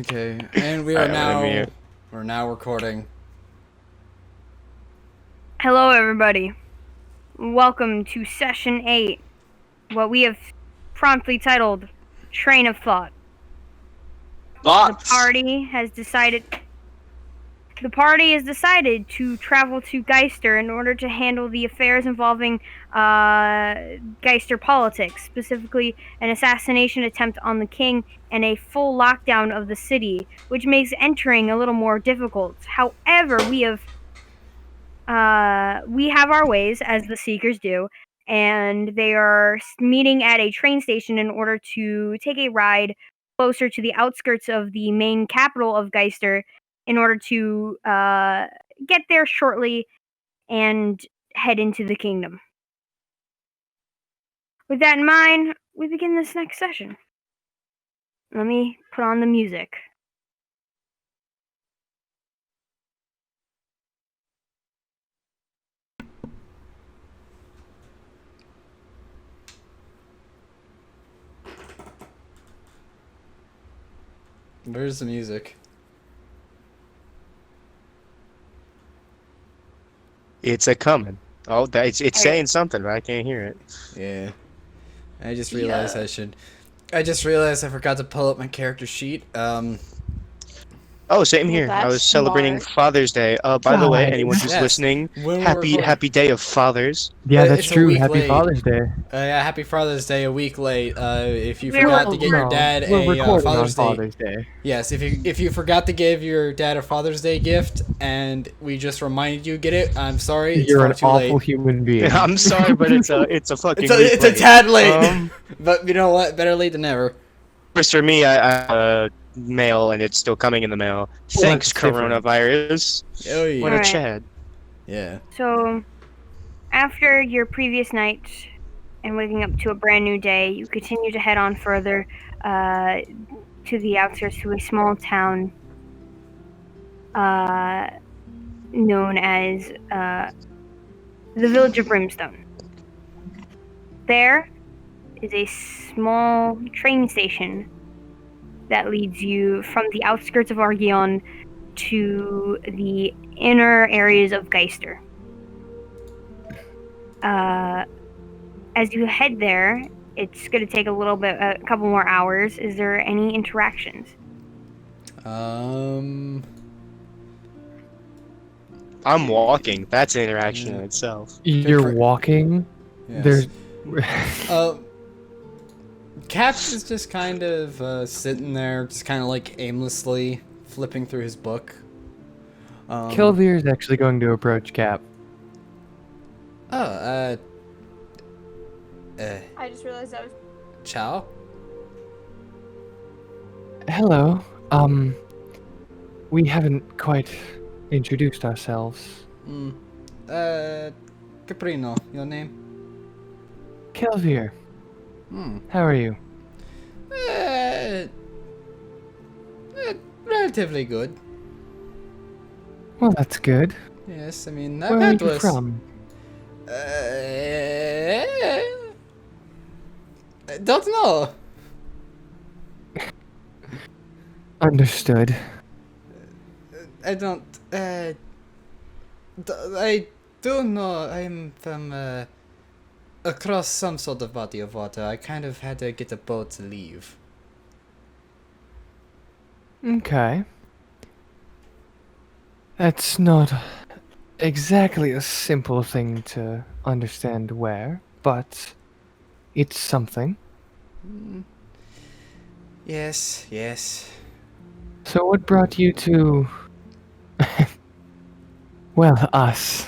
Okay, and we're now recording. Hello, everybody. Welcome to Session 8, what we have promptly titled Train of Thought. The Thoughts. party has decided to travel to Geister in order to handle the affairs involving Geister politics, specifically an assassination attempt on the king and a full lockdown of the city, which makes entering a little more difficult. However, we have our ways, as the Seekers do, and they are meeting at a train station in order to take a ride closer to the outskirts of the main capital of Geister in order to get there shortly and head into the kingdom. With that in mind, we begin this next session. Let me put on the music. Where's the music? It's a coming. Oh, it's saying something, but I can't hear it. Yeah. I just realized I forgot to pull up my character sheet. Oh, same Well, here. I was that's celebrating smart. Father's Day. By the way, anyone Guys. who's Yes. listening, When we're happy recording. happy day of fathers. Yeah, that's It's a true. week Happy late. Father's Day. Yeah, happy Father's Day a week late. If you We're forgot to get your No, dad we're a recording on Father's Day. Father's Day. Yes, if you forgot to give your dad a Father's Day gift and we just reminded you get it, I'm sorry. It's You're far an too awful late. human being. I'm sorry, but it's a fucking week It's a late. tad late. But you know what? Better late than never. First for me, I mail and it's still coming in the mail. Thanks, that's different. coronavirus. Oh yeah. What a Alright. Chad. Yeah. So, after your previous night and waking up to a brand new day, you continue to head on further to the outskirts to a small town known as the Village of Brimstone. There is a small train station that leads you from the outskirts of Argion to the inner areas of Geister. As you head there, it's going to take a couple more hours. Is there any interactions? I'm walking. That's an interaction in itself. You're walking. Yes. There's. Caps is just kind of sitting there, just kind of like aimlessly flipping through his book. Kilvir is actually going to approach Cap. Oh, I just realized I was. Chow? Hello. We haven't quite introduced ourselves. Caprino, your name? Kilvir, Hmm. how are you? Uh, Relatively good. Well, that's good. Yes, I mean, Where are that you was... from? I don't know. Understood. I don't, I do know I'm from, across some sort of body of water. I kind of had to get a boat to leave. Okay. That's not exactly a simple thing to understand where, but it's something. Yes, yes. So what brought you to... well, us?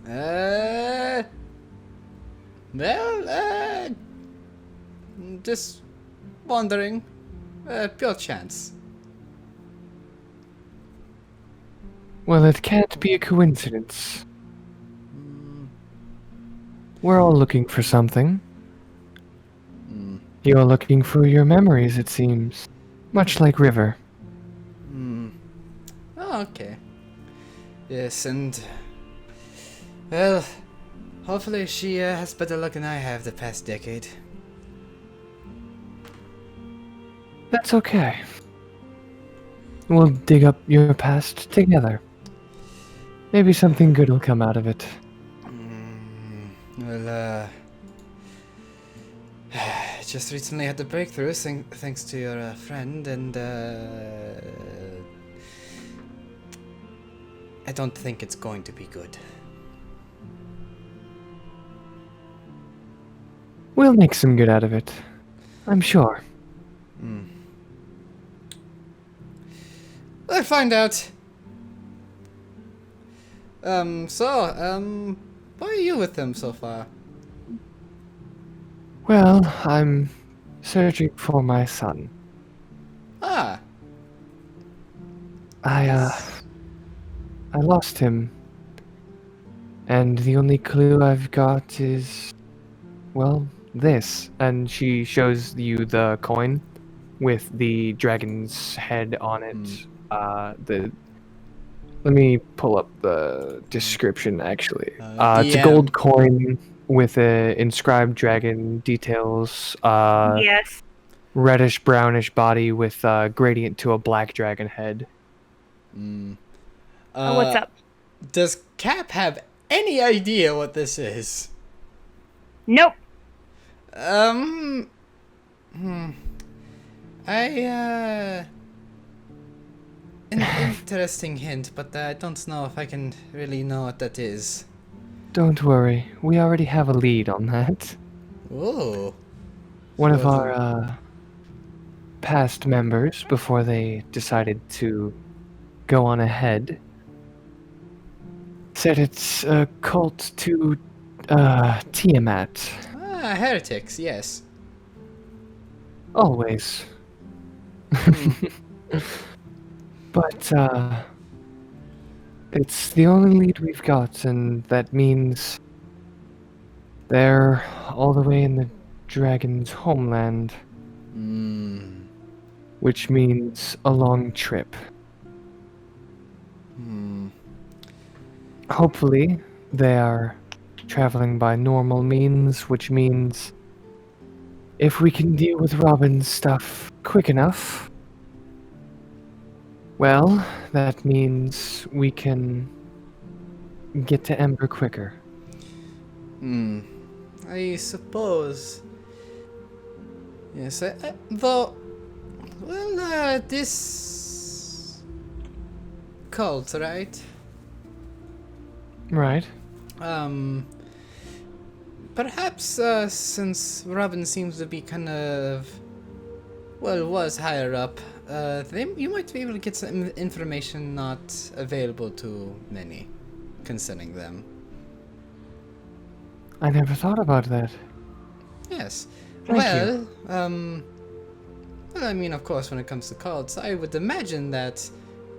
Uh, well, just wondering. Pure chance. Well, it can't be a coincidence. We're all looking for something. You're looking for your memories, it seems. Much like River. Oh, okay. Yes, and... Well, hopefully she has better luck than I have the past decade. That's okay. We'll dig up your past together. Maybe something good will come out of it. Well, just recently had the breakthrough thanks to your friend, and I don't think it's going to be good. We'll make some good out of it. I'm sure. We'll find out. Why are you with them so far? Well, I'm searching for my son. Ah, I lost him. And the only clue I've got is, well, this. And she shows you the coin with the dragon's head on it. Let me pull up the description, actually. It's a DM. gold coin with a inscribed dragon details. Yes. Reddish brownish body with gradient to a black dragon head. What's up? Does Cap have any idea what this is? Nope. An interesting hint, but I don't know if I can really know what that is. Don't worry, we already have a lead on that. Ooh. One of Wasn't- our past members, before they decided to go on ahead, said it's a cult to Tiamat. Ah, heretics, yes. Always. But it's the only lead we've got, and that means they're all the way in the dragon's homeland, which means a long trip. Hopefully, they are traveling by normal means, which means if we can deal with Robin's stuff quick enough, well, that means we can get to Ember quicker. I suppose. Yes, though. Well, this cult, right? Right. Perhaps since Robin seems to be kind of, well, was higher up, you might be able to get some information not available to many concerning them. I never thought about that. Yes. Thank Well, well, I mean, of course, when it comes to cults, I would imagine that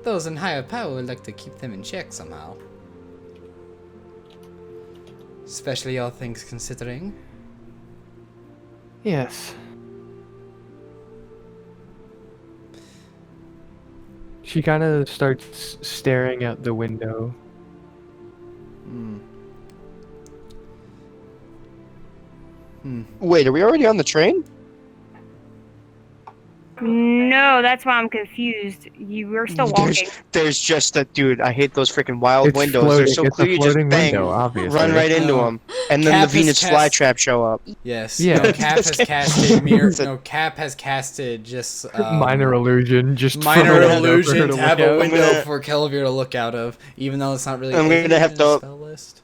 those in higher power would like to keep them in check somehow. Especially all things considering. Yes. She kind of starts staring out the window. Wait, are we already on the train? No, that's why I'm confused. You were still walking. There's just a dude. I hate those freaking wild It's windows. floating. They're so It's a clear. You just floating bang, window, obviously. run right into No. them, and then Cap the has Venus cast- flytrap show up. Yes. Yeah. No, Cap has casted Cap has casted just Minor illusion, just minor for a window for her illusion to look have a out. window I'm gonna- for Kelvier to look out of, even though it's not really. I'm is gonna it have in to- the spell list.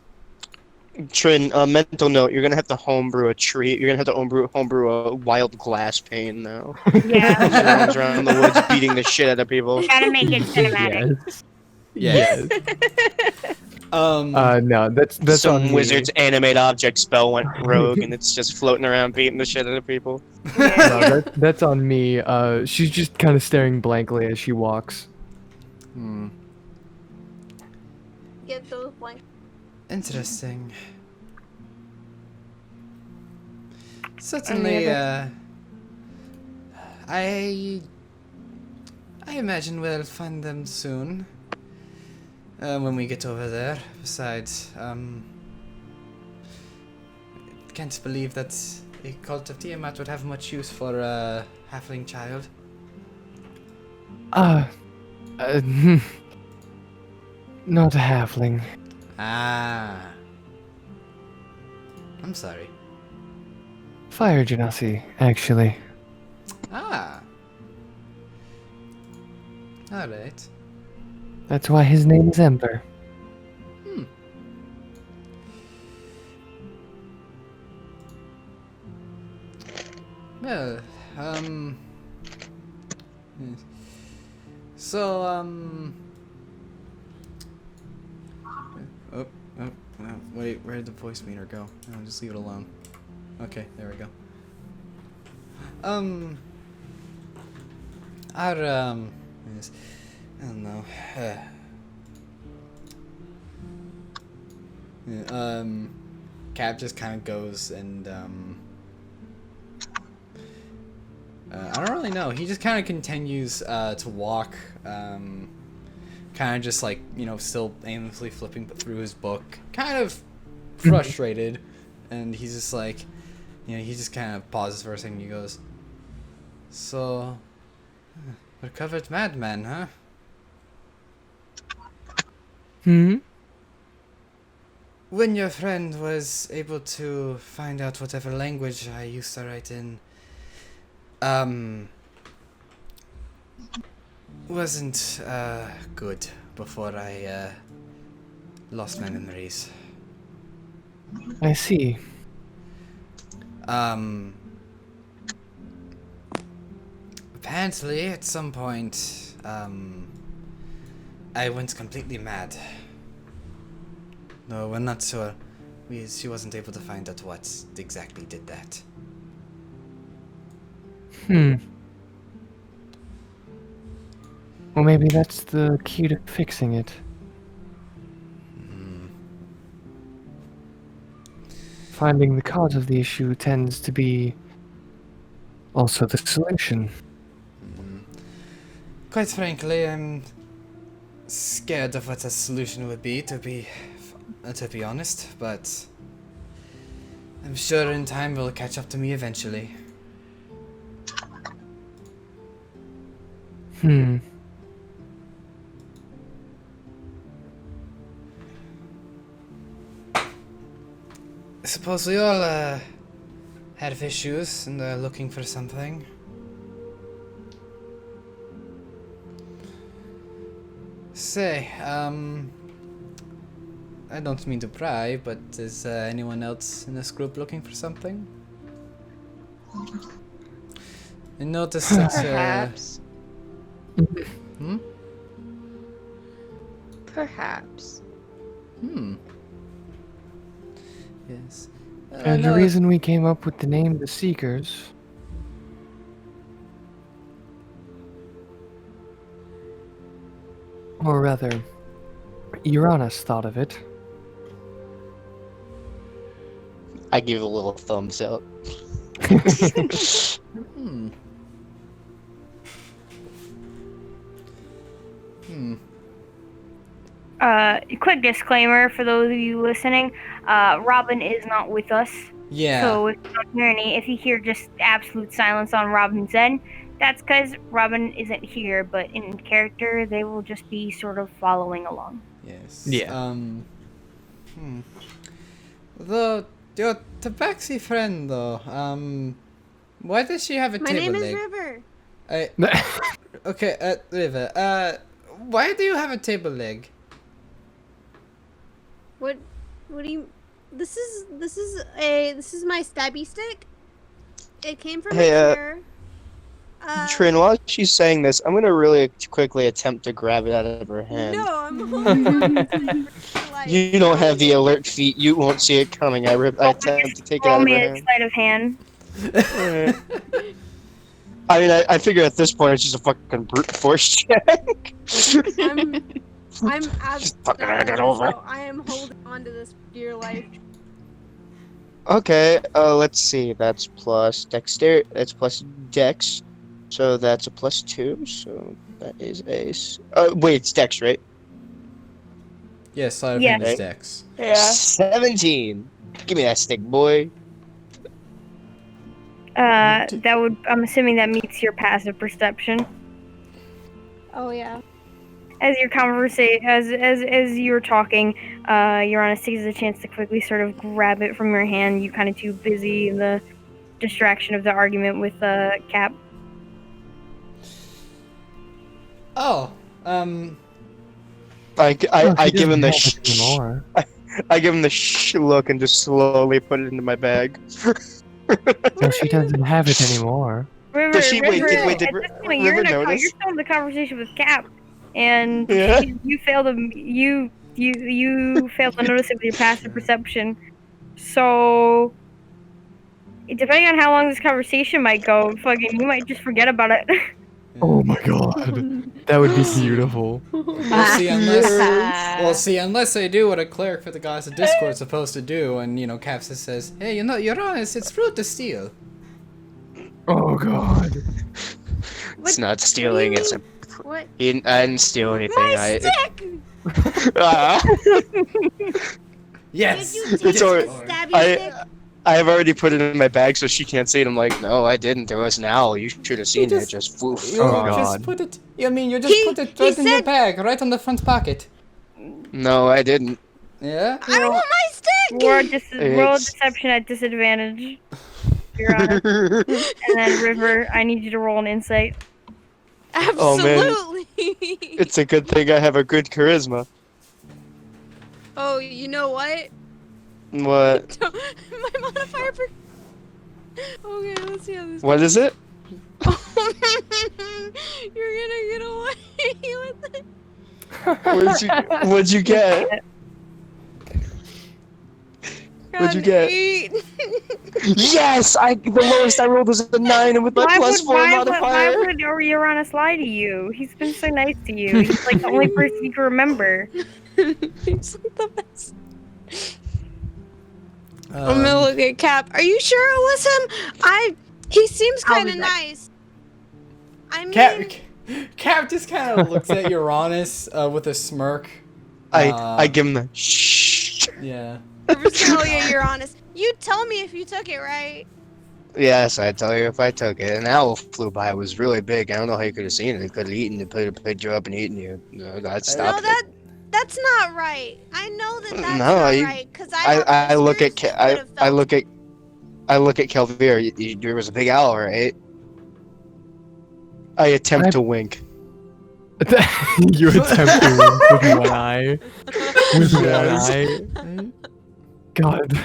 Trin, mental note: you're gonna have to homebrew a tree. You're gonna have to homebrew a wild glass pane now. Yeah. She runs around the woods beating the shit out of people. Gotta make it cinematic. Yes. Yes. No, that's on Some me. wizard's animate object spell went rogue, and it's just floating around beating the shit out of people. No, that's on me. She's just kind of staring blankly as she walks. Get those blank. Interesting. Certainly, I imagine we'll find them soon. When we get over there. Besides, can't believe that a cult of Tiamat would have much use for a halfling child. Uh, not a halfling. Ah. I'm sorry. Fire genasi, actually. Ah. Alright. That's why his name is Ember. Hmm. Well, yes. So, oh, oh, wait, where did the voice meter go? No, just leave it alone. Okay, there we go. Our, yes, I don't know. Yeah, Cap just kind of goes and, I don't really know. He just kind of continues to walk, kind of just like, you know, still aimlessly flipping through his book, kind of frustrated, and he's just like, you know, he just kind of pauses for a second. He goes, "So, recovered madman, huh?" Hmm? When your friend was able to find out whatever language I used to write in, wasn't good before I lost my memories. I see. Apparently at some point, I went completely mad. No, we're not sure. She wasn't able to find out what exactly did that. Hmm. Well, maybe that's the key to fixing it. Finding the cause of the issue tends to be also the solution. Quite frankly, I'm scared of what the solution would be, to be honest, but I'm sure in time will catch up to me eventually. Hmm. I suppose we all have issues and are looking for something. Say, I don't mean to pry, but is anyone else in this group looking for something? I noticed that, Perhaps. hmm? Perhaps. Yes. And the reason we came up with the name The Seekers. Or rather, Uranus thought of it. I give a little thumbs up. Hmm. Quick disclaimer for those of you listening: Robin is not with us. Yeah. So if you hear just absolute silence on Robin's end, that's because Robin isn't here, but in character, they will just be sort of following along. Yes. Yeah. Though your tabaxi friend though, why does she have a My table name is leg? River. Okay, River, why do you have a table leg? What do you? This is my stabby stick. It came from Hey, a chair. Trin, while she's saying this, I'm gonna really quickly attempt to grab it out of her hand. No, I'm holding on to it for dear life. You don't have the alert feet. You won't see it coming. I attempt to take it out Roll of me her a hand. sleight of hand. Alright. I mean, I figure at this point it's just a fucking brute force check. I'm Just fucking hand it so over. I am holding on to this for dear life. Okay, let's see. That's plus dexterity. That's plus dex. So that's a +2. So that is wait, it's dex, right? Yes, sleight of Yeah. hand is Right. dex. Yeah. 17. Give me that stick, boy. I'm assuming that meets your passive perception. Oh yeah. as your as you're talking, Uranus takes the chance to quickly sort of grab it from your hand. You kind of too busy in the distraction of the argument with Cap. Oh, I She give him doesn't the have it anymore. I give him the look and just slowly put it into my bag. No, she doesn't have it anymore. River, Does she- wait, River, wait, did at this River point, you're notice? still in the conversation with Cap, and Yeah. you failed you failed to notice it with your passive perception. So, depending on how long this conversation might go, fucking, you might just forget about it. Oh my god. That would be beautiful. We'll see unless they do what a cleric for the gods of Discord is supposed to do, and Capsis says, "Hey, you're honest. It's rude to steal." Oh god. It's not stealing. It's a. What? I didn't steal anything. My stick! Ah, Yes. Did you take It's the alright. stabby stick? I have already put it in my bag so she can't see it. I'm like, no, I didn't. There was an owl. You should have seen it. Just woof. You Oh, just God. put it. I mean, you just He- put it he right in your said- bag, right on the front pocket. No, I didn't. Yeah. I don't want my stick! Roll It's- deception at disadvantage, Uranus. And then River, I need you to roll an insight. Oh, man. Absolutely! It's a good thing I have a good charisma. Oh, you know what? What? My modifier for... Okay, let's see how this What is it? You're gonna get away with it. What'd you get? What'd you Got get? an 8. Yes! The lowest I rolled was a 9, and with my +4 why modifier. would Uranus lie to you? He's been so nice to you. He's like the only person you can remember. He's like the best. I'm gonna Um, look at Cap. Are you sure it was him? He seems I'll kind be of back. nice. I mean, Cap just kind of looks at Uranus with a smirk. I give him the shh. Yeah. oh yeah, you're honest. You tell me if you took it, right? Yes, I tell you if I took it. An owl flew by. It was really big. I don't know how you could have seen it. It could have eaten it, picked you up and eaten you. No, God, stop No, it. that's not right. I know that that's No, not I- right because I I look at whiskers, I would've felt look at I look at Kelvir. There was a big owl, right? I attempt to wink. You attempt to wink with one eye. With one Yes. eye. God.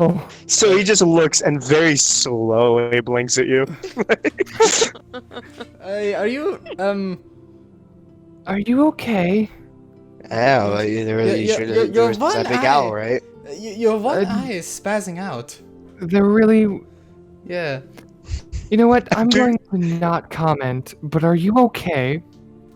No. So he just looks and very slowly blinks at you. Are you Are you okay? Yeah, well, you should have. There was that big owl, right? your one Uh, eye is spazzing out. They're really. Yeah. You know what? I'm Dude. going to not comment, but are you okay?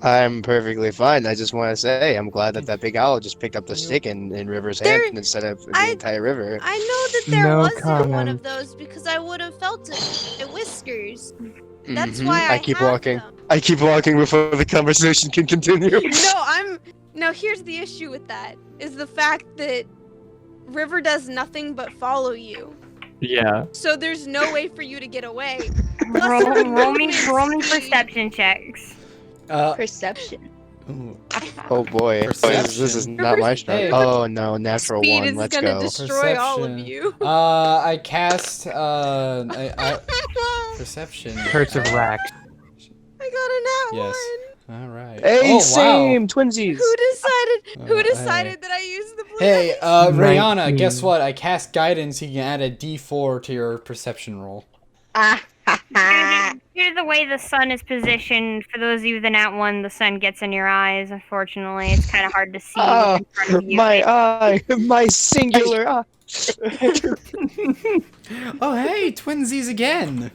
I'm perfectly fine. I just want to say I'm glad that big owl just picked up the stick in River's hand There- instead of the I- entire river. I know that there No wasn't one comment. of those because I would have felt it. It whiskers. That's Mhm. why I keep have walking. them. I keep walking before the conversation can continue. No, here's the issue with that is the fact that River does nothing but follow you. Yeah. So there's no way for you to get away. Roll me perception checks. Perception. Ooh. Oh boy, this is Perception. not my strength. Hey. Oh no, natural Speed one. is Let's gonna go. destroy all of Perception. you. I cast perception. Curse of Rack. I got a nat Yes. one. All right. Hey, oh, wow. same twinsies. Who decided? Who hey. decided that I used the blue? Hey, dice? Rihanna, 19. guess what? I cast guidance. You can add a D4 to your perception roll. Due to the way the sun is positioned, for those of you that not one, the sun gets in your eyes. Unfortunately, it's kind of hard to see Oh, in front of you. my eye, my singular eye. Oh, hey, twinsies again.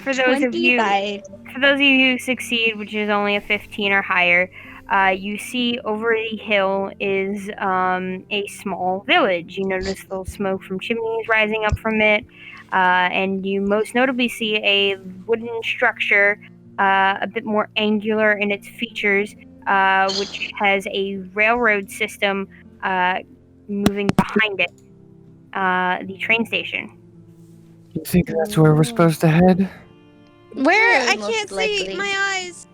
For those of you, 25. for those of you who succeed, which is only a 15 or higher, you see over the hill is a small village. You notice little smoke from chimneys rising up from it, and you most notably see a wooden structure, a bit more angular in its features, which has a railroad system moving behind it, the train station. You think that's where we're supposed to head? Where? Yeah, I most can't see likely. my eyes.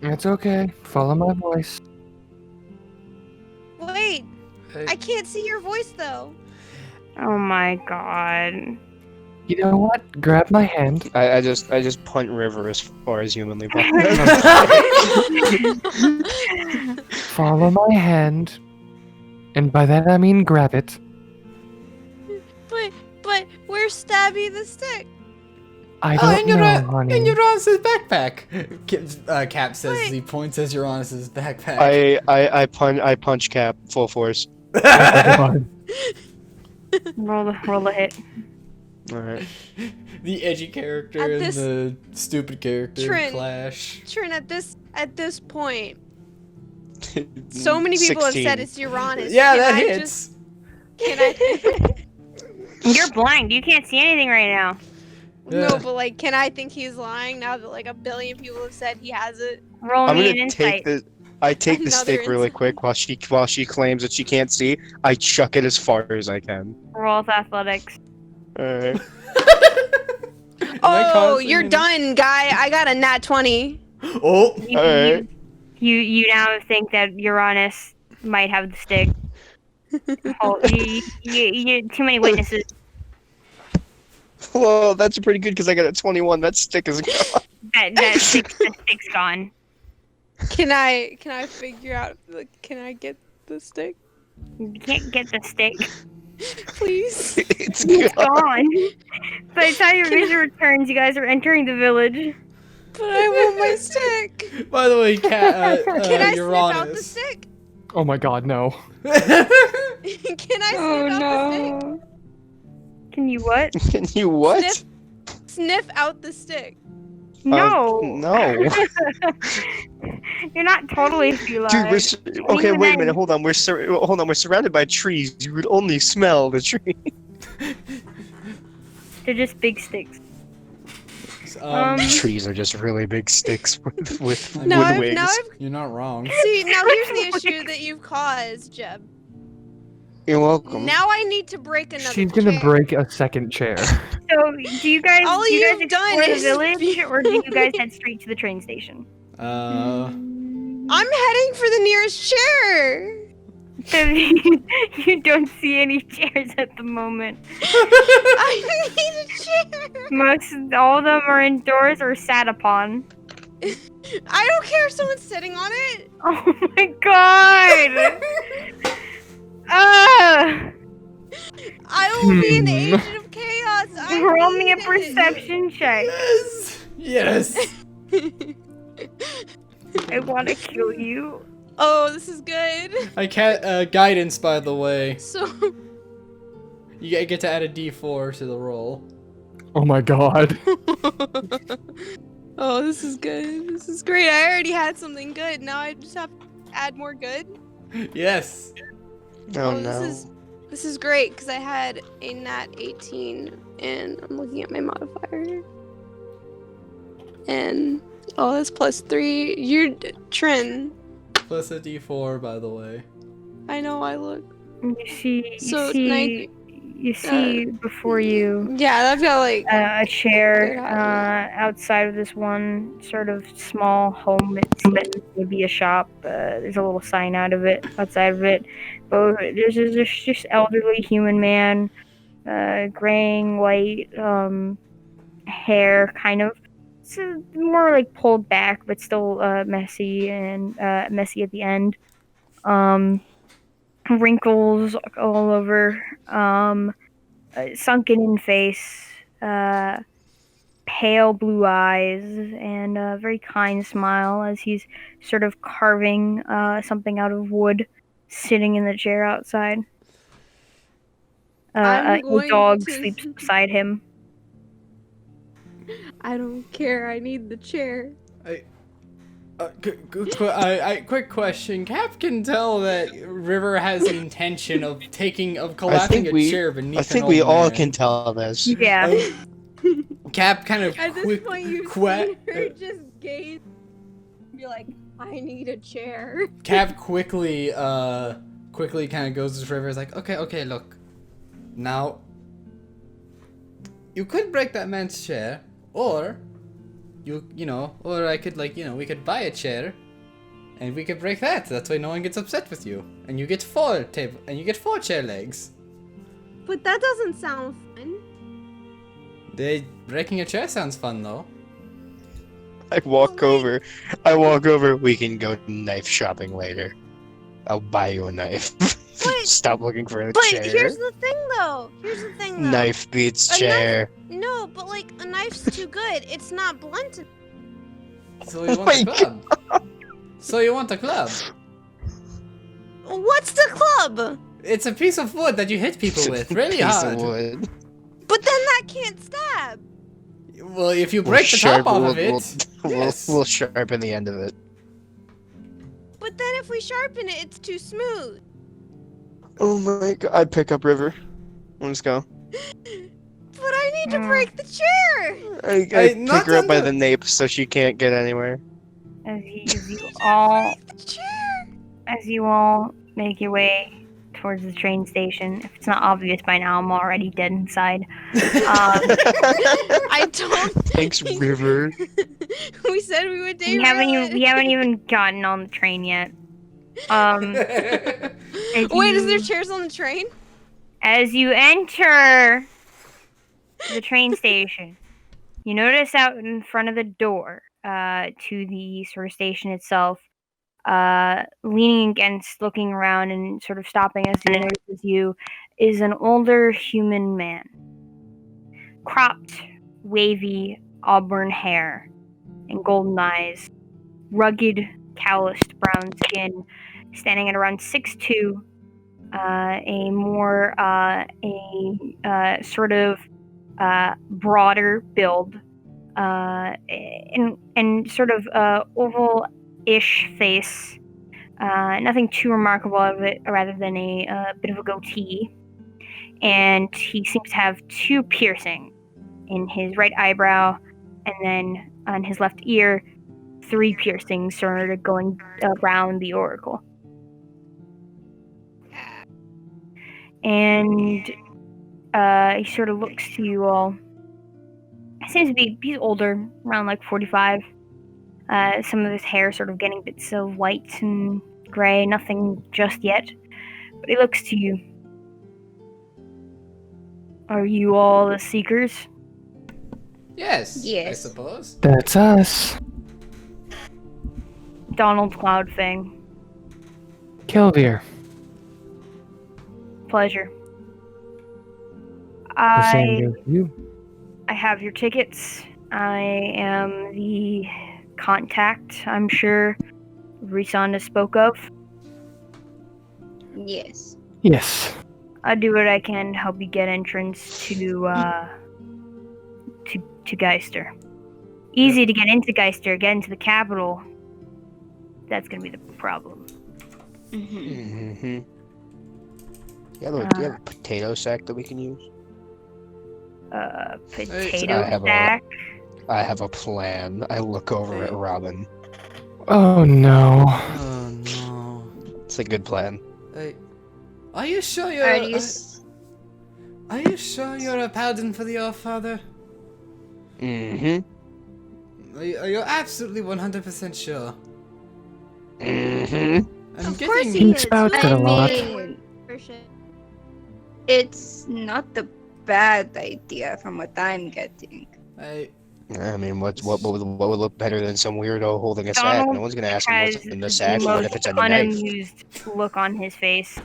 It's okay. Follow my voice. Wait, I can't see your voice though. Oh my god. You know what? Grab my hand. I just punt River as far as humanly possible. Follow my hand. And by that I mean grab it. But where's Stabby the stick? I Oh, don't know, honey. in Uranus's backpack. Cap says as Wait. he points as Uranus's backpack. I punch Cap full force. Oh my god. Roll the hit. Alright. The edgy character At and this- the stupid character Trin. clash. Trin, at this point, so many people have 16. said it's Uranus. Yeah, Can that I hits. just- Can I? You're blind. You can't see anything right now. Yeah. No, but like, can I think he's lying now that like a billion people have said he has it? Roll I'm me gonna an take insight. I take the Another stick really insight. quick while she claims that she can't see. I chuck it as far as I can. Roll with athletics. Alright. Oh, you're done, guy. I got a nat 20. Oh, You, Alright. you now think that Uranus might have the stick. Too many witnesses. Well, that's pretty good because I got a 21. That stick is gone. That stick's gone. Can I figure out? Like, can I get the stick, You can't get the stick. please? It's It's gone. gone. By the time your vision returns, you guys are entering the village. But I want my stick. by the way, Can I snip out the Uranus. stick? Oh my god, no. Can I snip out the stick? Can you what? Can you what? Sniff out the stick. No. No. You're not totally feline. Dude, okay. Even Wait a then- minute. Hold on. We're surrounded by trees. You would only smell the tree. They're just big sticks. Trees are just really big sticks with Now wood I've, wings. now I've You're not wrong. see. Now here's the issue that you've caused, Jeb. You're welcome. Now I need to break another. She's gonna chair. break a second chair. So, do you guys All do you guys you've done explore the is village, be or do you guys head straight to the train station? I'm heading for the nearest chair. So you don't see any chairs at the moment. I need a chair. Most all of them are indoors or sat upon. I don't care if someone's sitting on it. Oh my god! I will be an agent of chaos. I Roll me a need it. perception check. Yes. I want to kill you. Oh, this is good. I can't. Guidance, by the way. So You get to add a D4 to the roll. Oh my god. oh, this is good. This is great. I already had something good. Now I just have to add more good. Oh, This no. this is great because I had a nat 18 and I'm looking at my modifier. And oh, that's +3. You're Trin. Plus a D4, by the way. I know. I look. You see, So, you see before you Yeah, I've got like. a chair Good height. outside of this one sort of small home. It seems to be a shop. There's a little sign outside of it. But there's just elderly human man, graying white hair, kind of. It's more like pulled back, but still messy and messy at the end. Wrinkles all over. Sunken in face. Pale blue eyes and a very kind smile as he's sort of carving something out of wood, sitting in the chair outside. I'm A going dog to- sleeps beside him. I don't care. I need the chair. Quick question. Cap can tell that River has the intention of collapsing a chair beneath I think an we old all man. can tell this. Yeah. Cap kind of At this point, you've seen her just gaze. Be like, I need a chair. Cap quickly kind of goes to River. Is like, okay, look. Now, you could break that man's chair, or you know, or I could like, you know, we could buy a chair, and we could break that. That's why no one gets upset with you, and you get 4 chair legs. But that doesn't sound fun. Breaking a chair sounds fun though. I walk But, like- over. I walk over. We can go knife shopping later. I'll buy you a knife. But- Stop looking for a But chair. here's the thing, though. Knife beats A knife- chair. No, but like a knife's too good. It's not blunt. So you want a club? So you want a club? What's the club? It's a piece of wood that you hit people with really Piece hard. of wood. But then that can't stab. Well, if you break the top off of it, yes. We'll sharpen the end of it. But then if we sharpen it, it's too smooth. Oh my god! I pick up River. Let's go. But I need to break the chair. I Hey, pick not her up by under- the nape so she can't get anywhere. As you all make your way towards the train station, if it's not obvious by now, I'm already dead inside. I don't. Thanks, River. We said we would We derail we haven't even gotten on the train yet. Wait, is there chairs on the train? As you enter the train station, you notice out in front of the door to the sort of station itself, leaning against, looking around, and sort of stopping as he notices you, is an older human man. Cropped, wavy, auburn hair, and golden eyes. Rugged, calloused brown skin, standing at around 6'2", a sort of broader build, and sort of oval-ish face. Nothing too remarkable of it, rather than a bit of a goatee. And he seems to have 2 piercings in his right eyebrow, and then on his left ear, 3 piercings sort of going around the auricle. And he sort of looks to you all. Seems to be, he's older, around like 45. Some of his hair sort of getting bits of white and gray, nothing just yet. But he looks to you. Are you all the Seekers? Yes, I Yes. suppose. That's us. Donald Cloudfang. Killdeer. Pleasure. The same goes for you. I have your tickets. I am the contact, I'm sure Risanda spoke of. Yes. Yes. I'll do what I can to help you get entrance to Geister. Easy to get into Geister, get into the capital. That's gonna be the problem. Mm-hmm. Mm-hmm. Do you have a potato sack that we can use? Potato I have a- sack. I have a plan. I look over at Robin. Oh no. Oh no. It's a good plan. Hey, are you sure you're? Are you? Are you sure you're a paladin for the All-Father? Mm-hmm. Are you absolutely 100% sure? Mm-hmm. I'm Of getting. course he Pink is. Spout Who got a am lot. I for shit? It's not the bad idea from what I'm getting. I mean, what would look better than some weirdo holding a sack? Donald No one's gonna ask him has what's in the the sack. What if most it's a knife? unamused look on his face.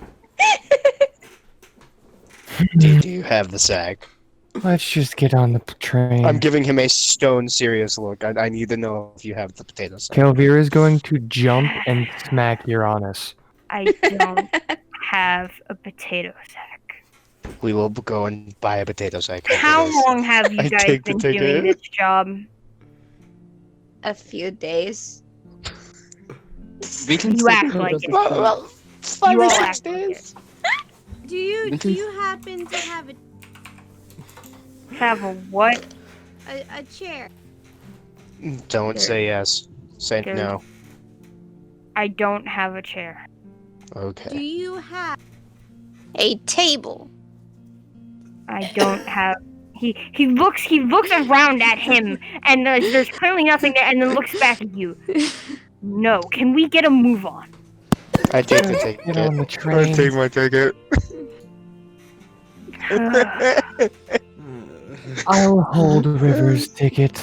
Do you have the sack? Let's just get on the train. I'm giving him a stone serious look. I need to know if you have the potato sack. Kelvir is going to jump and smack Uranus. I don't have a potato sack. We will go and buy a potato sack. after How this. long have you I guys take the been doing ticket. this job? A few days. We can You act like it. Well, You 5 or all 6 act like days. Do you happen to have Have a what? a chair? Don't say yes. Say Good. no. I don't have a chair. Do Okay. you have A table. I don't have He looks around at him, and there's clearly nothing there, and then looks back at you. No, can we get a move on? I take the ticket. Get on the I train. take my ticket. I'll hold River's ticket.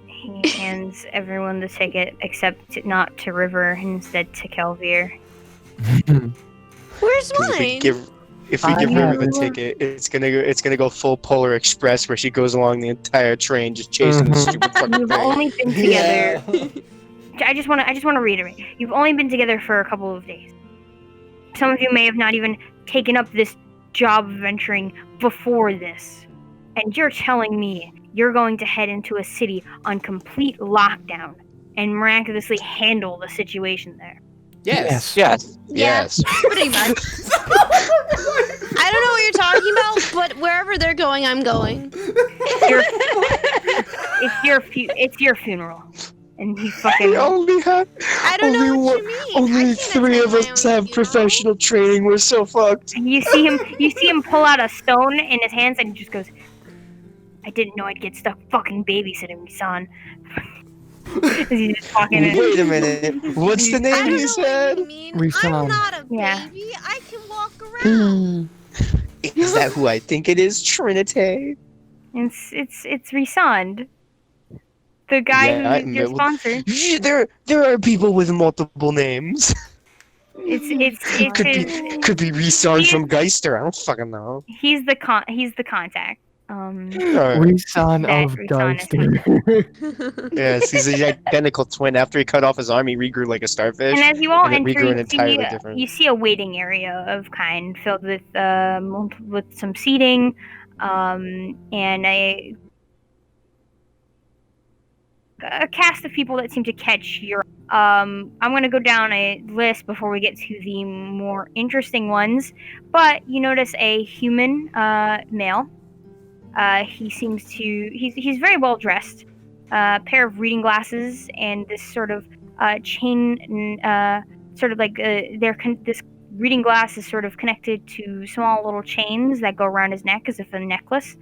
He hands everyone the ticket, except not to River, instead to Kelvier. Where's 'Cause mine? if we give I River the have- ticket, it's gonna go full Polar Express where she goes along the entire train just chasing the Mhm. stupid fucking You've train. only been together. Yeah. I just want to reiterate. You've only been together for a couple of days. Some of you may have not even taken up this job of venturing before this. And you're telling me you're going to head into a city on complete lockdown and miraculously handle the situation there. Yes. Yes. Yeah. Yes. Pretty much. I don't know what you're talking about, but wherever they're going, I'm going. It's your funeral, and he fucking. We only have. I don't know what you mean. I Only can't 3 of attend my us own have funeral. professional training. We're so fucked. You see him pull out a stone in his hands, and he just goes, "I didn't know I'd get stuck fucking babysitting me, son." As he's just talking. Wait a minute. What's the I name don't you know said? what you mean. Reson. I'm not a Yeah. baby. I can walk around. Is that who I think it is? Trinity. It's Resond, the guy Yeah, who's your sponsor. There are people with multiple names. It's Could be Reson from Geister. I don't fucking know. he's the contact. Reson That of Reson is Deister. Yes, he's the identical twin. After he cut off his arm, he regrew like a starfish. And as you all and it enter, regrew an entirely different. you see a waiting area of kind filled with some seating, and a cast of people that seem to catch your. I'm gonna go down a list before we get to the more interesting ones, but you notice a human male. He seems to he's very well dressed. Pair of reading glasses and this sort of chain, sort of like this reading glass is sort of connected to small little chains that go around his neck as if a necklace.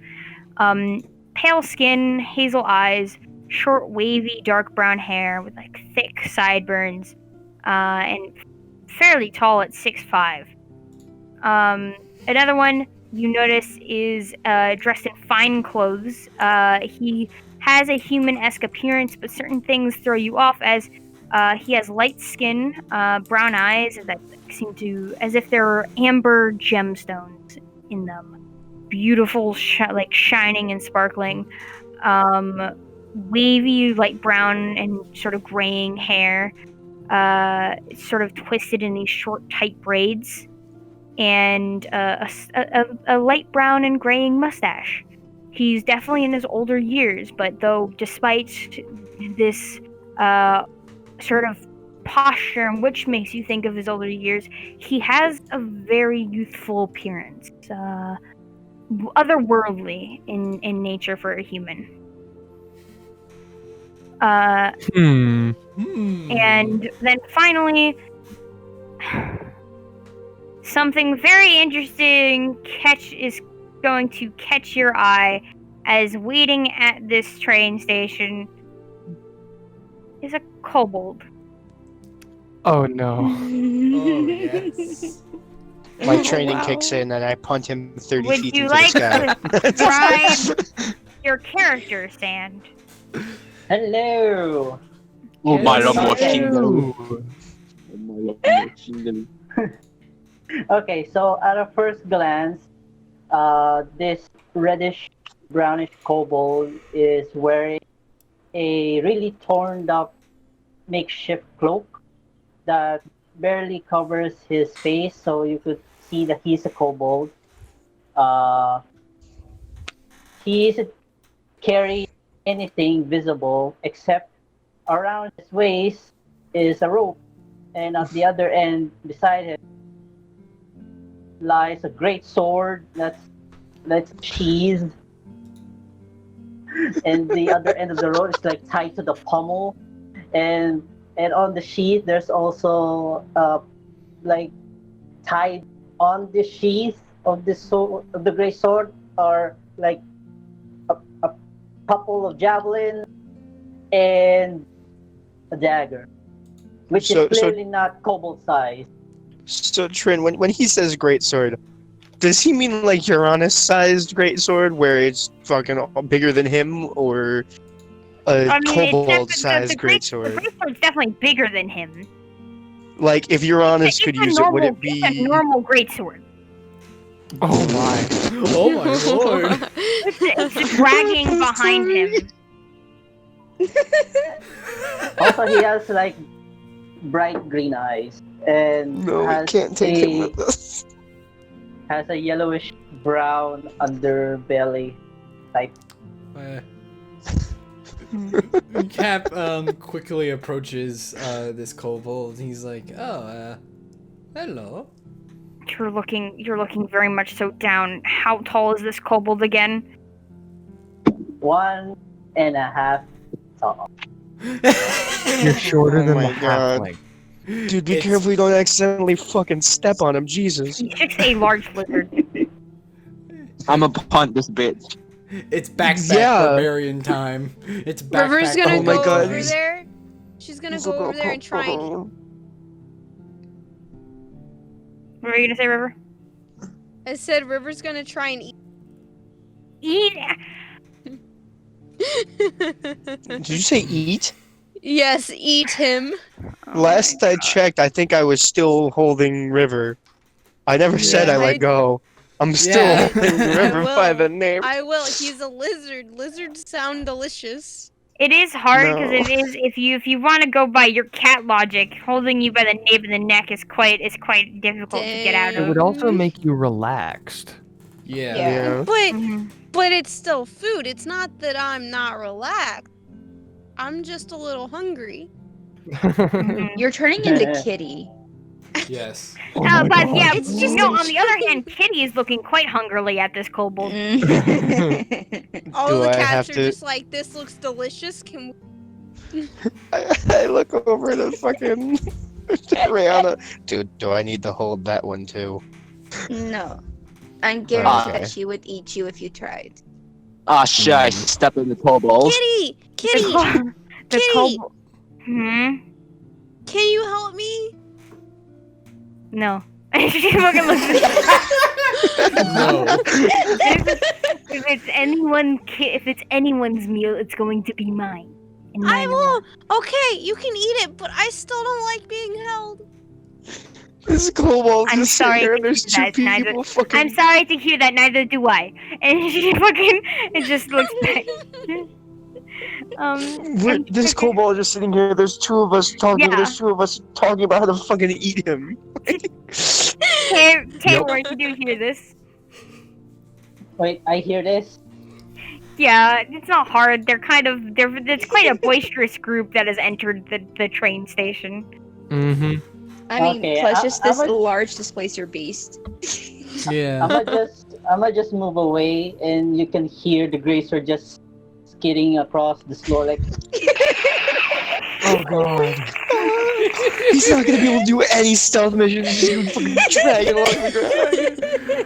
Pale skin, hazel eyes, short, wavy, dark brown hair with like thick sideburns, and fairly tall at 6'5". Another one you notice is dressed in fine clothes. He has a human-esque appearance, but certain things throw you off as he has light skin, brown eyes that seem to, as if there are amber gemstones in them. Beautiful, shining and sparkling. Wavy, light brown and sort of graying hair. Sort of twisted in these short, tight braids. And a light brown and graying mustache. He's definitely in his older years, but though despite this sort of posture, which makes you think of his older years, he has a very youthful appearance, otherworldly in nature for a human. And then finally, something very interesting is going to catch your eye as waiting at this train station is a kobold. Oh no. Oh, yes. My training kicks in and I punt him 30 Would feet you into like the to try your character, Sand? Hello. Yes. Malamo Ooh. Okay, so at a first glance, this reddish brownish kobold is wearing a really torn up makeshift cloak that barely covers his face, so you could see that he's a kobold. He isn't carrying anything visible except around his waist is a rope, and at the other end beside him lies a great sword that's sheathed, and the other end of the rope is like tied to the pommel, and on the sheath there's also like tied on the sheath of the great sword are like couple of javelins, and a dagger, which So- is clearly not kobold size. So Trin, when he says greatsword, does he mean like Uranus-sized greatsword, where it's fucking bigger than him, or a I mean, kobold-sized the greatsword? greatsword's definitely bigger than him. Like, if Uranus could use it, would it It's be? a normal greatsword. Oh my. Oh my lord. It's dragging behind him. Also, he has like bright green eyes and No, we has can't take him with us. has a yellowish brown underbelly type. Uh, Cap quickly approaches this kobold. He's like, "Oh, hello." You're looking very much so down. How tall is this kobold again? 1.5 tall. You're shorter Oh than my the God. halfling. Dude, be It's- careful you don't accidentally fucking step on him, Jesus. He's just a large lizard. I'ma punt this bitch. It's backpack Yeah. barbarian time. It's backpack. River's gonna Oh my go God, over he's- there. She's gonna go over there and try and What were you gonna say, River? I said River's gonna try and eat. Eat. Did you say eat? Yes, eat him. Oh Last my I God. checked, I think I was still holding River. I never said I Yeah. let go. I'm still Yeah. holding I River by will. the name. I will. He's a lizard. Lizards sound delicious. It is hard because No. it is if you want to go by your cat logic, holding you by the nape of the neck is quite difficult to get out It of. would also Mm. make you relaxed. Yeah. Yeah. Mhm. But it's still food. It's not that I'm not relaxed. I'm just a little hungry. Mhm. You're turning into Kitty. Yes. Oh my But God. yeah, It's just no. a On the other hand, Kitty is looking quite hungrily at this kobold. All Do the I cats have are to- just like, this looks delicious. Can we... I look over to fucking Rihanna. Dude, do I need to hold that one too? No. I'm guaranteed Okay. that she would eat you if you tried. Ah, shit, I stepped in the kobold. Kitty! The Kitty! ko- the Kitty! kobold. Hmm. Can you help me? No. She fucking looks. No. If it's anyone's meal, it's going to be mine. And I mine will. Okay, you can eat it, but I still don't like being held. This kobold I'm just sitting sorry here to and there's hear two that, people fucking. I'm sorry to hear that. Neither do I. And she fucking it just looks back. And This kobold just sitting here. There's two of us talking. Yeah. There's two of us talking about how to fucking eat him. Taylor, you do hear this? Wait, I hear this. Yeah, it's not hard. It's quite a boisterous group that has entered the train station. Mm-hmm. I mean, Okay, plus just I this would- large displacer beast. Yeah. I'ma just move away, and you can hear the gracer just skidding across the floor like. Oh God. He's not gonna be able to do any stealth missions. He's just gonna fucking drag it along the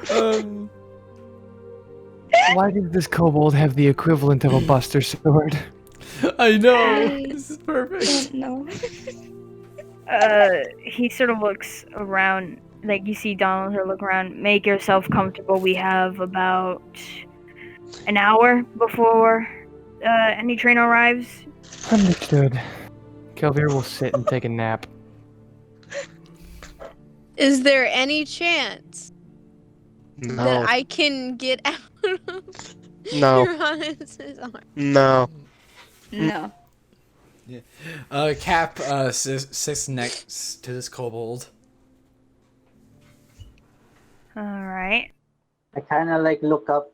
ground. Why did this kobold have the equivalent of a buster sword? I know. I- This is perfect. No. He sort of looks around. Like you see Donald sort of look around. Make yourself comfortable. We have about an hour before any train arrives. Understood. Kelvir will sit and take a nap. Is there any chance No, that I can get out of no, Uranus's arm? no. No. Cap sits next to this kobold. All right. I kind of like look up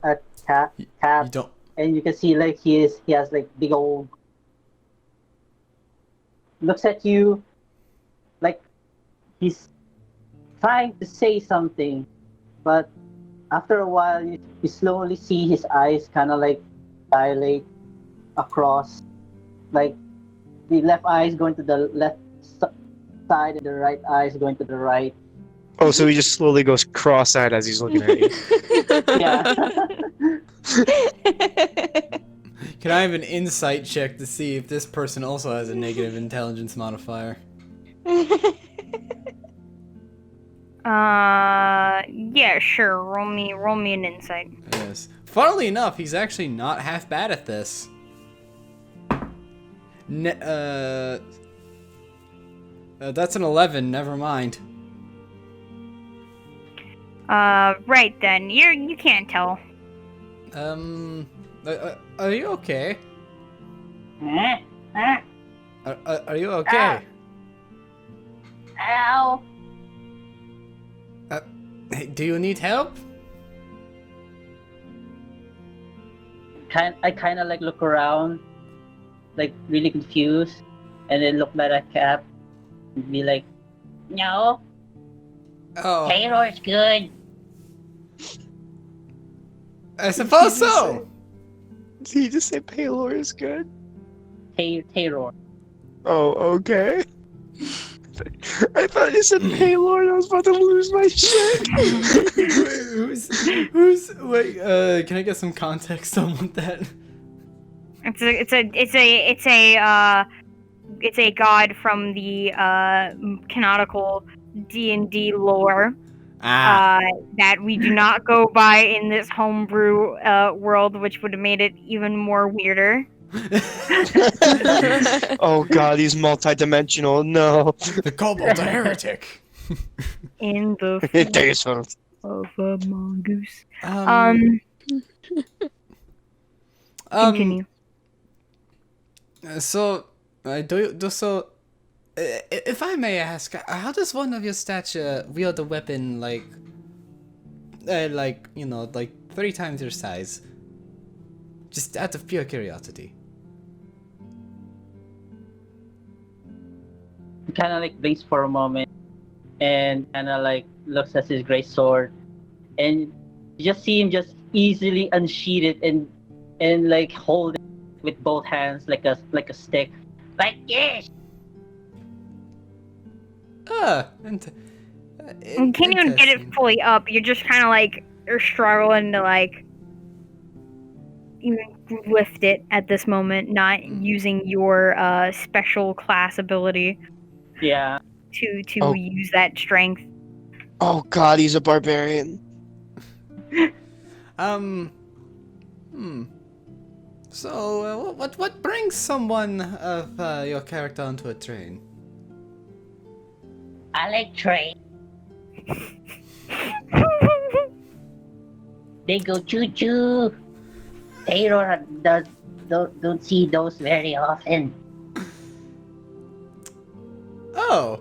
at Cap, You Cap, don't. and you can see like he has like big old. Looks at you, like he's trying to say something, but after a while you slowly see his eyes kind of like dilate across, like the left eye is going to the left side and the right eye is going to the right. Oh, so he just slowly goes cross-eyed as he's looking at you. Yeah. Can I have an insight check to see if this person also has a negative intelligence modifier? Yeah, sure. Roll me an insight. Yes. Funnily enough, he's actually not half bad at this. That's an 11. Never mind. Right then. You can't tell. Are you okay? Eh? Eh? Are you okay? Ow! Hey, do you need help? I kind of like look around, like really confused, and then look back at Cap and be like, "No, Oh, Taylor's good." I suppose so. Did he just say Paylor is good? Taylor. Oh, okay. I thought you said Paylor and I was about to lose my shit. Wait, can I get some context on what that? It's a god from the canonical D&D lore that we do not go by in this homebrew world, which would have made it even more weirder. Oh god, he's multi-dimensional. No. The kobold's a heretic. In the Days of of a mongoose. Continue. Continue. So, if I may ask, how does one of your stature wield a weapon like 3 times your size? Just out of pure curiosity. He kind of like blinks for a moment, and kind of like looks at his great sword, and you just see him just easily unsheath it and like hold it with both hands like a stick, like yes. And can't even get it fully up. You're just kind of like you're struggling to like even lift it at this moment, not using your special class ability. Yeah. To Oh. use that strength. Oh god, he's a barbarian. So, what brings someone of your character onto a train? I like train. They go choo choo. Taylor don't see those very often. Oh.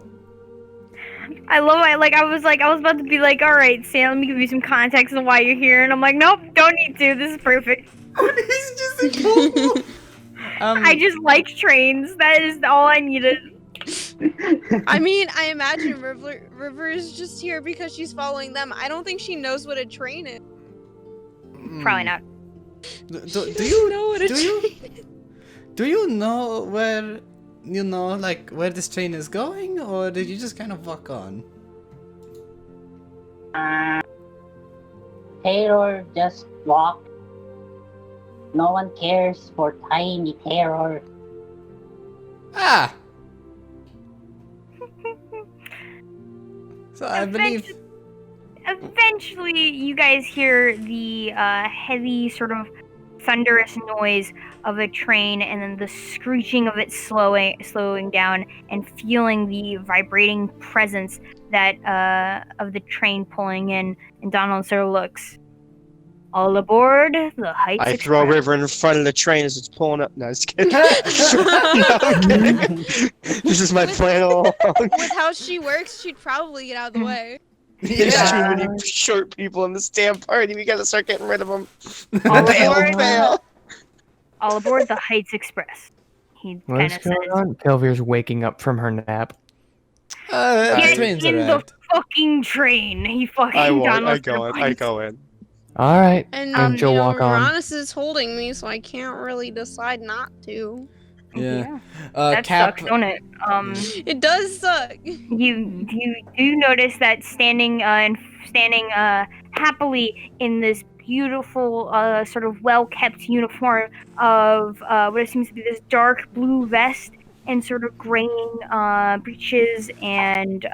I was about to be like, all right, Sam, let me give you some context on why you're here, and I'm like, nope, don't need to. This is perfect. He's just a kobold. I just like trains. That is all I needed. I mean, I imagine River is just here because she's following them. I don't think she knows what a train is. Probably not. Do you know what a train is? Do you know where where this train is going, or did you just kind of walk on? Taylor just walked. No one cares for tiny Taylor. Ah. So I believe. Eventually, you guys hear the heavy, sort of thunderous noise of a train, and then the screeching of it slowing down, and feeling the vibrating presence that of the train pulling in. And Donald sort of looks. All aboard the Heights I Express. throw River in front of the train as it's pulling up. No, just kidding. No, I'm kidding. This is my plan all along. With how she works, she'd probably get out of the way. There's Yeah. too many short people in this damn party. We gotta start getting rid of them. All Bail, aboard, bail. all aboard the Heights Express. He kind What's of going says. on? Pilvir's waking up from her nap. Get train's in arrived. the fucking train. He fucking I won't. Donald I go in. I go in. All right. And And she'll walk on. Uranus is holding me, so I can't really decide not to. Yeah. That Cap. sucks, don't it? It does suck. You do notice that standing happily in this beautiful, sort of well-kept uniform of what seems to be this dark blue vest and sort of graying breeches and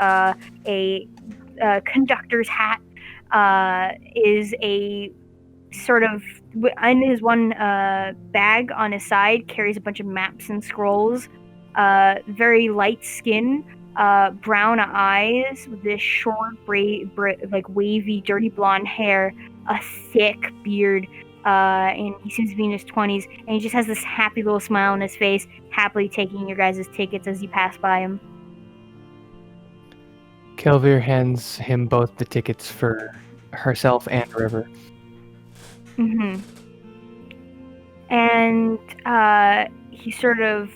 a conductor's hat. Is a sort of in his one bag on his side carries a bunch of maps and scrolls. Very light skin, brown eyes with this short like wavy dirty blonde hair, a thick beard, and he seems to be in his 20s, and he just has this happy little smile on his face, happily taking your guys' tickets as you pass by him. Kelvir hands him both the tickets for herself and River. Mm-hmm. And he sort of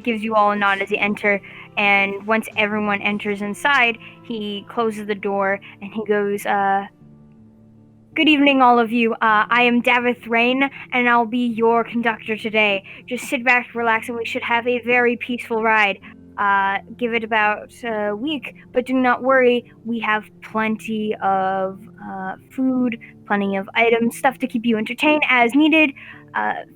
gives you all a nod as you enter, and once everyone enters inside, he closes the door and he goes, good evening, all of you. I am Davith Rain, and I'll be your conductor today. Just sit back, relax, and we should have a very peaceful ride. Give it about a week, but do not worry. We have plenty of food, plenty of items, stuff to keep you entertained as needed.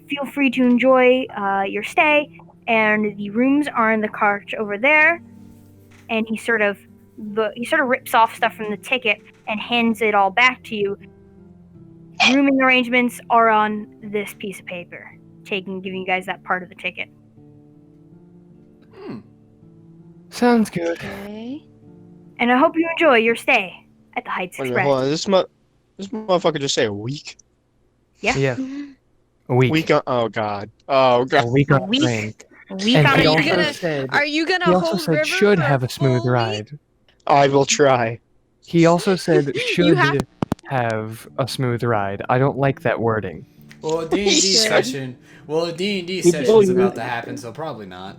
Feel free to enjoy your stay, and the rooms are in the cart over there. And he sort of rips off stuff from the ticket and hands it all back to you. Rooming arrangements are on this piece of paper. Giving you guys that part of the ticket. Sounds good. Okay. And I hope you enjoy your stay at the Heights Wait a Express. minute, hold on. This motherfucker just say a week? Yeah. A week. Week on, oh god. Oh A god. week on A the week? train. We And found he a also ticket. said Are you gonna he also hold said River should for have a smooth full ride. week? I will try. He also said should have- have a smooth ride. I don't like that wording. Well, a D&D Should. session. Well, a D&D People session's use- about to happen, so probably not.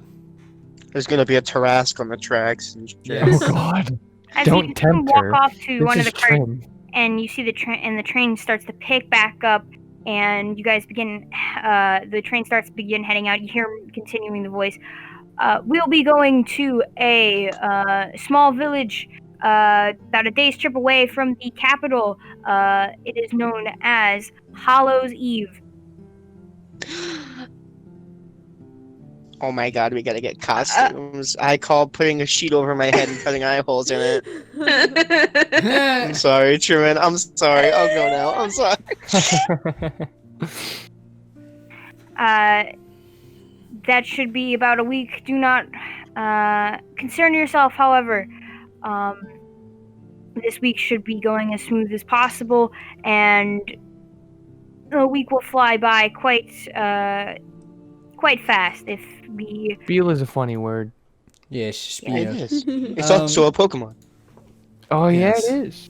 There's gonna be a Tarrasque on the tracks and shit. Yes. Oh god. As Don't you tempt walk her. off to one of This the is carts, trim. and you see the train, and the train starts to pick back up, and you guys begin. The train starts to begin heading out. You hear him continuing the voice. We'll be going to a small village about a day's trip away from the capital. It is known as Hallows Eve. Oh my god, we gotta get costumes. I call putting a sheet over my head and cutting eye holes in it. I'm sorry, Truman. I'm sorry. I'll go now. I'm sorry. That should be about a week. Do not concern yourself, however. This week should be going as smooth as possible, and the week will fly by quite fast if we. Feel is a funny word. Yeah, It Speedo. is. It's also a Pokemon. Oh Yes. yeah, it is.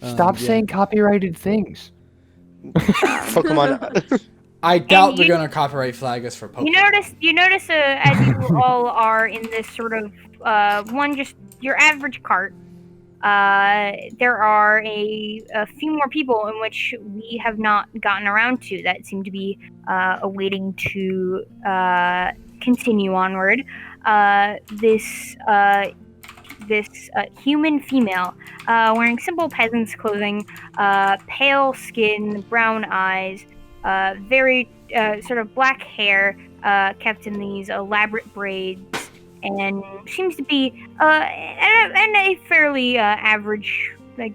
Stop yeah. saying copyrighted things. Pokemon. I doubt they're you- gonna copyright flag us for Pokemon. You notice as you all are in this sort of just your average cart. There are a few more people in which we have not gotten around to that seem to be awaiting to continue onward. This human female wearing simple peasant's clothing, pale skin, brown eyes, very sort of black hair kept in these elaborate braids, and seems to be and a fairly average, like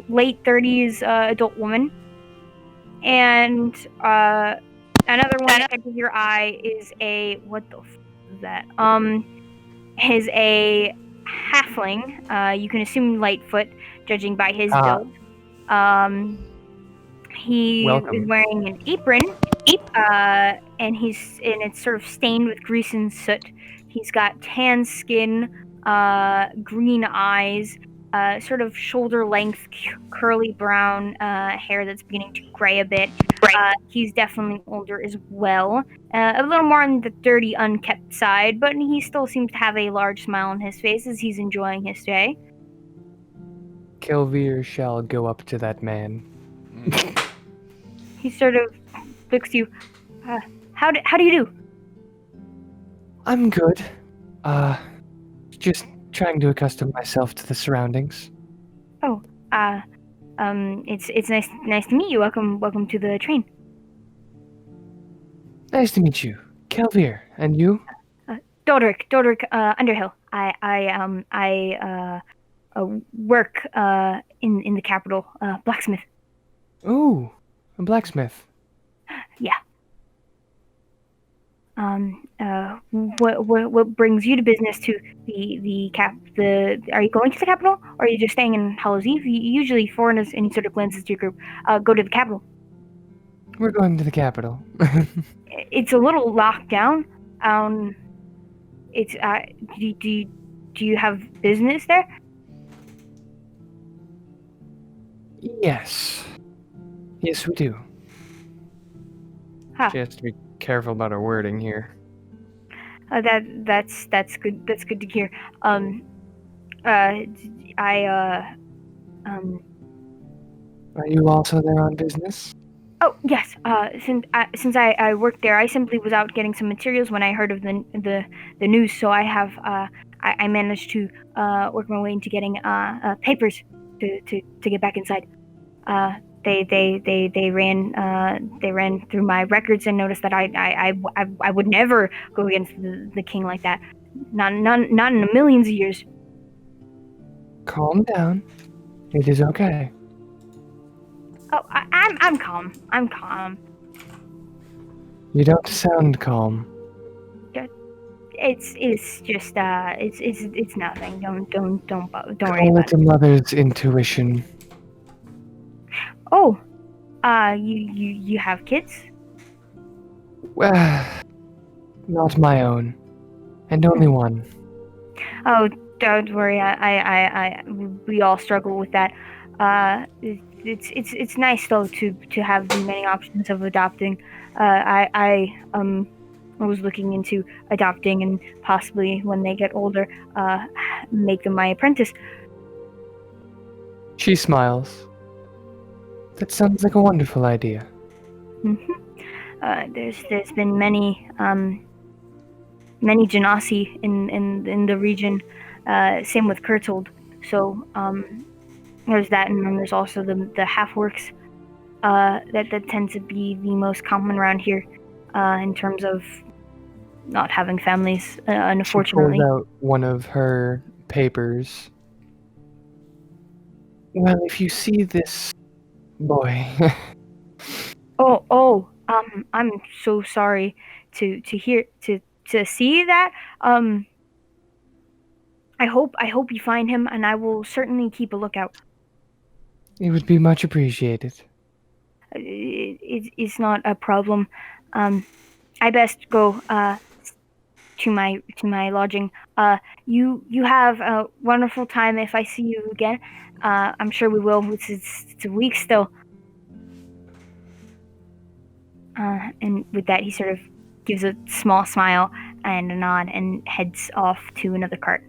late 30s adult woman. And another one that catches your eye is a what the f is that? Is a halfling. You can assume Lightfoot, judging by his build. He Welcome. is wearing an apron, and it's sort of stained with grease and soot. He's got tan skin, green eyes, sort of shoulder length, curly brown hair that's beginning to gray a bit. He's definitely older as well, a little more on the dirty, unkept side, but he still seems to have a large smile on his face as he's enjoying his stay. Kelvir shall go up to that man. He sort of looks at you. How do you do? I'm good. Just trying to accustom myself to the surroundings. It's nice to meet you. Welcome to the train. Nice to meet you. Kelvir, and you? Dodric Underhill. I work in the capital, blacksmith. Ooh, a blacksmith. Yeah. What brings you to business to are you going to the capital, or are you just staying in Hallows Eve? Usually foreigners, any sort of glances to your group, go to the capital. We're going to the capital. It's a little locked down. It's do you have business there? Yes. Yes, we do. Huh. She has to be careful about her wording here. That's good. That's good to hear. Are you also there on business? Oh yes. Since I worked there, I simply was out getting some materials when I heard of the news. So I have I managed to work my way into getting papers to get back inside. They ran through my records and noticed that I would never go against the king like that. Not in the millions of years. Calm down. It is okay. Oh, I'm calm. I'm calm. You don't sound calm. It's just it's nothing. Don't worry Call about it a it. mother's intuition. Oh, you have kids? Well, not my own, and only one. Oh, don't worry. We all struggle with that. It's nice though to have the many options of adopting. I was looking into adopting and possibly when they get older, make them my apprentice. She smiles. That sounds like a wonderful idea. There's been many Genasi in the region. Same with Kurtold. So there's that, and then there's also the half-orcs that tend to be the most common around here in terms of not having families, unfortunately. She pulls out one of her papers. Well, if you see this boy... I'm so sorry to see that. I hope you find him, and I will certainly keep a lookout. It would be much appreciated. It's not a problem. I best go to my lodging. You have a wonderful time. If I see you again, I'm sure we will. It's a week still. And with that, he sort of gives a small smile and a nod and heads off to another cart.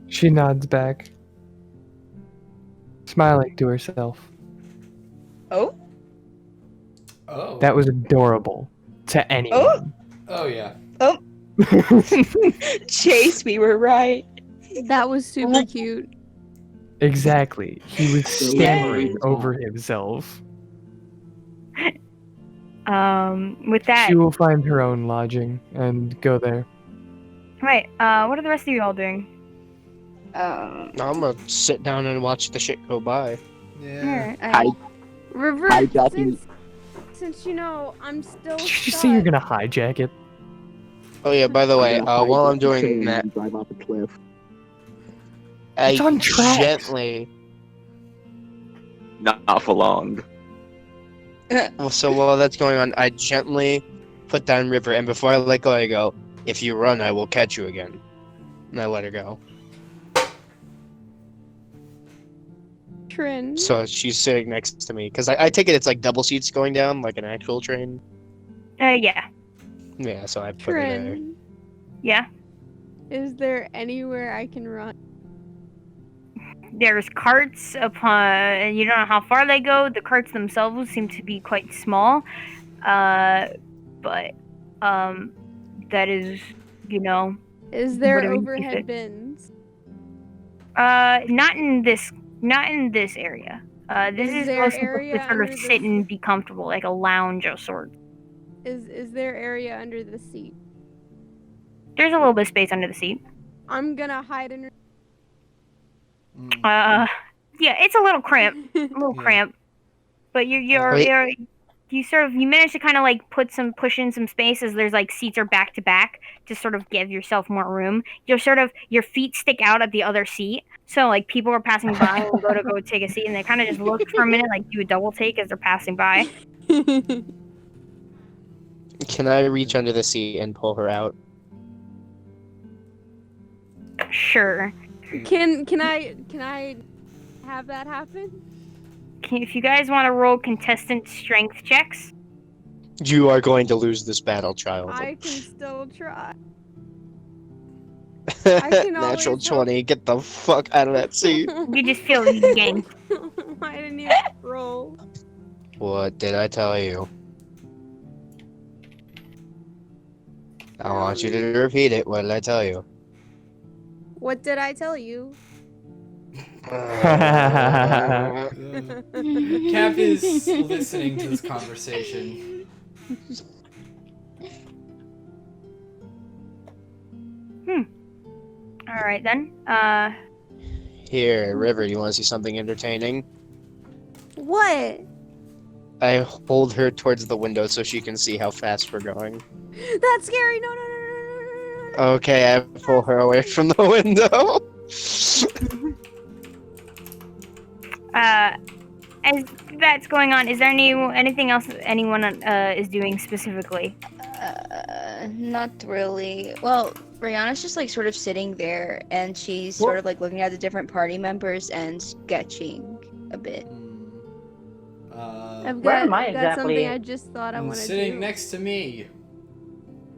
She nods back, smiling to herself. Oh? Oh. That was adorable to anyone. Oh yeah. Oh. Chase, we were right. That was super cute. Exactly. He was stammering over himself. With that, She will find her own lodging and go there. right. What are the rest of you all doing? I'm gonna sit down and watch the shit go by. Yeah. River, Hijacking. since you know I'm still Did you stuck. say you're gonna hijack it? Oh yeah, by the way, while I'm doing that, drive off a cliff. I It's on tracks. gently. Not for long. So while that's going on, I gently put down River, and before I let go, I go, "If you run, I will catch you again." And I let her go. Trin. So she's sitting next to me because I take it it's like double seats going down like an actual train. Yeah. Yeah, so I put her there. Trin. Yeah. Is there anywhere I can run? There's carts upon. You don't know how far they go. The carts themselves seem to be quite small, but that is, Is there Whatever you overhead think. bins? not in this area. This Is is there mostly area to sort of under the sit and be comfortable, like a lounge of sorts. Is there area under the seat? There's a little bit of space under the seat. I'm gonna hide under. Yeah, it's a little cramped, Yeah. cramped. But you manage to kind of like push in some spaces. There's like seats are back to back to sort of give yourself more room. Your feet stick out at the other seat, so like people are passing by and go take a seat, and they kind of just look for a minute, like do a double take as they're passing by. Can I reach under the seat and pull her out? Sure. Can I have that happen? If you guys want to roll contestant strength checks, You are going to lose this battle, child. I can still try. can Natural always 20, get the fuck out of that seat. you just feel yanked. I didn't even roll. What did I tell you? I want you to repeat it. What did I tell you? What did I tell you? Cap is listening to this conversation. All right then. Here, River, you want to see something entertaining? What? I hold her towards the window so she can see how fast we're going. That's scary. No. Okay, I pull her away from the window. As that's going on, is there anything else anyone is doing specifically? Not really. Well, Rihanna's just like sort of sitting there, and she's sort of like looking at the different party members and sketching a bit. I've Where got, am I I've got exactly? something I just thought I wanted to do. Sitting next to me.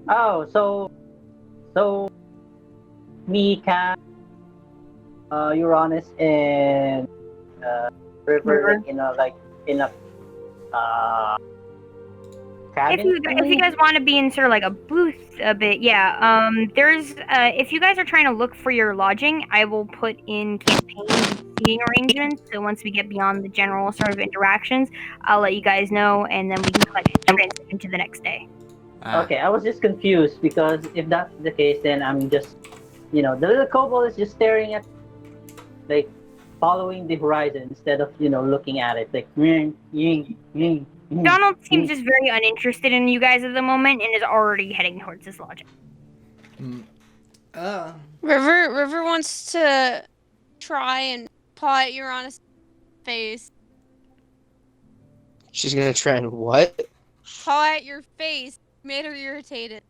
Oh, so me, Cat, Uranus, and River in a cabin. If you guys want to be in sort of like a booth a bit, yeah. There's if you guys are trying to look for your lodging, I will put in campaign seating arrangements. So once we get beyond the general sort of interactions, I'll let you guys know, and then we can transition to the next day. Okay, I was just confused because if that's the case, then I'm just, the little kobold is just staring at, like, following the horizon instead of, looking at it, like, Donald seems just very uninterested in you guys at the moment and is already heading towards his lodging. River wants to try and paw at Uranus' face. She's gonna try and what? Paw at your face. Made her irritated.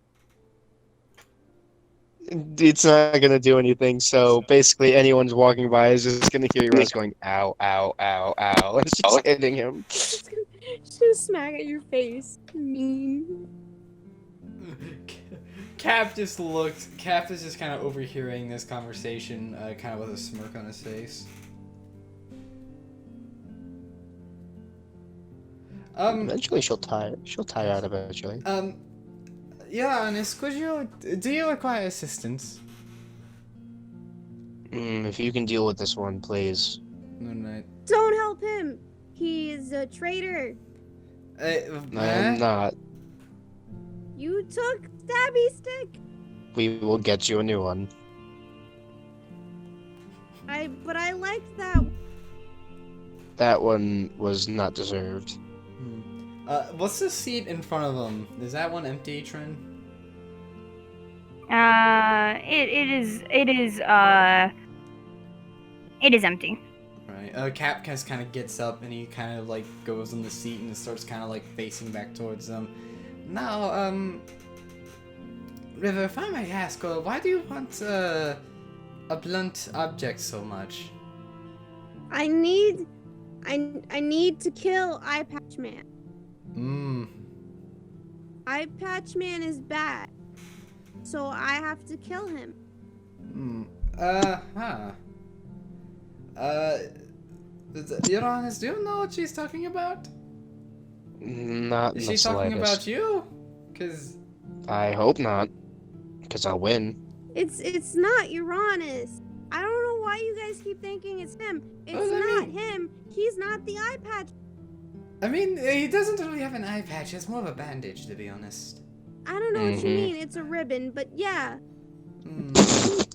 It's not gonna do anything, so basically anyone's walking by is just gonna hear Uranus going, ow, ow, ow, ow, and she's hitting him. She's gonna smack at your face. Mean. Cap is just kind of overhearing this conversation, kind of with a smirk on his face. Eventually she'll tire out eventually. Uranus, do you require assistance? If you can deal with this one, please. Moonlight. Don't help him. He's a traitor. I'm not. You took Stabby Stick. We will get you a new one. But I liked that. That one was not deserved. What's the seat in front of him? Is that one empty, Trin? It is empty. Right. Cap kind of gets up and he kind of like goes on the seat and starts kind of like facing back towards them. Now, River, if I might ask, why do you want a blunt object so much? I need to kill Eye Patch Man. Eye Patch Man is bad, so I have to kill him. Uranus, do you know what she's talking about? Not Is in the she talking slightest. about you? Cause I hope not, because I'll win. It's not Uranus. I don't know why why you guys keep thinking it's him. It's Well, I not mean- him. He's not the eye patch. I mean, he doesn't really have an eye patch. It's more of a bandage, to be honest. I don't know what you Mhm. mean. It's a ribbon, but yeah. Mm.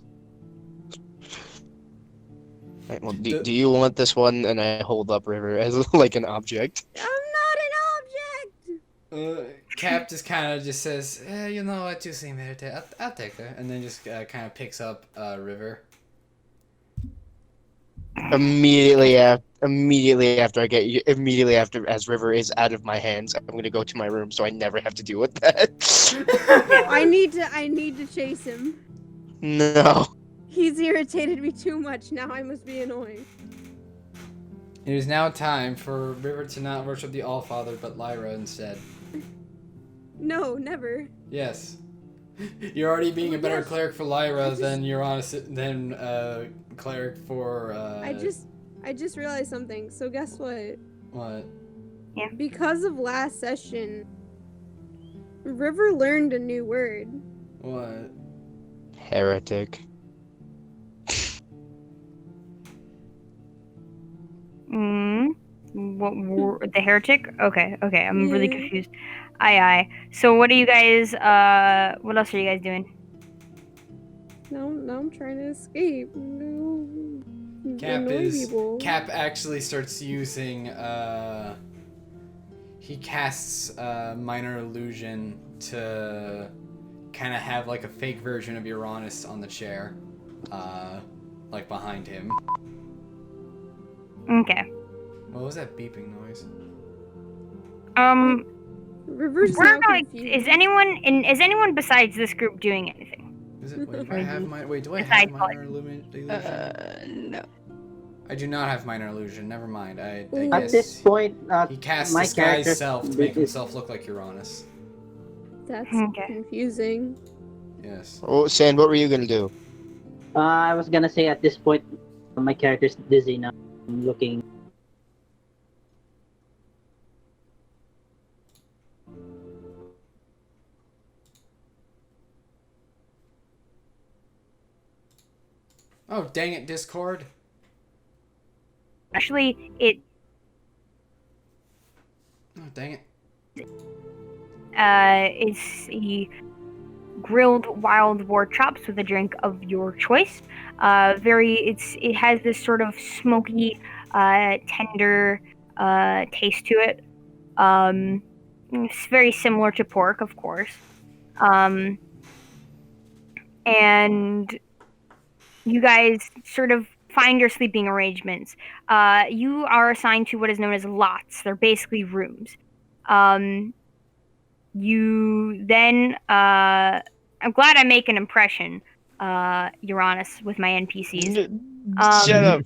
Right, well, do you want this one? And I hold up River as like an object. I'm not an object. Cap just kind of just says, you know what, you seem irritated. I'll take that. And then just kind of picks up River. Immediately after I get you, immediately after as River is out of my hands, I'm gonna go to my room so I never have to deal with that. I need to chase him. No. He's irritated me too much. Now I must be annoying. It is now time for River to not worship the Allfather, but Lyra instead. No, never. Yes. You're already being a better Yes. cleric for Lyra than you're honest than cleric for I just realized something. So guess what? what? Because of last session, River learned a new word. What? Heretic. The heretic? Okay, I'm really Yeah. confused. Aye. So what are you guys, what else are you guys doing? Now I'm trying to escape. No. Annoy people. Cap actually starts using he casts minor illusion to kind of have like a fake version of Uranus on the chair, like behind him. Okay. What was that beeping noise? Reverse We're now going, confused. is anyone besides this group doing anything? Is it? Wait, do I have Besides minor illusion? No. I do not have minor illusion. Never mind. I Ooh. At guess this point, he casts my disguise character self to make himself look like Uranus. That's Okay. confusing. Yes. Oh, Sand, what were you gonna do? I was gonna say at this point, my character's dizzy now. I'm looking. Oh, dang it, Discord. Actually, Oh, dang it. it's a grilled wild boar chops with a drink of your choice. It has this sort of smoky, tender taste to it. It's very similar to pork, of course. And you guys sort of find your sleeping arrangements. You are assigned to what is known as lots. They're basically rooms. You then, I'm glad I make an impression, Uranus, with my NPCs. Shut up.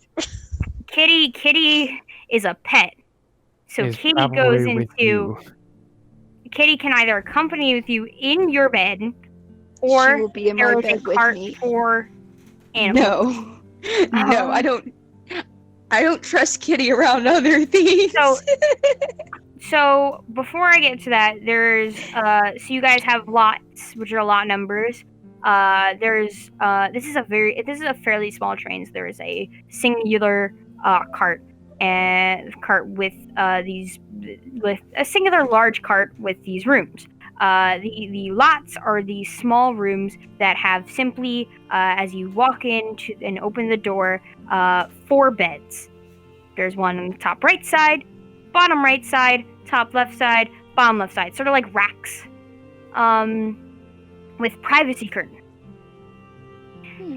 Kitty is a pet. So Is Kitty probably goes with into, you. Kitty can either accompany with you in your bed, She or will be in there my is a bed with cart me. for animals. No. No, I don't trust Kitty around other things. So before I get to that, there's so you guys have lots, which are lot numbers. This is a fairly small train. So there is a singular cart with a singular large cart with these rooms. The lots are these small rooms that have simply, as you walk in and open the door, 4 beds. There's one on the top right side, bottom right side, top left side, bottom left side, sort of like racks, with privacy curtain.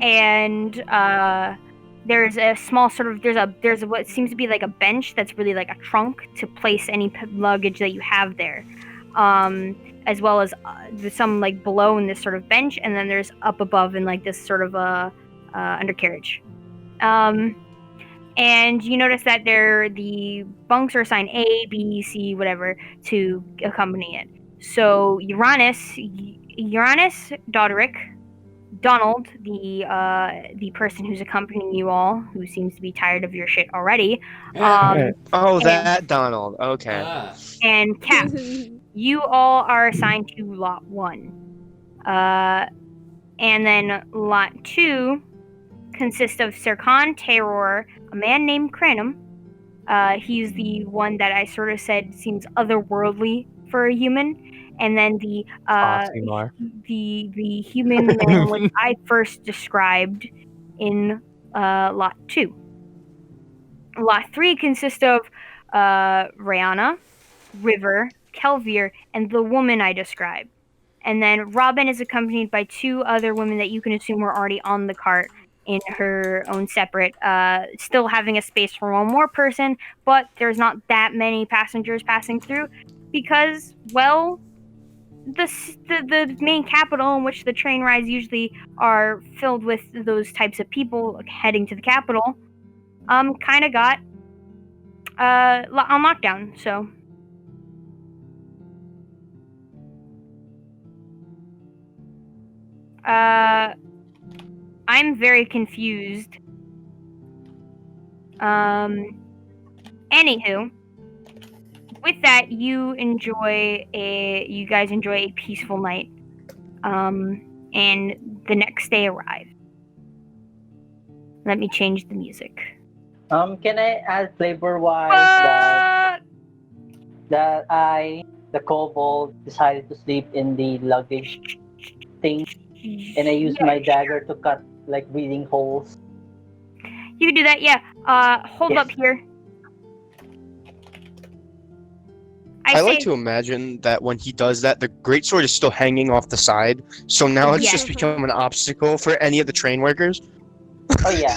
And there's a small sort of there's what seems to be like a bench that's really like a trunk to place any luggage that you have there, as well as there's some like below in this sort of bench, and then there's up above in like this sort of undercarriage. And you notice that the bunks are assigned A, B, C, whatever to accompany it. So Uranus, Doderick, Donald, the person who's accompanying you all, who seems to be tired of your shit already, Oh, that Donald. Okay. Ah. and Cap, you all are assigned to lot 1. And then lot 2, consist of Serkan Terror, a man named Cranum. He's the one that I sort of said seems otherworldly for a human. And then the Oxymar. the human man which I first described in Lot 2. Lot 3 consists of Rihanna, River, Kelvier, and the woman I described. And then Robin is accompanied by 2 other women that you can assume were already on the cart in her own separate, still having a space for one more person, but there's not that many passengers passing through because, well, the main capital in which the train rides usually are filled with those types of people heading to the capital, kind of got on lockdown, so. I'm very confused. Anywho, with that, you guys enjoy a peaceful night. And the next day arrives. Let me change the music. Can I add flavor-wise that the kobold, decided to sleep in the luggage thing, and I used my dagger to cut like breathing holes. You can do that, yeah. Hold Yes. up here. I like to imagine that when he does that, the greatsword is still hanging off the side, so now it's Yeah. just become an obstacle for any of the train workers. Oh yeah.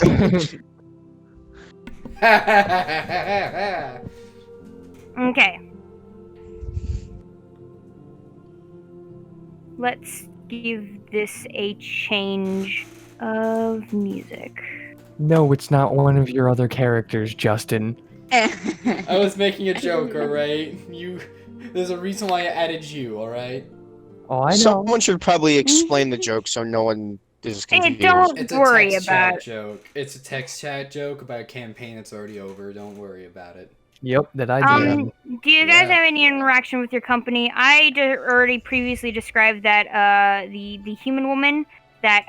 Okay. Let's give this a change of music. No, it's not one of your other characters, Justin. I was making a joke, alright? There's a reason why I added you, alright? Oh, I know. Someone should probably explain the joke so no one is confused. Don't It's a worry text about chat joke. It's a text chat joke about a campaign that's already over. Don't worry about it. Yep, that I did. Do you guys Yeah. have any interaction with your company? I already previously described that the human woman that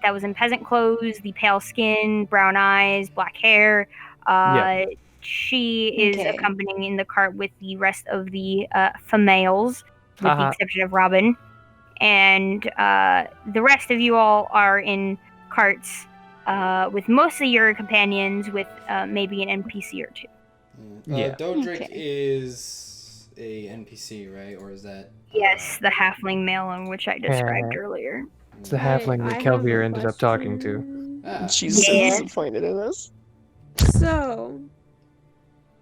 that was in peasant clothes, the pale skin, brown eyes, black hair. Yeah. She is Okay. accompanying in the cart with the rest of the females, with the Uh-huh. exception of Robin, and the rest of you all are in carts with mostly your companions, with maybe an NPC or 2. Yeah. Dodrick Okay. is a NPC, right? Or is that? Yes, the halfling male in which I described earlier. It's the halfling that Kelvier ended up talking to. She's so Yeah. disappointed in us. So,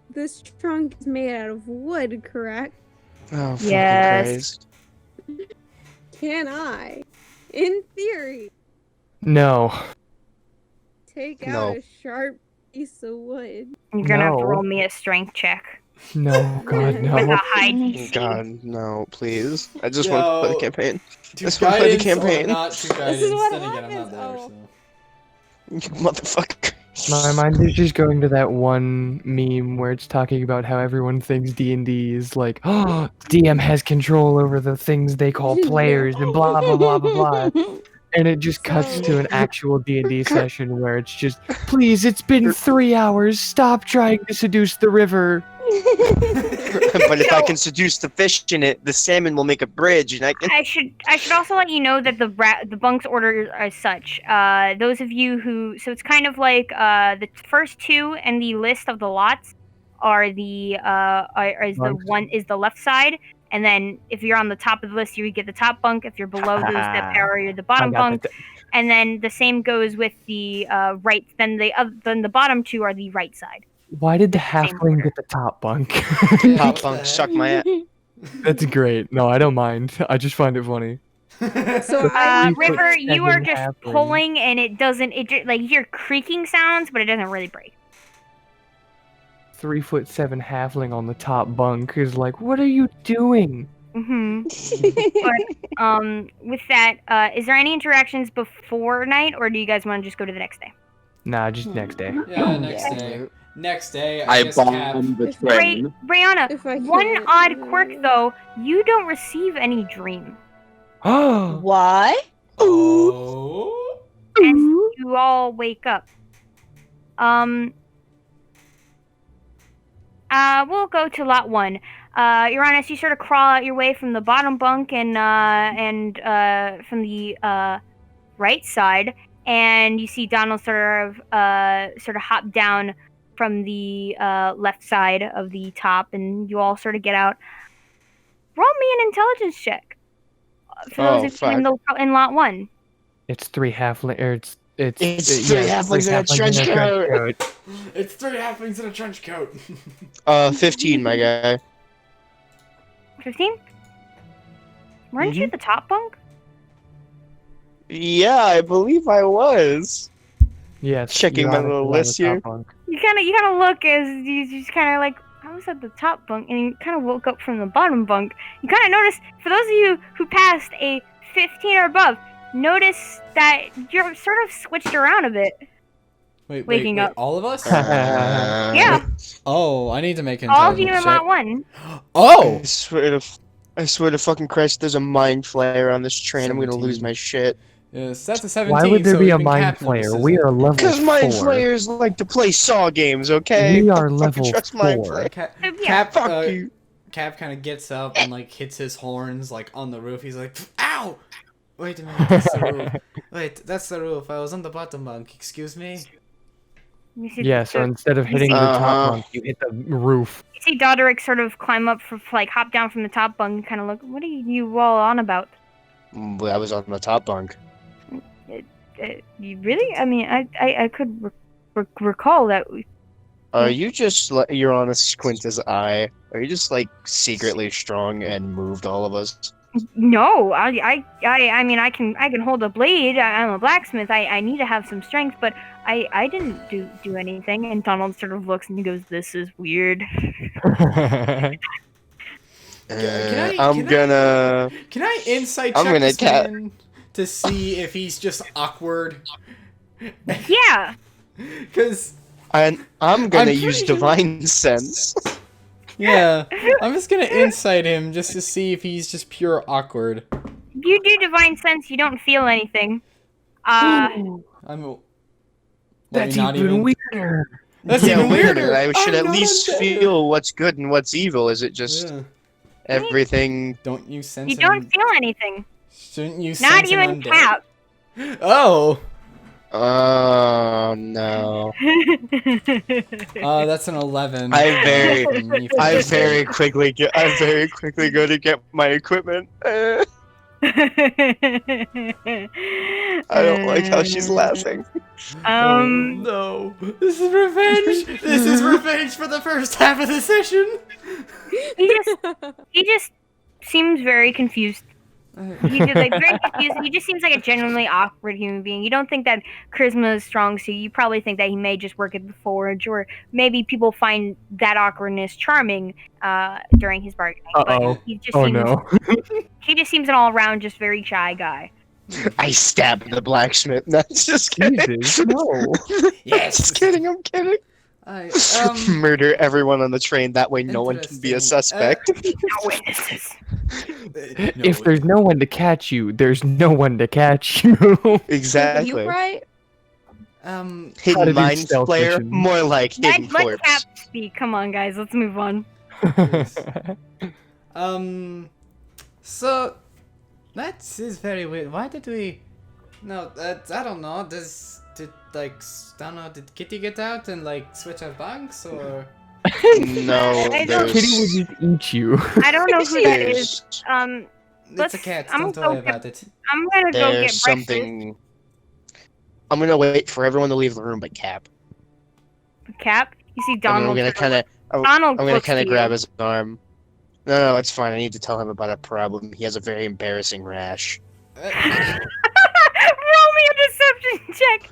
this trunk is made out of wood, correct? Oh, fucking Yes. Christ. Can I, in theory, No. take No. out a sharp piece of wood? You're gonna have to No. roll me a strength check No, God, with no. a high DC. God, no, please. I just want to play the No. campaign. To This one for the guidance campaign. or not to guidance? is what Then again, I'm happens. not there, Oh. so. You motherfucker. My mind is just going to that one meme where it's talking about how everyone thinks D&D is like, oh, DM has control over the things they call players and blah, blah, blah, blah, blah. And it just cuts to an actual D&D session where it's just, please, it's been 3 hours, stop trying to seduce the river. But if I can seduce the fish in it, the salmon will make a bridge, and I can. I should also let you know that the bunks order are such. Those of you who, so it's kind of like the first 2 and the list of the lots are the is the Bunks. one is the left side, and then if you're on the top of the list, you would get the top bunk. If you're below those that pair, you're the bottom bunk. And then the same goes with the right. Then the bottom 2 are the right side. Why did the Same halfling order. get the top bunk? Yeah, Top what bunk, the suck my ass. That's great. No, I don't mind. I just find it funny. heck? So I River, you are just halfling. pulling, and it doesn't. It just, like you hear creaking sounds, but it doesn't really break. 3'7" halfling on the top bunk is like, what are you doing? Mm-hmm. But with that, is there any interactions before night, or do you guys want to just go to the next day? Nah, just next day. Yeah, next Yeah. day. Next day, I guess Cap. bomb the Ray, train. Brianna, If I one can't- odd quirk though, you don't receive any dream. Oh, Why? Oh. You you all wake up. We'll go to lot 1. Uranus, you sort of crawl out your way from the bottom bunk and from the right side, and you see Donald sort of hop down from the left side of the top, and you all sort of get out. Roll me an intelligence check for those of you in lot 1. It's 3 halfling. It's It's three halflings in a trench coat. It's 3 halflings in a trench coat. 15, my guy. 15? Weren't you the top bunk? Yeah, I believe I was. Yes. Checking my little list here. You kind of look as you just kind of like, I was at the top bunk, and you kind of woke up from the bottom bunk. You kind of notice, for those of you who passed a 15 or above, notice that you're sort of switched around a bit. Waking up. All of us? Yeah. Oh, I need to make an All of you intelligence in check. lot 1. Oh! I swear to fucking Christ, there's a mind flayer on this train. I'm gonna lose 17. my shit. Yes, that's a 17. Why would there so be a even mind Cap flayer? notices We it. are level 4. Because mind flayers like to play Saw games, okay? We are Don't level trust mind 4. flayer. Cap, Fuck you. Cap kind of gets up and like hits his horns like on the roof. He's like, "Ow! Wait a minute, that's the roof. Wait, that's the roof. I was on the bottom bunk. Excuse me." Yeah, so instead of hitting the top bunk, you hit the roof. You see Doderick sort of climb up, hop down from the top bunk and kind of look, what are you all on about? I was on the top bunk. You really? I mean, I could recall that. Are you just you're on a squint his eye? Are you just like secretly strong and moved all of us? No, I mean, I can hold a blade. I'm a blacksmith. I need to have some strength, but I didn't do anything. And Donald sort of looks and he goes, "This is weird." Can I insight check this man to see if he's just awkward? Yeah. Because I'm gonna use divine sense. Yeah, I'm just gonna insight him just to see if he's just pure awkward. You do divine sense. You don't feel anything. That's even weirder. That's even weirder. I should at least feel what's good and what's evil. Is it just everything? Don't you sense? You don't feel anything. Shouldn't you? Not even Cap. Oh. Oh no. That's an 11. I very quickly go to get my equipment. I don't like how she's laughing. No. This is revenge. This is revenge for the first half of the session. He just seems very confused. He's very confused. He just seems like a genuinely awkward human being. You don't think that charisma is strong, so you probably think that he may just work at the forge, or maybe people find that awkwardness charming during his bargaining. But he just seems an all-around, just very shy guy. I stabbed the blacksmith. No, just kidding. Jesus, no. Yes, just kidding. I'm kidding. Murder everyone on the train. That way, no one can be a suspect. No witnesses. If there's no one to catch you, there's no one to catch you. Exactly. You right? Hidden mind flayer, more like hidden corpse. Let Cap speak. Come on, guys. Let's move on. So that is very weird. Why did we? No, I don't know. Did Kitty get out and like switch our bunks or? No, Kitty would just eat you. I don't know who that is. It's a cat. Don't worry about it. I'm gonna go get something. I'm gonna wait for everyone to leave the room, but Cap. Cap? You see Donald. I'm gonna kind of grab his arm. No, it's fine. I need to tell him about a problem. He has a very embarrassing rash. Roll me a deception check.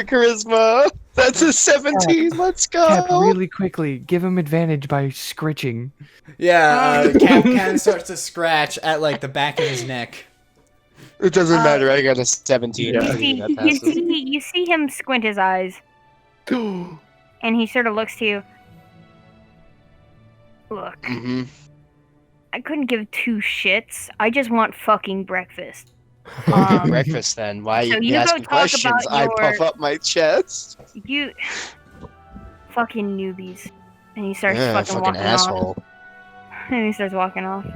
Charisma. That's a 17. Let's go. Cap, really quickly, give him advantage by scritching. Yeah, Cap kind of starts to scratch at like the back of his neck. It doesn't matter. I got a 17. You see him squint his eyes, and he sort of looks to you. Look, I couldn't give two shits. I just want fucking breakfast. Go get Um, breakfast then. Why so you you go asking talk questions? about I your puff up my chest. you fucking newbies, and he starts Yeah, fucking fucking walking off. asshole. And he starts walking off.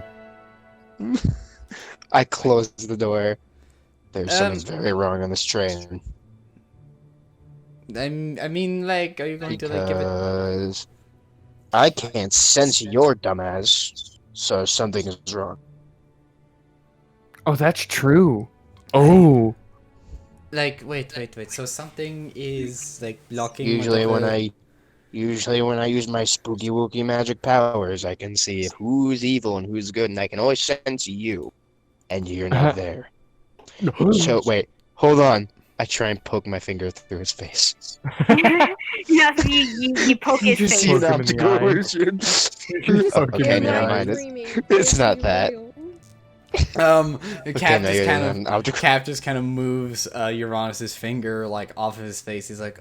I close the door. There's Um, something very wrong on this train. I mean, like, are you going to like give it? Because I can't sense your dumbass, so something is wrong. Oh, that's true. Oh, Like, wait. So something is like blocking Usually when whatever. I use my spooky wookie magic powers, I can see who's evil and who's good, and I can always sense you, and you're not there. So wait, hold on. I try and poke my finger through his face. Yeah, so you poke You his just face. see an optical illusion. Poke him Okay, in the never eye. mind. dreaming. It's not that. The Cap no, just you're kind of an optical. Cap just kind of moves Uranus's finger like off of his face. He's like,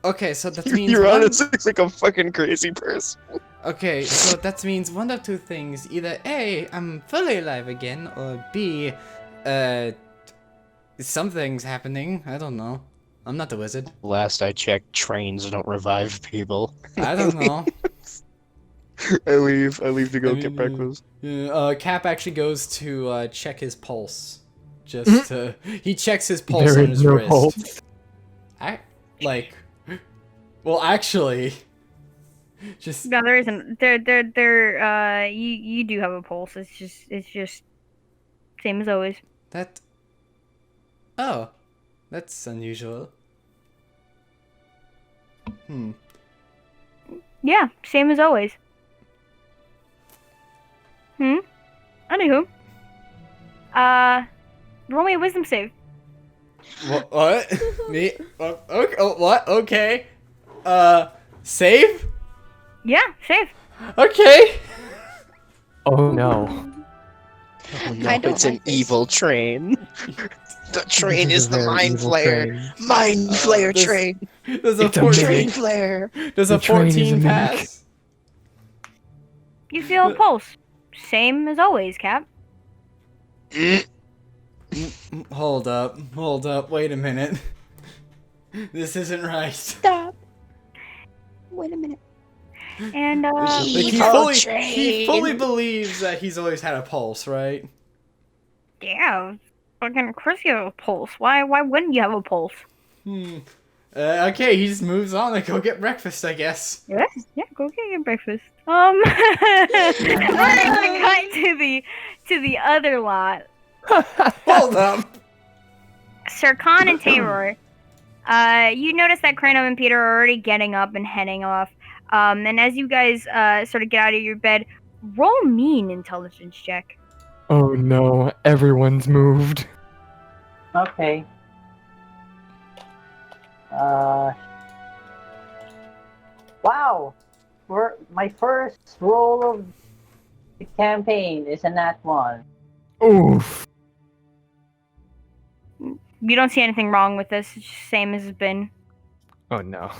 okay, so that means Uranus looks like a fucking crazy person. Okay, so that means one of two things: either A, I'm fully alive again, or B, something's happening. I don't know. I'm not the wizard. Last I checked, trains don't revive people. I don't know. I leave to go I get mean, breakfast. Cap actually goes to check his pulse. Just to, he checks his pulse There on is his no wrist. pulse. Well, actually, just No, there isn't. You do have a pulse. It's just same as always. that. Oh, that's unusual. Yeah, same as always. Anywho, roll me a wisdom save. What? Me? Okay. Oh, what? Okay. Save? Yeah, save. Okay. Oh no. Oh no, I don't it's like an this. evil train. The train This is a the very mind evil flayer. train. Mind flayer this- train. There's a It's a 14. Train flare. There's a The train is a 14 mimic. pass. You feel a pulse. Same as always, Cap. Hold up. Wait a minute. This isn't right. Stop. Wait a minute. And Like Evil he train. fully believes that he's always had a pulse, right? yeah, fucking of course you have a pulse. Why wouldn't you have a pulse? Okay, he just moves on and go get breakfast, I guess. Yeah, go get your breakfast. We're gonna cut to the other lot. Hold up. Sir Khan and Taylor, you notice that Kranom and Peter are already getting up and heading off. And as you guys sort of get out of your bed, roll me an intelligence check. Oh no, everyone's moved. Okay. Wow. My first roll of the campaign is a nat 1. Oof. You don't see anything wrong with this. It's just same as it's been. Oh no.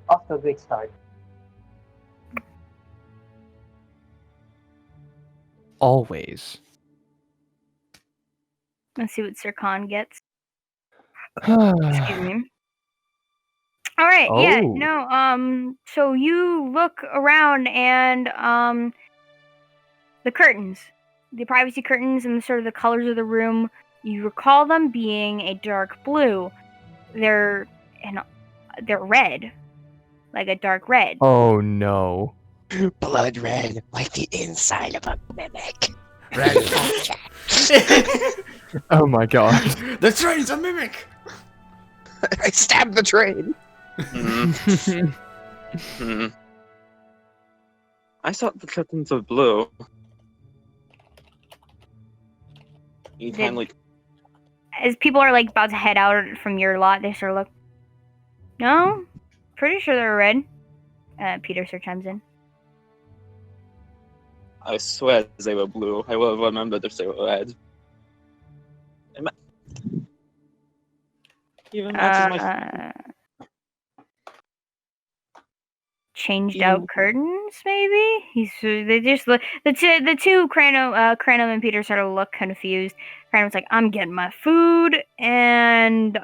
Off to a great start. Always. Let's see what Sir Khan gets. Excuse me. All right. Yeah. Oh. No. So you look around and the curtains, the privacy curtains, and sort of the colors of the room. You recall them being a dark blue. They're red, like a dark red. Oh no. Blood red, like the inside of a mimic. Red. Oh my god. The train's a mimic. I stabbed the train. I thought the curtains were blue. You kind of like As people are like about to head out from your lot, they sort of look. No, pretty sure they're red. Peter sort of chimes in. I swear they were blue. I will remember if they were red. Even matches my. changed out curtains, maybe. They just look the two Cranum and Peter sort of look confused. Cranum's like, I'm getting my food, and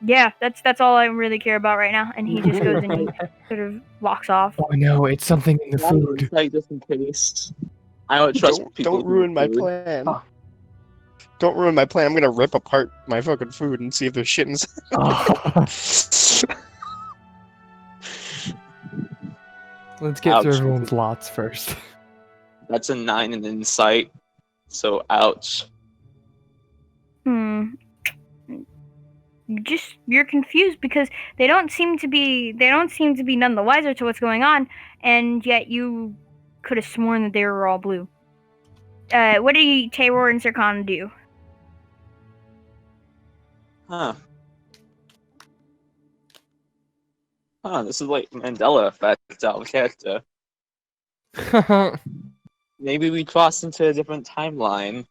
yeah, that's all I really care about right now. And he just goes and he sort of walks off. Oh no, it's something in the food. Like, just in case. I don't trust people. Don't ruin my food. plan. Oh. Don't ruin my plan. I'm gonna rip apart my fucking food and see if there's shit inside. Oh. Let's get through Ouch. everyone's lots first. That's a 9 in insight. So ouch. You're confused because they don't seem to be none the wiser to what's going on, and yet you could have sworn that they were all blue. What do Taylor and Sircon do? Huh. This is like Mandela effect out of character. Maybe we crossed into a different timeline.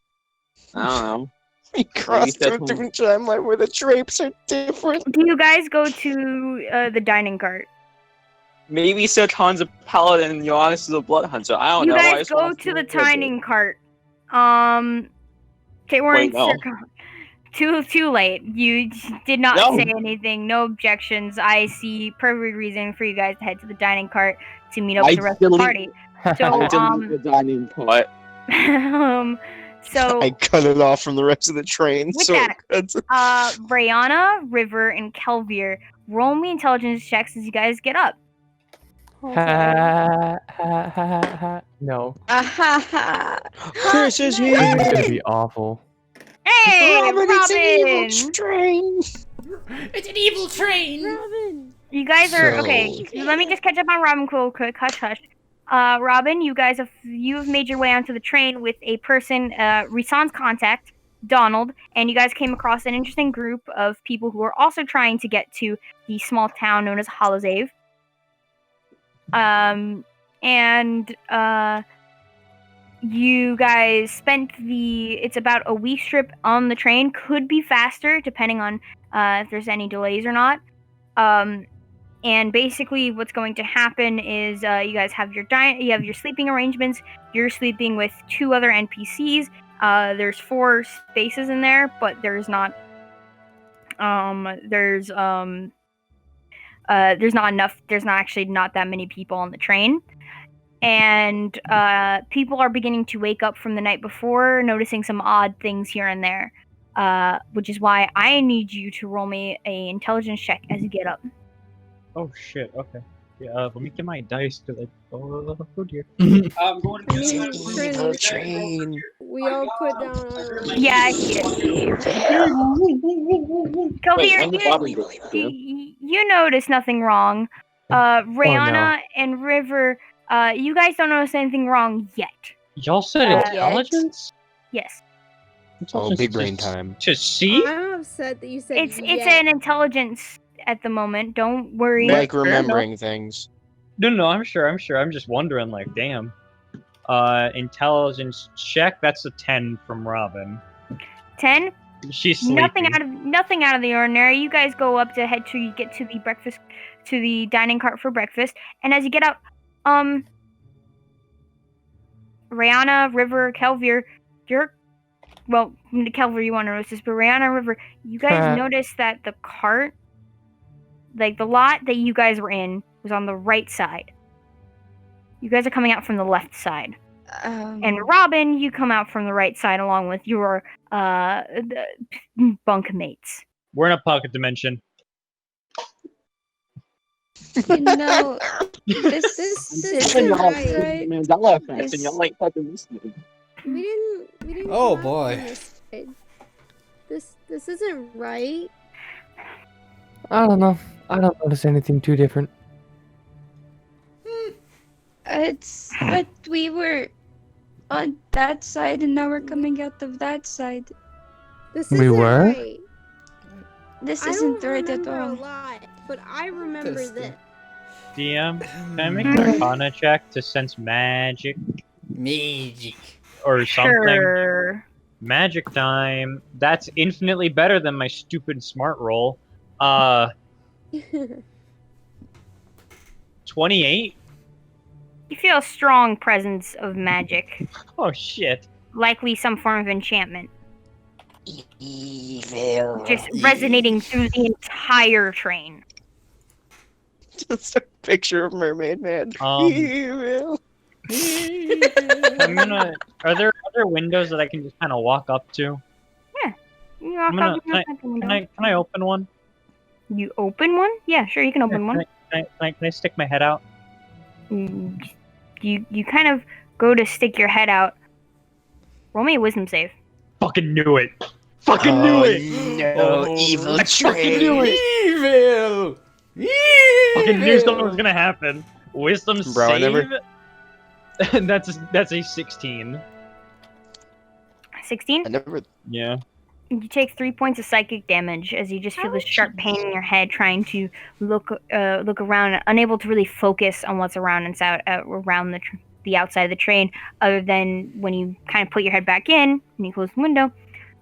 I don't know. We crossed to a different timeline where the drapes are different. Do you guys go to the dining cart? Maybe Sir Khan's a paladin and Johannes is a blood hunter. I don't You know. I guys just go want to the know. dining cart. Taylor and Wait, no. Sircon. Too late. You did not No. say anything. No objections. I see perfect reason for you guys to head to the dining cart to meet up with the rest of the party. So, I delete the dining cart. so I cut it off from the rest of the train. With So that, it's- Brianna, River, and Kelvier, roll me intelligence checks as you guys get up. No. Chris is This is here. gonna be awful. Hey, Robin, it's an evil Robin! train. It's an evil train. Robin. You guys are So- okay. Let me just catch up on Robin quick. Hush. Robin, you have made your way onto the train with a person, Risan's contact, Donald, and you guys came across an interesting group of people who are also trying to get to the small town known as Holozave. You guys spent it's about a week trip on the train. Could be faster depending on if there's any delays or not. And basically, what's going to happen is you guys have you have your sleeping arrangements. You're sleeping with 2 other NPCs. There's 4 spaces in there, but there's not. There's not enough. There's not actually not that many people on the train, and people are beginning to wake up from the night before, noticing some odd things here and there. Which is why I need you to roll me a intelligence check as you get up. Oh shit, okay. Yeah, let me get my dice because I don't have food here. I mean, Evil train. we all put down our. Yeah, I see it. Kelvier, you notice nothing wrong. Rihanna and River, you guys don't notice anything wrong yet. Y'all said intelligence? Yes. Oh, big brain time. To see? I'm upset that you said It's an intelligence at the moment. Don't worry. Like remembering things. No, I'm sure. I'm just wondering, like, damn. Intelligence check, that's a 10 from Robin. 10? She's sleeping. Nothing out of the ordinary. You guys go up to get to the dining cart for breakfast, and as you get up, Rihanna, River, Kelvier, Kelvier, you want to notice this, but Rihanna, River, you guys notice that the cart, like the lot that you guys were in, was on the right side. You guys are coming out from the left side. And Robin, you come out from the right side along with your bunk mates. We're in a pocket dimension. You know, this isn't right. Mandela effect, and y'all like fucking listening. We didn't. Oh, come out boy. on this side. This isn't right. I don't know. I don't notice anything too different. But we were on that side and now we're coming out of that side. This We isn't were? right. This I isn't don't right at remember a all. lot, but I remember this. DM, can I make an Arcana check to sense magic Magic. or something? Sure. Magic time. That's infinitely better than my stupid smart roll. 28? You feel a strong presence of magic, Oh shit. likely some form of enchantment, Evil. just resonating through the entire train. Just a picture of Mermaid Man. Evil. I'm gonna. Are there other windows that I can just kind of walk up to? You I'm walk gonna. up the window. Can I open one? You open one? Yeah, sure, you can open one. Can I stick my head out? You kind of go to stick your head out. Roll me a wisdom save. Fucking knew it. Fucking knew it. No, evil I fucking knew train. it. Evil. Fucking knew something was gonna happen. Wisdom Bro, I save. never- that's a 16. 16? I never. Yeah. You take 3 points of psychic damage as you just feel this sharp pain in your head, trying to look around, unable to really focus on what's around around the outside of the train. Other than when you kind of put your head back in, when you close the window,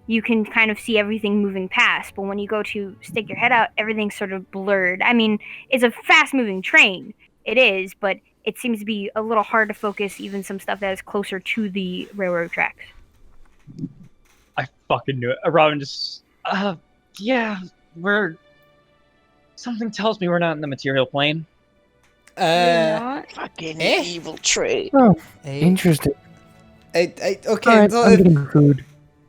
you can kind of see everything moving past. But when you go to stick your head out, everything's sort of blurred. I mean, it's a fast-moving train. It is, but it seems to be a little hard to focus, even some stuff that is closer to the railroad tracks. I fucking knew it. Robin just. Yeah, we're. Something tells me we're not in the material plane. Fucking evil train. Oh, Hey, interesting. okay, Alright, so I'm if, getting food.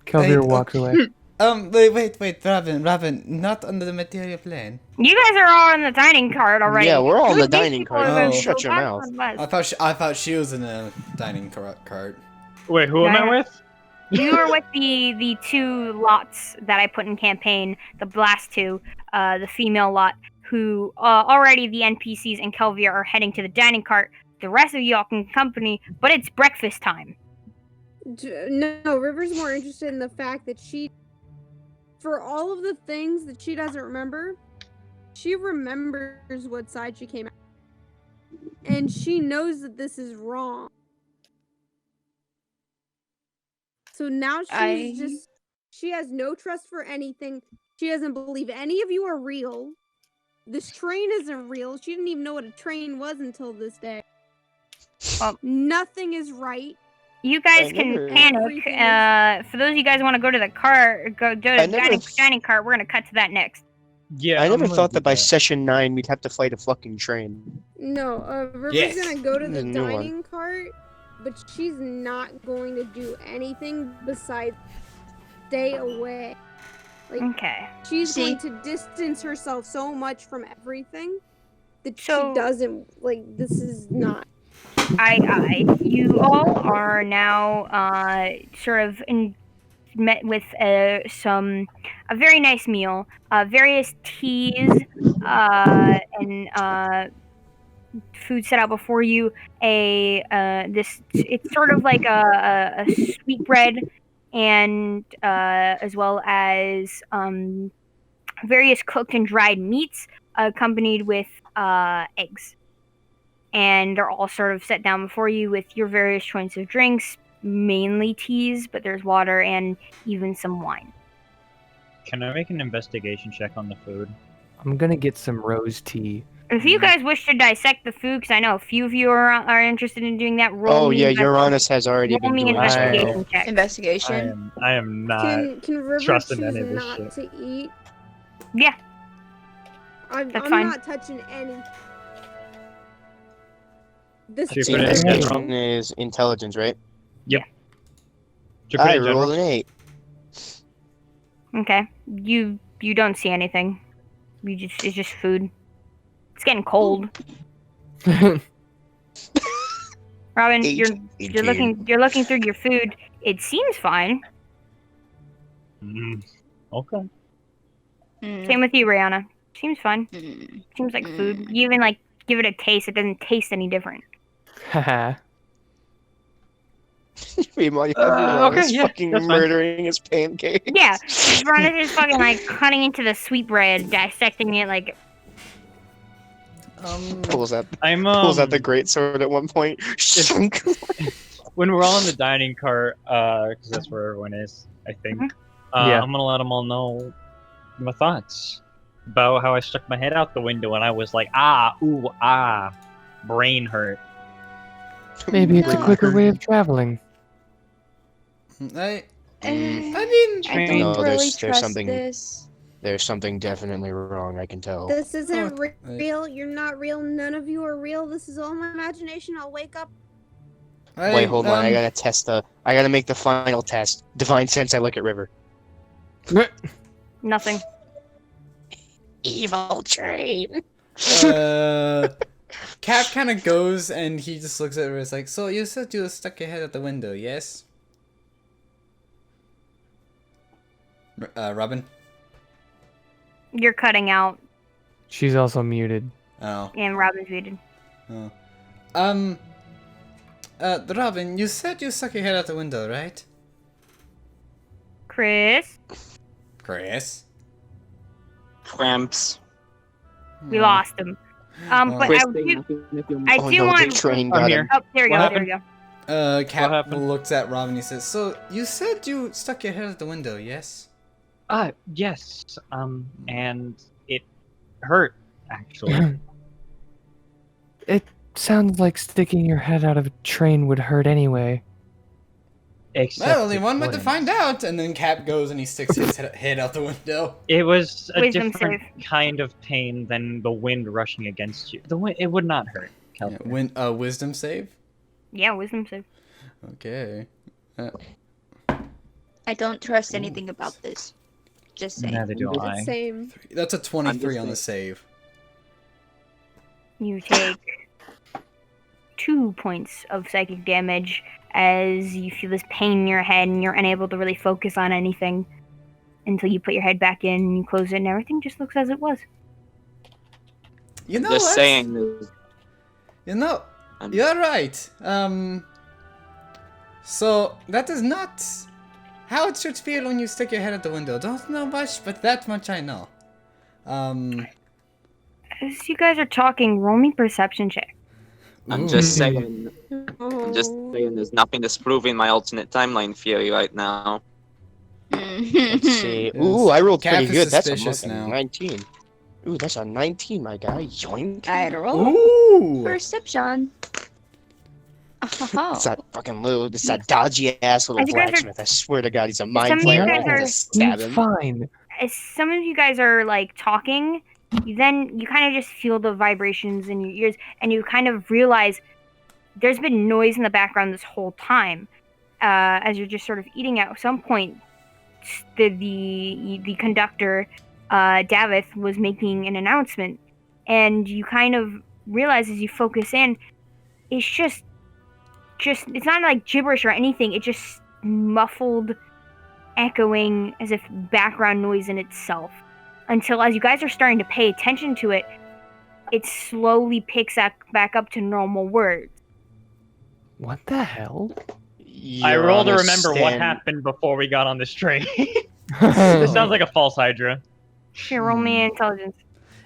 Kelvir walks away. wait, Robin, not under the material plane. You guys are all in the dining cart already. Yeah, we're all in the These dining people cart. are gonna Oh. go Shut your back mouth. on bus. I thought she was in a dining cart. Wait, who am I with? You were with the two lots that I put in campaign, the last two, the female lot, who already the NPCs and Kelvia are heading to the dining cart. The rest of y'all can accompany, but it's breakfast time. No, River's more interested in the fact that for all of the things that she doesn't remember, she remembers what side she came out. And she knows that this is wrong. So now she has no trust for anything. She doesn't believe any of you are real. This train isn't real. She didn't even know what a train was until this day. Nothing is right. You guys can panic. For those of you guys who want to go to the cart, go to the dining cart. We're gonna cut to that next. Yeah, I never thought that by session 9 we'd have to fight a fucking train. No, River's gonna go to the dining cart, but she's not going to do anything besides stay away. Like, okay. She's going to distance herself so much from everything that she doesn't, like, this is not. You all are now sort of met with a very nice meal, various teas, and food set out before you. It's sort of like a sweetbread, and as well as various cooked and dried meats, accompanied with eggs. And they're all sort of set down before you with your various choices of drinks, mainly teas, but there's water and even some wine. Can I make an investigation check on the food? I'm gonna get some rose tea. If you guys wish to dissect the food, because I know a few of you are interested in doing that, roll me Uranus has already been doing investigation check. Investigation. I am not Can River trusting choose any of this not shit. to eat? Yeah. I'm fine. not touching any. This Should we put it in Investigation is intelligence, right? Yep. Should we put I it in rolled general? an 8. Okay. You don't see anything. It's just food. It's getting cold. Robin, you're looking through your food. It seems fine. Okay. Same with you, Rihanna. Seems fine. Seems like food. You even like give it a taste. It doesn't taste any different. Haha. Meanwhile, you have Uranus yeah, fucking that's fine. murdering his pancakes. Yeah, Uranus is fucking like cutting into the sweetbread, dissecting it like. Pulls out the great sword at one point. When we're all in the dining cart, because that's where everyone is, I think. Yeah. I'm gonna let them all know my thoughts about how I stuck my head out the window and I was like, ah, ooh, ah. brain hurt. Maybe it's a No. quicker way of traveling. I I mean, don't No, really there's trust something- this. There's something definitely wrong, I can tell. This isn't Oh, real. You're not real. None of you are real. This is all my imagination. I'll wake up. Wait, hold on, I gotta make the final test. Divine sense, I look at River. Nothing. Evil train. Cap kind of goes and he just looks at her. It's like, so you said you stuck your head out the window, yes? Robin. You're cutting out, She's also muted. Oh. and Robin's muted. Oh. Robin, you said you stuck your head out the window, right? Chris, Chris. Cramps. we lost him. But Chris, I say do, nothing if you I Oh do no, want. the train I'm got here. him. Oh, there we What go. happened? There we go. Cap happened? looks at Robin. He says, "So you said you stuck your head out the window, yes?" Yes. And it hurt, actually. It sounds like sticking your head out of a train would hurt anyway. Except Well, only it one way to wouldn't. find out. And then Cap goes and he sticks his head out the window. It was a Wisdom different kind of pain than the wind rushing against you. The wind, it would not hurt. Yeah, Kelvin. wisdom save. Yeah, wisdom save. Okay. I don't trust anything about this. Just saying. Neither do I. Same. That's a 23 on the save. You take 2 points of psychic damage as you feel this pain in your head and you're unable to really focus on anything until you put your head back in and you close it and everything just looks as it was. You know Just what? saying. This. You know, I'm- you're right. So that is not how it should feel when you stick your head out the window. Don't know much, but that much I know. As you guys are talking, roll me perception check. I'm ooh. just saying. I'm just Oh. saying. There's nothing disproving my alternate timeline theory right now. Let's see. Yes. Ooh, I rolled Cap pretty is good. That's a suspicious fucking now. 19. Ooh, that's a 19, my guy. Yoink. I had a roll. Ooh. Perception. Oh. It's that fucking little, it's that dodgy ass little As you guys are- blacksmith. I swear to God, he's a Some mind of you player. guys I are- can just stab him. Fine. As some of you guys are like talking, you kind of just feel the vibrations in your ears and you kind of realize there's been noise in the background this whole time. As you're just sort of eating at some point, the conductor, Davith, was making an announcement, and you kind of realize as you focus in, it's just it's not like gibberish or anything. It's just muffled, echoing as if background noise in itself. Until as you guys are starting to pay attention to it, it slowly picks back up to normal words. What the hell? I You're roll to on a remember what stand- happened before we got on this train. This sounds like a false Hydra. Sure, roll me intelligence.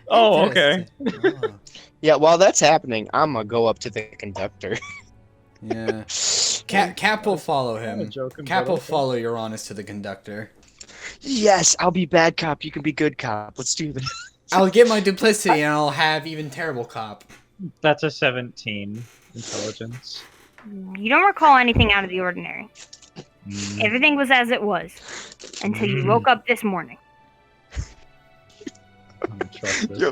Oh, okay. Interesting. Oh, Yeah, while that's happening, I'm gonna go up to the conductor. yeah. Cap will follow him. joking, Cap but will okay. follow Uranus to the conductor. Yes, I'll be bad cop. You can be good cop. Let's do this. I'll get my duplicity and I'll have even terrible cop. That's a 17 intelligence. You don't recall anything out of the ordinary. Mm. Everything was as it was until you woke up this morning. I don't trust this.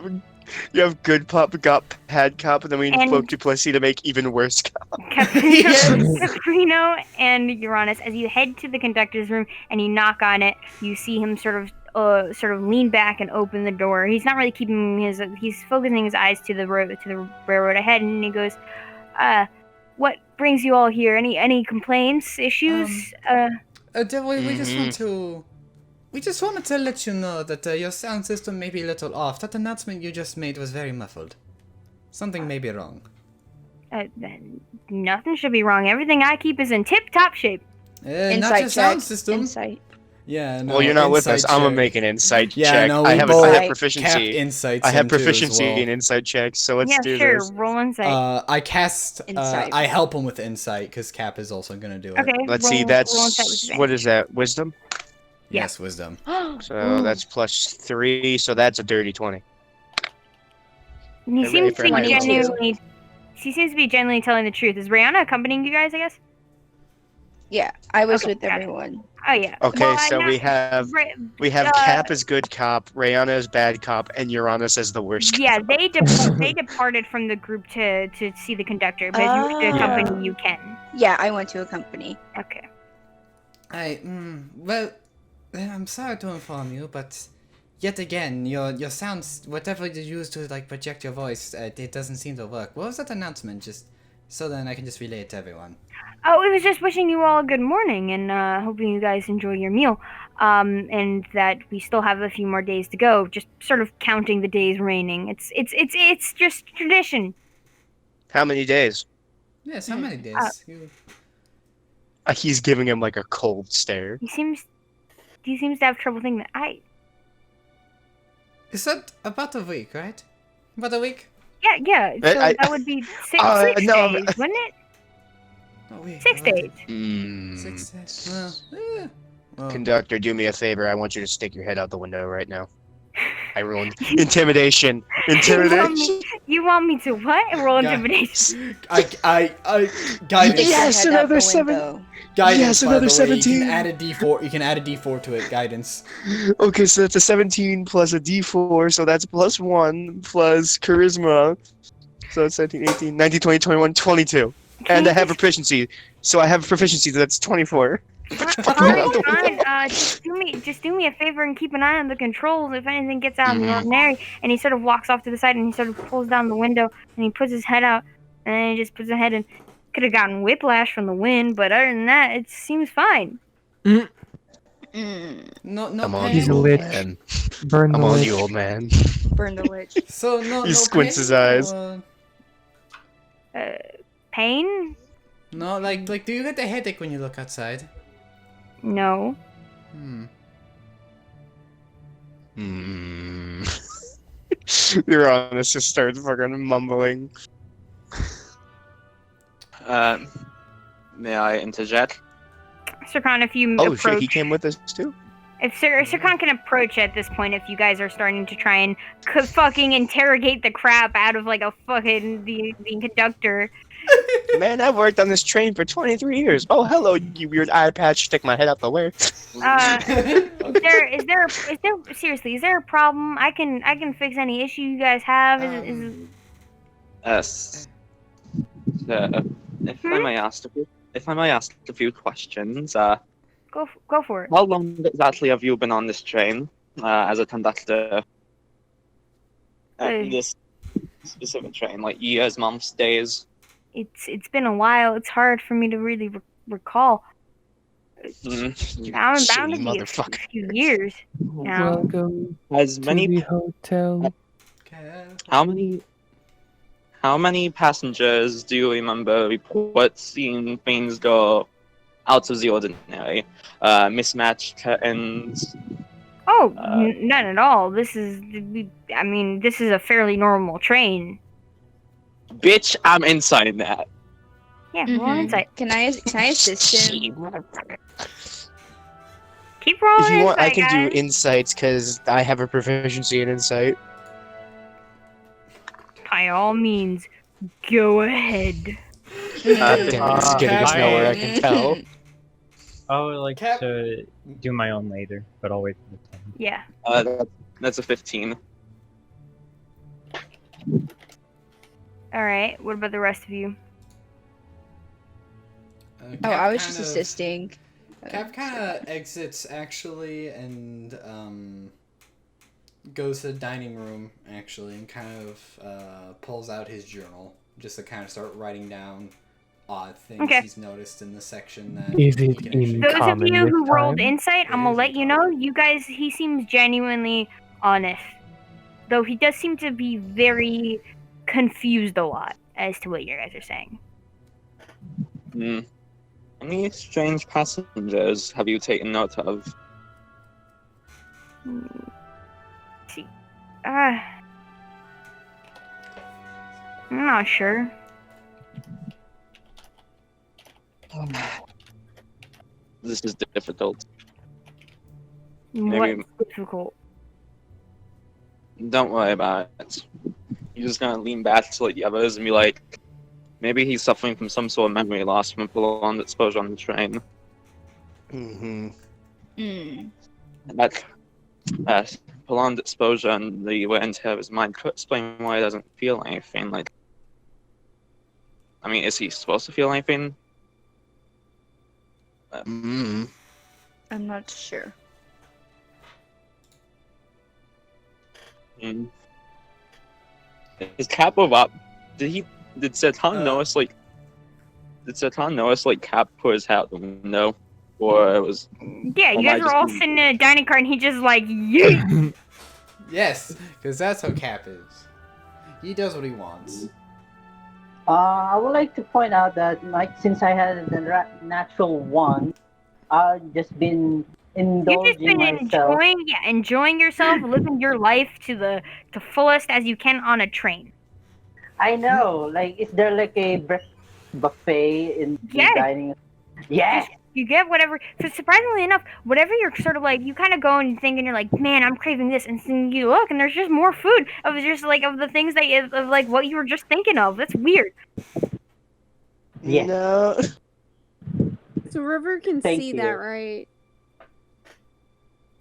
You have good cop, got bad cop, and then we And- invoke duplicity to make even worse cop. Caprino and Uranus, as you head to the conductor's room and you knock on it, you see him sort of lean back and open the door. He's not really he's focusing his eyes to the railroad ahead, and he goes, what brings you all here? Any complaints, issues? We just wanted to let you know that your sound system may be a little off. That announcement you just made was very muffled. Something may be wrong. Nothing should be wrong. Everything I keep is in tip-top shape. Not Insight your sound check. system. Insight. Yeah. No, Well, you're not with us. insight I'm gonna check. make an insight Yeah, check. no, I we have both Cap proficiency. insights I have in too as proficiency well. in insight checks, so let's Yeah, do sure. this. Roll insight. I cast. Insight. I help him with insight because Cap is also gonna do it. Okay. Let's see. roll That's insight with what is that? Wisdom. Yes, wisdom. So that's +3. So that's a dirty 20. He Hooray seems for to be high rolls. genuinely He seems to be genuinely telling the truth. Is Rihanna accompanying you guys, I guess? Yeah, I was Okay, with got it. everyone. Oh, yeah. Okay, Well, so now- we have Cap as good cop, Rayana as bad cop, and Uranus as the worst. Yeah, they departed from the group to see the conductor, but if you wish to accompany, you can. Yeah, I went to a company. Okay. Well, I'm sorry to inform you, but yet again, your sounds, whatever you use to like project your voice, it doesn't seem to work. What was that announcement? Just so then I can just relay it to everyone. Oh, it was just wishing you all a good morning and hoping you guys enjoy your meal. And that we still have a few more days to go. Just sort of counting the days remaining. It's just tradition. How many days? Yes, how many days? He's giving him like a cold stare. He seems to have trouble thinking that Is that about a week, right? About a week? Yeah. So that would be six days, wouldn't it? Oh, wait, 6 days. 6 days. Well, Conductor, do me a favor. I want you to stick your head out the window right now. I rolled intimidation. Intimidation. You want me to what? Roll intimidation. guidance. Yes, another 7. Guidance. Yes, by another the way. 17. You can add a D4. You can add a D4 to it. Guidance. Okay, so that's a 17 plus a D4, so that's plus 1 plus charisma. So it's 17, 18, 19, 20, 21, 22. And I have a proficiency, so I have a proficiency that's 24. Fine. Just do me a favor and keep an eye on the controls if anything gets out of the ordinary. And he sort of walks off to the side and he sort of pulls down the window and he puts his head out and then he just puts his head in. Could have gotten whiplash from the wind, but other than that, it seems fine. No I'm on pain. He's a you, old lich. man. Burn the I'm on lich. you, old man. Burn the witch. So no. He no squints pain, his eyes. or- Pain? No, like, do you get a headache when you look outside? No. Uranus just starts fucking mumbling. May I interject? Sircon, if you Oh approach... shit, he came with us too? If Sircon can approach at this point, if you guys are starting to try and fucking interrogate the crap out of like a fucking the conductor. Man, I've worked on this train for 23 years. Oh, hello, you weird eye patch. Stick my head out the way. Is there a problem? I can fix any issue you guys have. Yes. If I may ask a few questions, Go for it. how long exactly have you been on this train as a conductor? This specific train, like years, months, days? It's been a while. It's hard for me to really recall. You I'm bound shitty to be a motherfucker. few years now. Welcome As to many the hotel. How many passengers do you remember report seeing things go out of the ordinary? Mismatched curtains. Oh, none at all. This is a fairly normal train. Bitch, I'm inside that. Yeah, roll insight. Can I assist him? Keep rolling. If you want, I insight, can guys. do insights because I have a proficiency in insight. By all means, go ahead. Damn it, this is getting us nowhere, I can tell. I would like to do my own later, but I'll wait for the time. Yeah. That's a 15. All right. What about the rest of you? I was just assisting. Cap kind of exits actually and goes to the dining room actually and kind of pulls out his journal just to kind of start writing down odd things he's noticed in the section that Is he it can actually- in Those of common you this who rolled time? insight, I'm gonna let you know. You guys, he seems genuinely honest, though he does seem to be very confused a lot as to what you guys are saying. How many strange passengers have you taken note of? I'm not sure. This is difficult. What's difficult? Don't worry about it. You're just gonna lean back to like the others and be like, Maybe he's suffering from some sort of memory loss from a prolonged exposure on the train. Mm-hmm. Hmm. That prolonged exposure and the wear and tear of his mind could explain why he doesn't feel anything. Like, I mean, is he supposed to feel anything? Mm-hmm. I'm not sure. Mm. Is Capo up? Did Satan notice like? Did Satan notice like Cap put his hat out the window, or it was? Yeah, or you am guys I are just all being- sitting in a dining car, and he just like yeet. Yes, because that's how Cap is. He does what he wants. I would like to point out that, like, since I had the natural one, I've just been You've just indulging been myself. enjoying yourself, living your life to the fullest as you can on a train. I know. Like, is there like a buffet in the Yes. dining? Yes. You get whatever. So surprisingly enough, whatever you're sort of like, you kind of go and think, and you're like, man, I'm craving this, and then you look, and there's just more food of just like of the things that of like what you were just thinking of. That's weird. Yes. No. So River can Thank see you. that, right?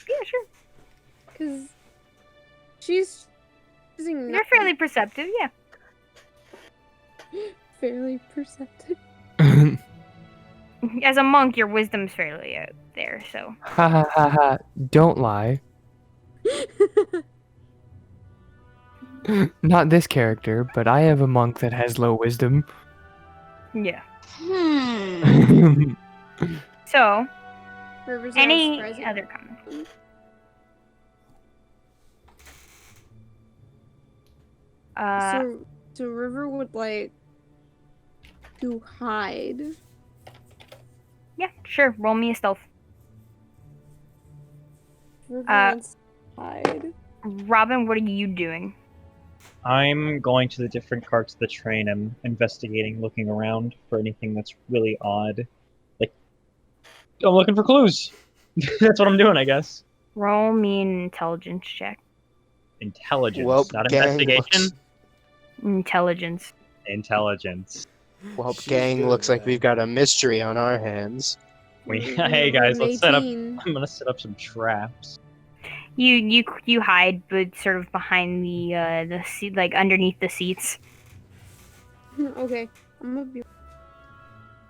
Yeah, sure. Because she's using They're fairly perceptive. Yeah. fairly perceptive. As a monk, your wisdom's fairly out there. So Ha ha ha ha. Don't lie. Not this character, but I have a monk that has low wisdom. yeah. Hmm. So River's any not surprising. other comments? So River would like to hide. Yeah, sure. Roll me a stealth. River wants to hide. Robin, what are you doing? I'm going to the different parts of the train. I'm investigating, looking around for anything that's really odd. Like, I'm looking for clues. That's what I'm doing, I guess. Roll me an intelligence check. Intelligence, Well, not gang investigation. looks. Intelligence. Intelligence. Well, gang looks like we've got a mystery on our hands. Hey guys, let's set up. 18. I'm gonna set up some traps. You hide, but sort of behind the seat, like underneath the seats. Okay, I'm gonna be.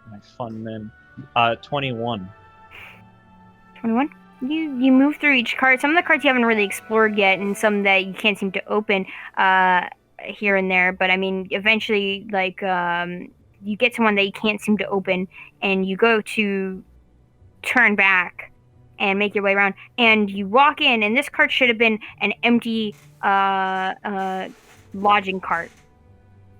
My fun men. 21. 21. You move through each cart. Some of the carts you haven't really explored yet, and some that you can't seem to open here and there. But I mean, eventually, like you get to one that you can't seem to open, and you go to turn back and make your way around, and you walk in, and this cart should have been an empty lodging cart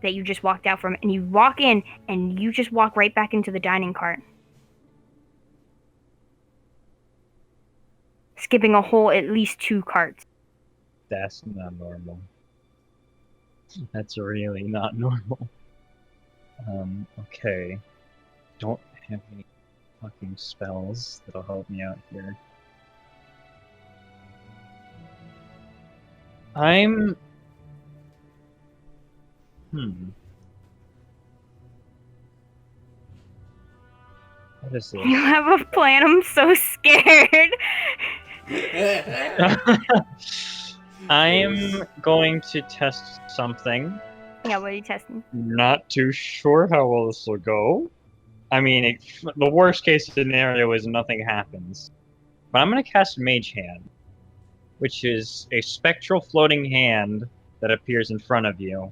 that you just walked out from, and you walk in, and you just walk right back into the dining cart, skipping a whole at least 2 carts. That's not normal. That's really not normal. Okay. Don't have any fucking spells that'll help me out here. I'm... What is this? You have a plan. I'm so scared. I'm going to test something. Yeah, what are you testing? Not too sure how well this will go. I mean, the worst case scenario is nothing happens. But I'm going to cast Mage Hand, which is a spectral floating hand that appears in front of you.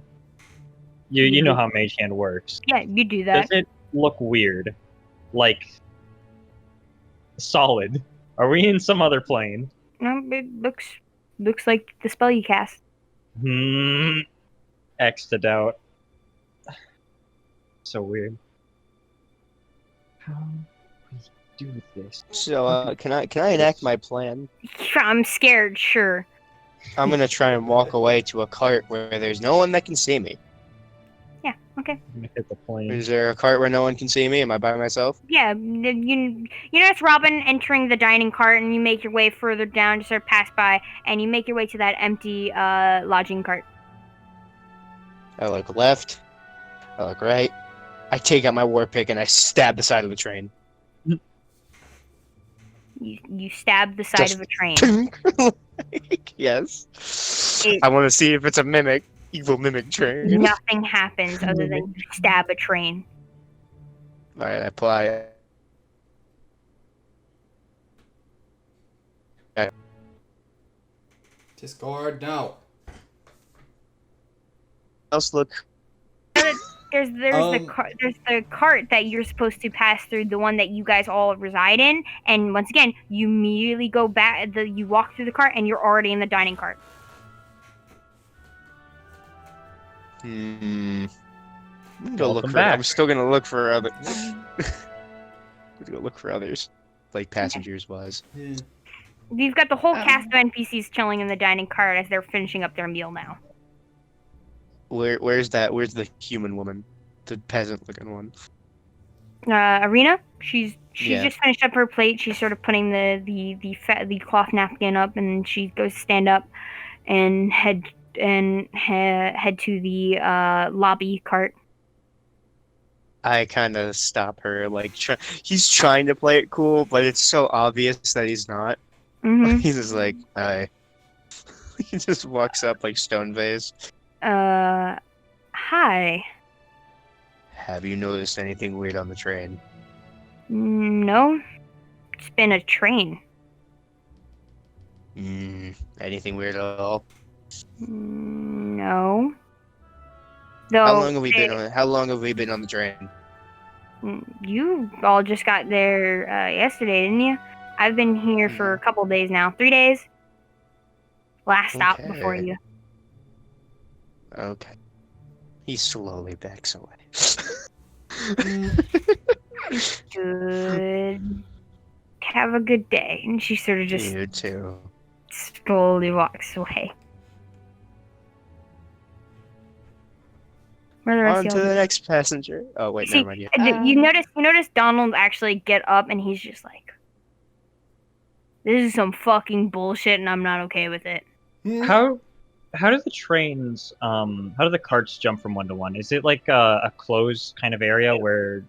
You know how Mage Hand works. Yeah, you do that. Does it look weird? Like, solid? Are we in some other plane? No, it looks like the spell you cast. X to doubt. So weird. How we do this? So, can I enact my plan? I'm scared, sure. I'm gonna try and walk away to a cart where there's no one that can see me. Yeah, okay. I'm gonna hit the plane. Is there a cart where no one can see me? Am I by myself? Yeah, you notice Robin entering the dining cart, and you make your way further down to sort of pass by, and you make your way to that empty lodging cart. I look left. I look right. I take out my war pick and I stab the side of the train. You stab the side Just of a train. Yes. I want to see if it's a mimic. Evil mimic train. Nothing happens other than you stab a train. Alright, I apply. Discord now. Else look. There's the cart that you're supposed to pass through, the one that you guys all reside in, and once again, you immediately go back. You walk through the cart, and you're already in the dining cart. I'm gonna Welcome look for. back. I'm still gonna look for other. I'm gonna look for others, like passengers was. Yeah. You've got the whole cast of NPCs chilling in the dining cart as they're finishing up their meal now. Where's that? Where's the human woman? The peasant-looking one. Arena, she's Yeah. just finished up her plate. She's sort of putting the cloth napkin up, and she goes to stand up and head to the lobby cart. I kind of stop her. Like, he's trying to play it cool, but it's so obvious that he's not. Mm-hmm. He's just like, hi. He just walks up like stone faced. Hi. Have you noticed anything weird on the train? No, it's been a train. Anything weird at all? No. Though How long have we been on? How long have we been on the train? You all just got there yesterday, didn't you? I've been here for a couple days now. 3 days. Last stop before Okay. you. Okay. He slowly backs away. Good. Have a good day. And she sort of just You too. slowly walks away. Where are the rest On of to y'all? the next passenger. Oh wait, See, never mind. Yeah. you notice Donald actually get up and he's just like, this is some fucking bullshit and I'm not okay with it. How do the trains how do the carts jump from one to one? Is it like a closed kind of area where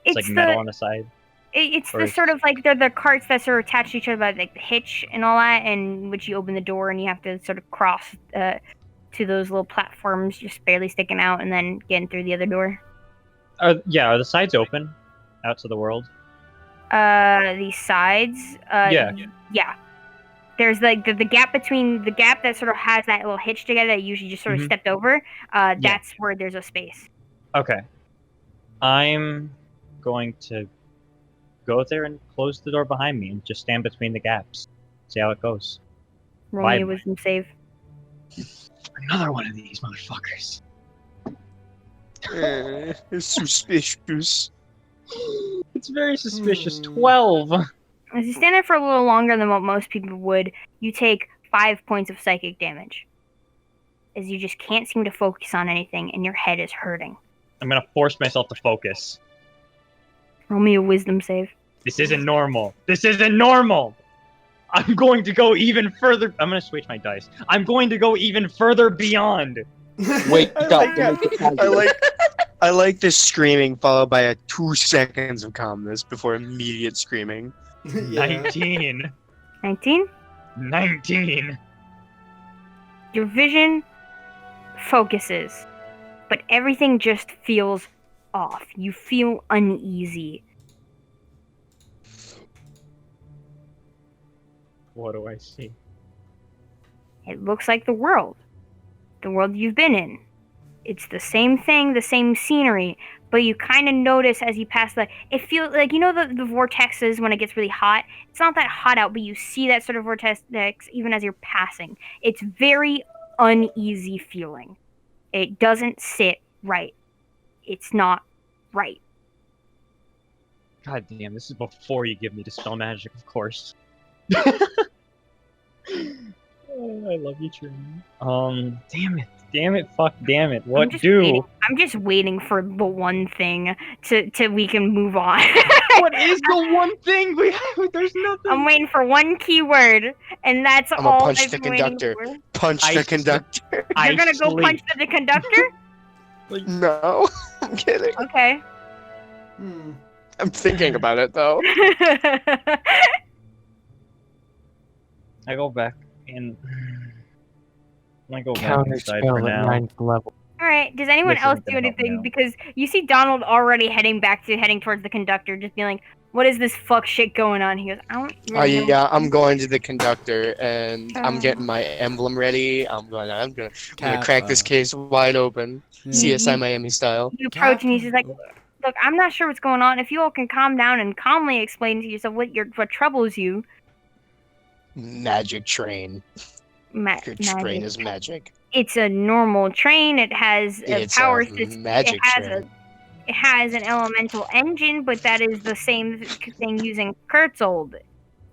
it's like metal on the side? It's Or the is- sort of like they're the carts that sort of attach to each other by like the hitch and all that, and which you open the door and you have to sort of cross to those little platforms just barely sticking out and then getting through the other door. Are the sides open out to the world? The sides. Yeah. Yeah. There's like the gap between the gap that sort of has that little hitch together that you usually just sort of Mhm. stepped over. That's where there's a space. Okay. I'm going to go there and close the door behind me and just stand between the gaps. See how it goes. Roll me a Why- wisdom save. Another one of these motherfuckers. It's suspicious. It's very suspicious. 12. As you stand there for a little longer than what most people would, you take 5 points of psychic damage. As you just can't seem to focus on anything and your head is hurting. I'm gonna force myself to focus. Roll me a wisdom save. This isn't normal. This isn't normal. I'm going to go even further. I'm gonna switch my dice. I'm going to go even further beyond. Wake I up. like that. I like this screaming followed by a 2 seconds of calmness before immediate screaming. Yeah. 19. 19? 19. Your vision focuses, but everything just feels off. You feel uneasy. What do I see? It looks like the world you've been in. It's the same thing, the same scenery, but you kind of notice as you pass it feels like, you know, the vortexes when it gets really hot? It's not that hot out, but you see that sort of vortex even as you're passing. It's very uneasy feeling. It doesn't sit right. It's not right. God damn, this is before you give me Dispel Magic, of course. Oh, I love you, Trin. Damn it, fuck, damn it. What do? I'm just waiting for the one thing till we can move on. What is the one thing we have? There's nothing. I'm waiting for one keyword, and that's I'm gonna all punch I've the been waiting conductor. for. Punch the conductor. You're gonna go punch the conductor? No, I'm kidding. Okay. Hmm. I'm thinking about it though. I go back in. I go back Counter inside for spell at now. 9th level. All right. Does anyone This else isn't do gonna help me anything? out. Because you see Donald already heading towards the conductor, just being like, "What is this fuck shit going on?" He goes, "I don't Oh really know." yeah, I'm going to the conductor and I'm getting my emblem ready. I'm gonna crack this case wide open, Yeah. CSI Miami style. You approach and he's just like, Cap- "Look, I'm not sure what's going on. If you all can calm down and calmly explain to yourself what troubles you." Magic train. Your train Magic. is magic. It's a normal train. It has a It's power a system. magic train. It has an elemental engine, but that is the same thing using Kurtzold.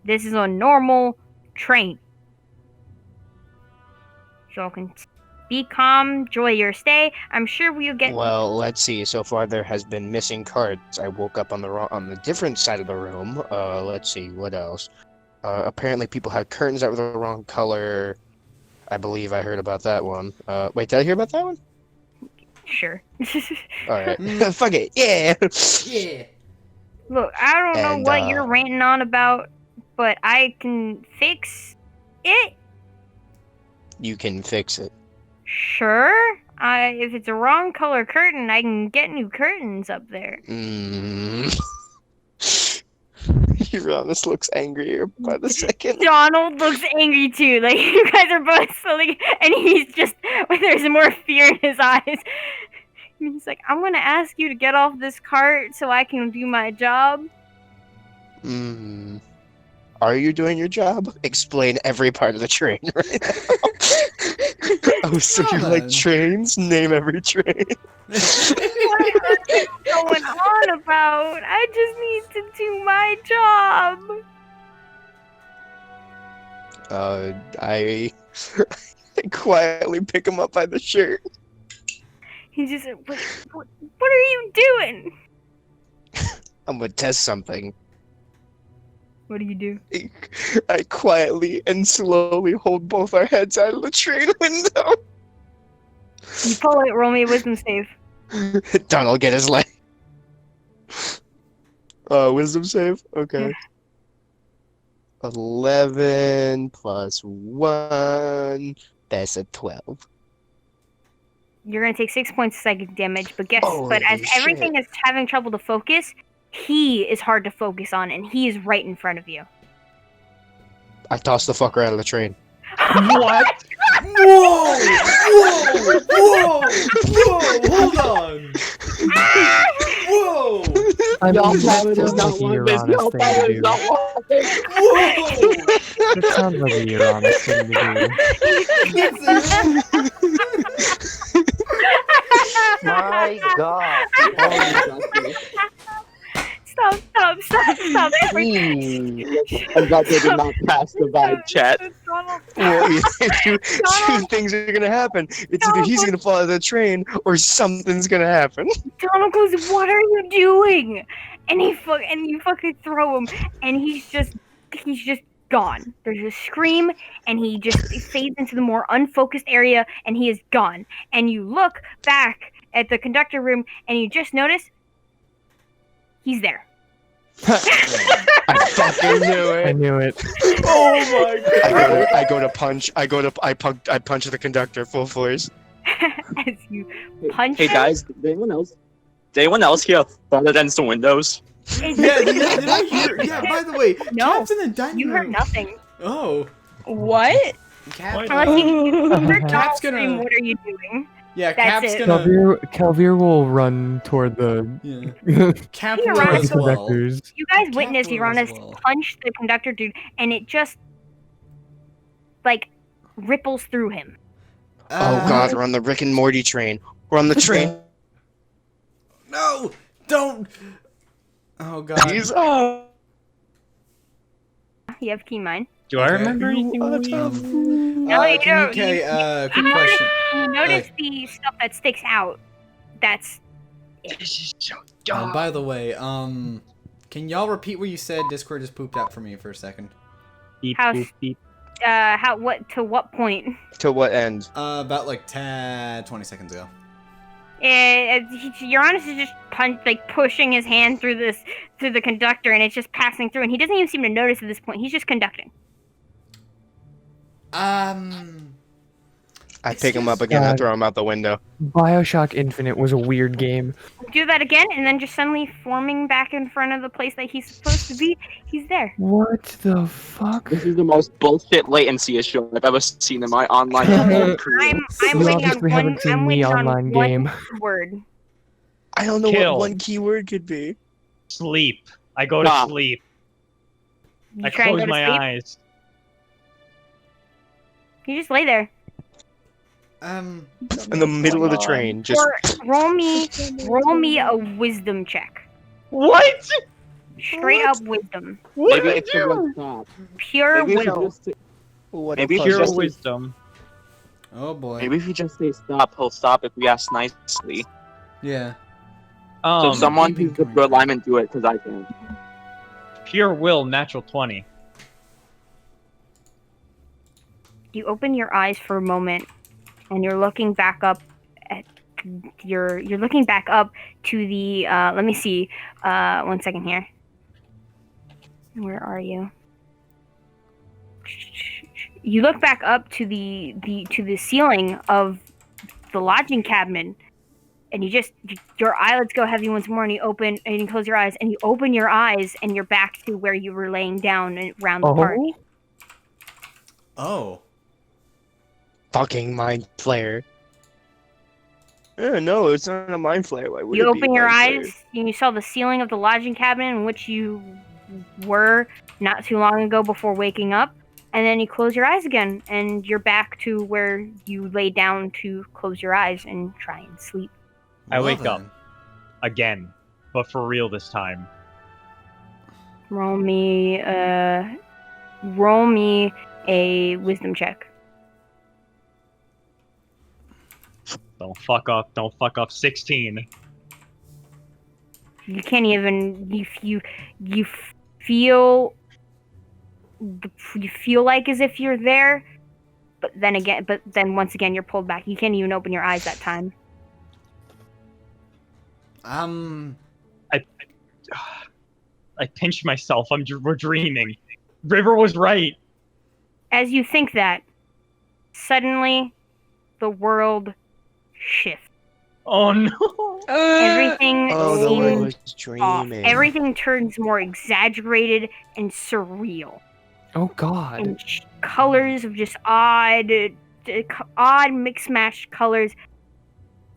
This is a normal train. Y'all can be calm, enjoy your stay. I'm sure we'll get. Well, let's see. So far, there has been missing cards. I woke up on the different side of the room. Let's see what else. Apparently, people had curtains that were the wrong color. I believe I heard about that one. Wait, did I hear about that one? Sure. All right, fuck it, yeah. Yeah. Look, I don't know And, what you're ranting on about, but I can fix it. You can fix it. Sure. If it's a wrong color curtain, I can get new curtains up there. Uranus looks angrier by the second. Donald looks angry too. Like, you guys are both slowly, and he's just, there's more fear in his eyes. And he's like, I'm gonna ask you to get off this cart so I can do my job. Are you doing your job? Explain every part of the train right now. Oh, so you like trains? Name every train. What are you going on about? I just need to do my job. I quietly pick him up by the shirt. He's just like, what are you doing? I'm gonna test something. What do you do? I quietly and slowly hold both our heads out of the train window. You pull it, roll me a wisdom save. Donald, get his leg. Wisdom save? Okay. 11 plus 1. That's a 12. You're gonna take 6 points of psychic damage, but as Holy everything shit. is having trouble to focus, he is hard to focus on, and he is right in front of you. I tossed the fucker out of the train. What? Whoa! Whoa! Whoa! Whoa! Hold on! Whoa! I Y'all mean, probably that does sounds not like a want this. Uranus Y'all thing to probably do. does not want this. Whoa! That sounds like a Uranus thing to do. My God. Oh my God. Stop. Please. I'm glad they did not pass the vibe. Chat. Donald, Well, two things are gonna happen. It's either he's gonna fall out of the train or something's gonna happen. Donald goes, what are you doing? And you fucking throw him, and he's just gone. There's a scream, and he just fades into the more unfocused area, and he is gone. And you look back at the conductor room, and you just notice he's there. I fucking knew I it. knew it. Oh my god! I go to punch. I punch the conductor full force. As you punch Hey him, guys, did anyone else hear thunder against the windows? Yeah, did I hear? Yeah, by the way, No, Cap's in the dining you room. heard nothing. Oh. What? Cap, Unless you heard Cap's Donald gonna- scream, what are you doing? yeah, That's Cap's it. gonna. Calvir will run toward the Yeah. Cap He will arrives as well. conductors. You guys Cap witnessed will Uranus as well. punch the conductor dude, and it just, like, ripples through him. Oh god, we're on the Rick and Morty train. We're on the train. No! Don't! Oh god. He's You have key mine. Do I Okay. remember anything? No, you Can don't. you, okay, quick question. You notice the stuff that sticks out. That's This is so By the way, can y'all repeat what you said? Discord just pooped out for me for a second. Beep, How boop, beep. to what point? to what end? About like 20 seconds ago. Uranus is just pushing his hand through the conductor, and it's just passing through, and he doesn't even seem to notice at this point. He's just conducting. I pick him up again. I throw him out the window. Bioshock Infinite was a weird game. Do that again, and then just suddenly forming back in front of the place that he's supposed to be. He's there. What the fuck? This is the most bullshit latency issue I've ever seen in my online career. I'm You waiting on obviously haven't seen I'm the waiting on online one game. word. I don't know Kill. what one keyword could be. Sleep. I go to Stop. sleep. You I try and close go to my sleep? eyes. You just lay there. In the middle of the train, just Or roll me a wisdom check. What? Straight up wisdom. What Maybe did I it's the do? one stop. Pure Maybe if you will. just what Maybe a if you Pure just puzzle. wisdom. Oh boy. maybe if you just say stop, he'll stop if we ask nicely. Yeah. So someone keeping who's the going. good alignment do it because I can. Pure will, natural 20. You open your eyes for a moment, and you're looking back up at you're looking back up to the let me see. 1 second here. Where are you? You look back up to the ceiling of the lodging cabin, and your eyelids go heavy once more, and you close your eyes, and you open your eyes, and you're back to where you were laying down around the party. Oh. Fucking mind flare. No, it's not a mind flare. Why would You it be a open your mind flare? eyes, and you saw the ceiling of the lodging cabin in which you were not too long ago before waking up, and then you close your eyes again, and you're back to where you lay down to close your eyes and try and sleep. I wake then. up. Again. But for real this time. Roll me a wisdom check. Don't fuck up. Don't fuck up. 16. You can't even you feel like as if you're there, but then once again you're pulled back. You can't even open your eyes that time. I pinched myself. We're dreaming. River was right. As you think that, suddenly the world shifts. Oh no. Everything Oh, no, I seems was off. dreaming. Everything turns more exaggerated and surreal. Oh god. And colors of just odd mixed matched colors.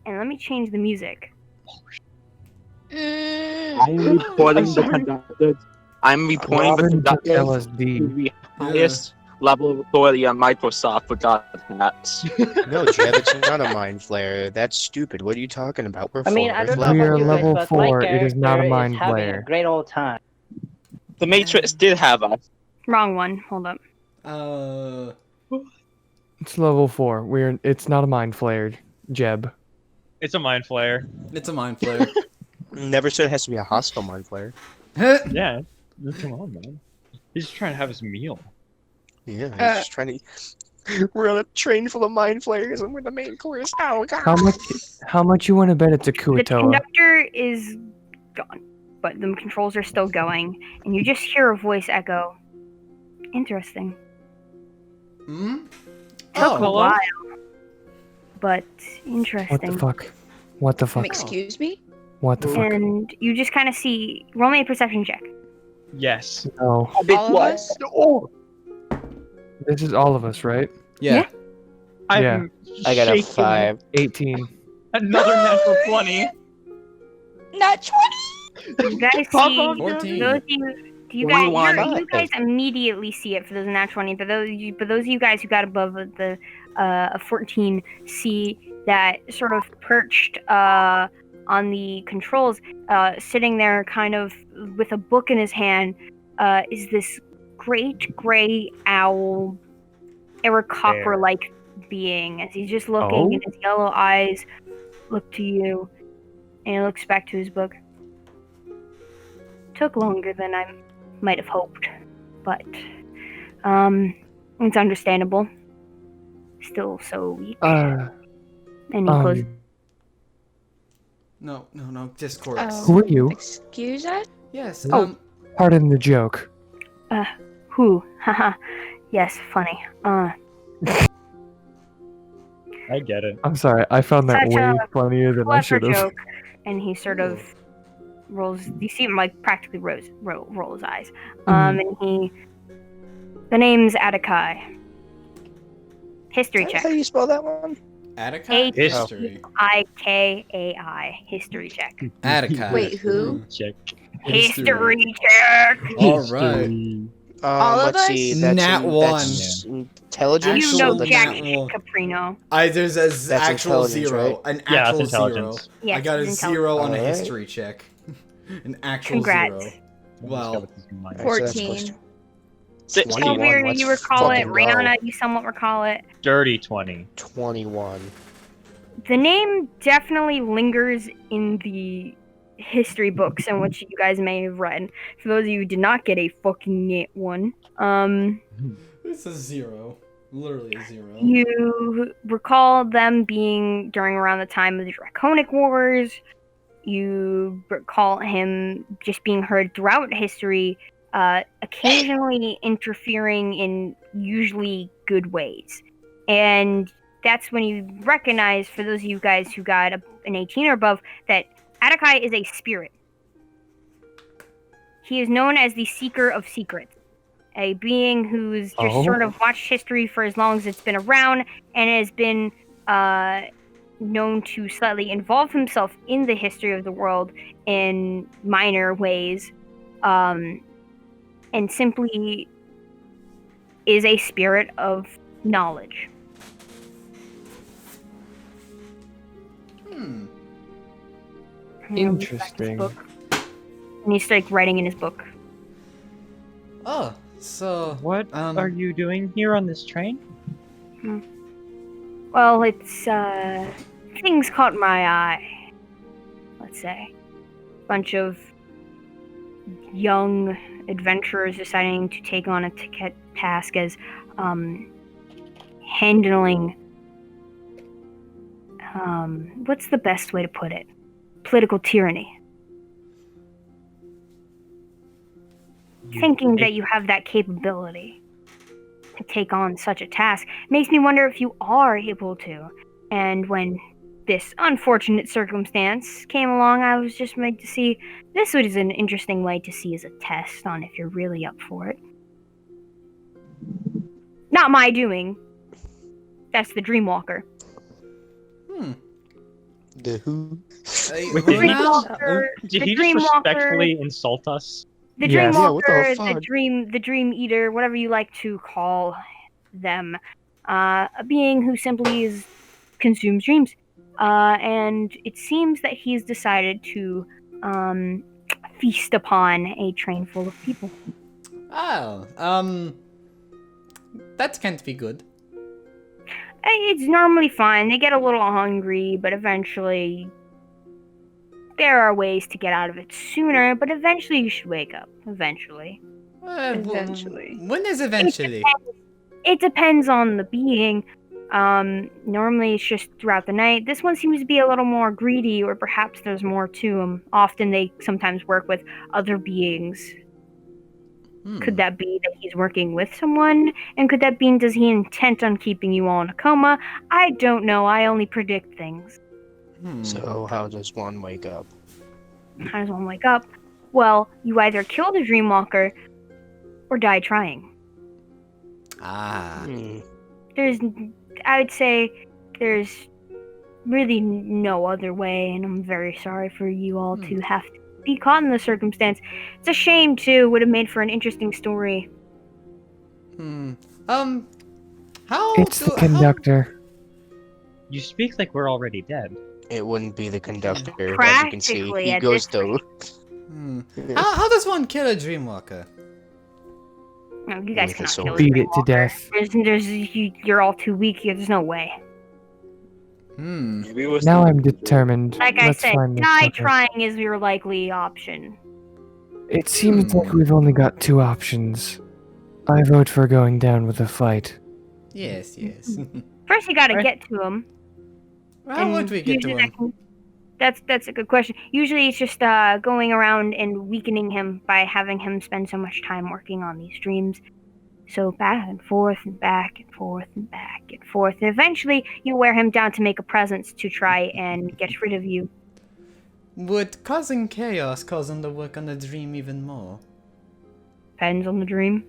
And let me change the music. I'm reporting the conductor. I'm reporting the Robin took conductor to LSD. the highest level of authority on Microsoft for God hats. No, Jeb, it's not a mind flare. That's stupid. What are you talking about? We're I mean, full I of don't know We about are you guys, level but 4, my it is not a character mind is having flare. a great old time. The Matrix did have us. Wrong one. Hold up. It's level 4. It's not a mind flare, Jeb. It's a mind flare. It's a mind flare. Never said it has to be a hostile mind flare. Yeah. Come on, man. He's just trying to have his meal. Yeah, he's just trying to. We're on a train full of mind flares, and we're the main course. Oh god. How much you want to bet it's a The Kuatoa? conductor is gone, but the controls are still going, and you just hear a voice echo. Interesting. Hmm? Took a Oh. while, but What interesting. the fuck? What the fuck? Excuse me? What the fuck? And you just kind of see. Roll me a perception check. Yes. No. All of us? Oh, This is all of us, right? Yeah. I'm I got a shaking. 5. 18. Another natural 20. Not 20! You guys Fuck see. off, 14. Those of you guys, 21. you guys immediately see it for those nat 20. But those of you guys who got above the 14 see that sort of perched on the controls, sitting there kind of with a book in his hand, is this great gray owl, Aarakocra-like being. As he's just looking, and his yellow eyes look to you, and he looks back to his book. Took longer than I might have hoped, but it's understandable. Still so weak. And he closes. No, just corpse. Who are you? Excuse us? Yes. Oh. Pardon the joke. Who? Haha. Yes, funny. I get it. I'm sorry, I found that Such way a funnier than I clever should have. joke. And he sort of rolls. You see him like practically roll his eyes. And the name's Atakai. History check. How do you spell that one? Attica? History. Atikai. History check. Attica. Wait, who? Check. History check. All right. All of let's see. us? That's Nat that's intelligence. You know the jack nat shit, one. Caprino. There's an That's actual intelligence, zero. right? An Yeah, actual that's zero. intelligence. Yes, I got a it's zero on a Alright. history check. An actual Congrats. zero. Wow. 14. 16. Elvira, Let's you recall it. fucking go. Rihanna, you somewhat recall it. Dirty 20. 21. The name definitely lingers in the history books in which you guys may have read. For those of you who did not get a fucking one, It's a zero. Literally a zero. you recall them being during around the time of the Draconic Wars. You recall him just being heard throughout history, occasionally interfering in usually good ways. And that's when you recognize, for those of you guys who got an 18 or above, that Atakai is a spirit. He is known as the Seeker of Secrets, a being who's just sort of watched history for as long as it's been around and has been known to slightly involve himself in the history of the world in minor ways, and simply is a spirit of knowledge. Hmm. Interesting. And he's like writing in his book. Oh, so What are you doing here on this train? Well, it's things caught my eye. Let's say, bunch of young adventurers deciding to take on a task as handling. What's the best way to put it? Political tyranny. Thinking that you have that capability to take on such a task makes me wonder if you are able to. And when this unfortunate circumstance came along, I was just made to see this was an interesting way to see as a test on if you're really up for it. Not my doing. That's the Dreamwalker. The who? Wait, did he just respectfully insult us? The Yes. Dreamwalker, Yeah, what the fuck? the Dream Eater, whatever you like to call them, a being who simply consumes dreams, and it seems that he's decided to feast upon a train full of people. Oh, that can't be good. It's normally fine. They get a little hungry, but eventually there are ways to get out of it sooner, but eventually you should wake up. Eventually. Eventually. When is eventually? It depends on the being. Normally it's just throughout the night. This one seems to be a little more greedy, or perhaps there's more to them. Often they sometimes work with other beings. Could that be that he's working with someone? And could that be, does he intent on keeping you all in a coma? I don't know. I only predict things. So how does one wake up? How does one wake up? Well, you either kill the Dreamwalker or die trying. Ah. I would say there's really no other way, and I'm very sorry for you all to have to be caught in this circumstance. It's a shame, too. Would have made for an interesting story. How It's the conductor. You speak like we're already dead. It wouldn't be the conductor, as you can see. Practically He at goes this though. How does one kill a Dreamwalker? No, you guys With a cannot sword. kill a Beat it to Dreamwalker. death. You're all too weak. There's no way. Maybe it was Now the- I'm determined. Like I Let's said, find this die sucker. trying is your likely option. It seems like we've only got two options. I vote for going down with a fight. Yes. First, you gotta Right. get to him. How would we get to him? That's a good question. Usually it's just going around and weakening him by having him spend so much time working on these dreams. So back and forth and back and forth and back and forth. And eventually you wear him down to make a presence to try and get rid of you. Would causing chaos cause him to work on the dream even more? Depends on the dream.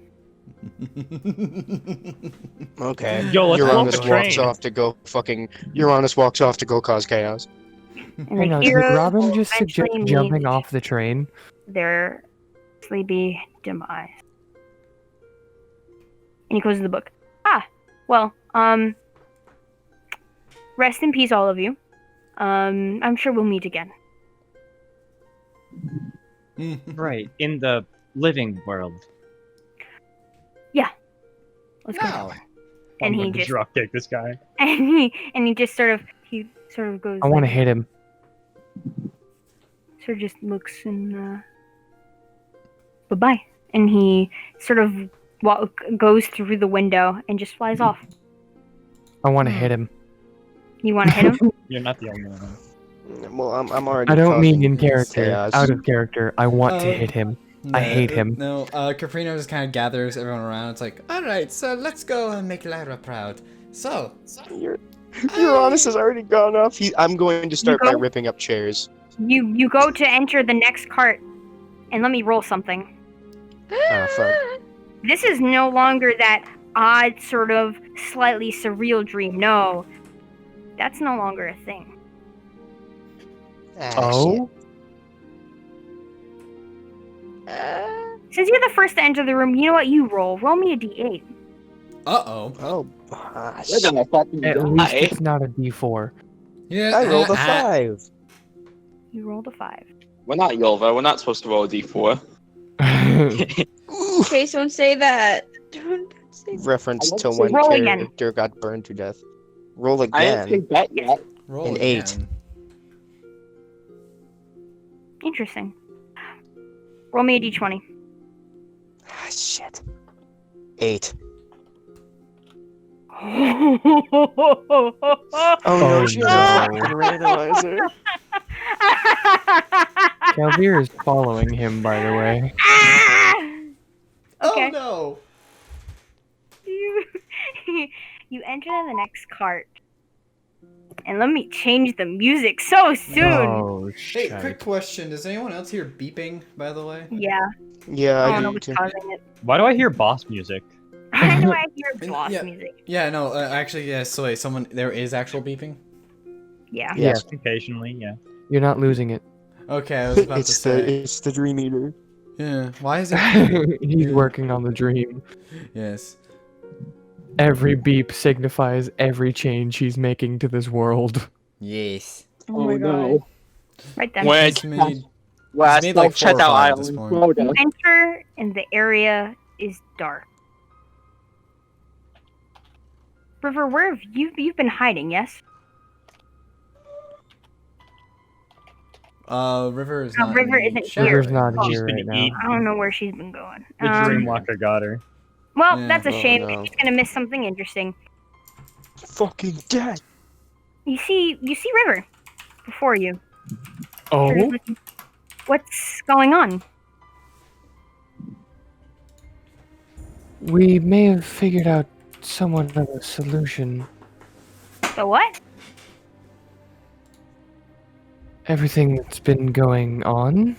Okay. Yo, let's Uranus walk the walks train. off to go fucking. Uranus walks off to go cause chaos. And Hang the on, did heroes Robin will just suggest eventually jumping meet off the train? their sleepy demise. And he closes the book. Well, rest in peace, all of you. I'm sure we'll meet again. Right, in the living world. Let's go. No. And I'm he going to just drop kick this guy. and he just sort of goes. I want to like, hit him. Sort of just looks and bye-bye, and he sort of goes through the window and just flies off. I want to hit him. You want to hit him? You're not the only one. Well, I'm already. I don't mean causing in character. chaos. Out of character. I want to Oh. hit him. I hate him. No, Caprino just kind of gathers everyone around. It's like, alright, so let's go and make Lyra proud. So, Uranus has already gone off. I'm going to start by go? ripping up chairs. You go to enter the next cart, and let me roll something. Ah, fuck. This is no longer that odd, sort of slightly surreal dream. No, that's no longer a thing. Ah, Oh? Since you're the first to enter the room, you know what? You roll. Roll me a d8. uh-oh. shit. Oh, We're gonna fucking At least die. it's not a D4. Yeah, I rolled a 5. You rolled a 5. We're not Yolva. We're not supposed to roll a d4. Okay, don't say that. Don't say that. Reference I to won't when say- Roll again. character got burned to death. Roll I didn't again. take that yet. Roll An again. 8. Interesting. Roll me a d20. Ah, shit. 8. Oh no, Oh, she has no. a fucking randomizer. Calvir is following him, by the way. Okay. Oh no! You enter the next cart. And let me change the music so soon. Oh, Hey, shit. quick question. Does anyone else hear beeping, by the way? Yeah, Yeah, I I don't know do what's too. causing it. Why do I hear boss music? I know I hear boss Yeah. music. Yeah, no, actually, yeah, so wait, there is actual beeping? Yeah. Yeah. Yes. Occasionally, yeah. You're not losing it. Okay, I was about to It's say. the Dream Eater. Yeah, why is it? He's Yeah. working on the dream. Yes. Every beep signifies every change he's making to this world. Yes. Oh my god. Right then. Where He's made, Well, made like 4 or 5 at this point. You enter and the area is dark. River, where have you've been hiding, yes? River is No, not River in the isn't chat here. River's not Oh. She's here been right now. eaten. I don't know where she's been going. The Dreamwalker got her. Well, Yeah. that's a Oh, shame. no. She's gonna miss something interesting. Fucking dead. You see River before you. Oh? What's going on? We may have figured out somewhat of a solution. The what? Everything that's been going on.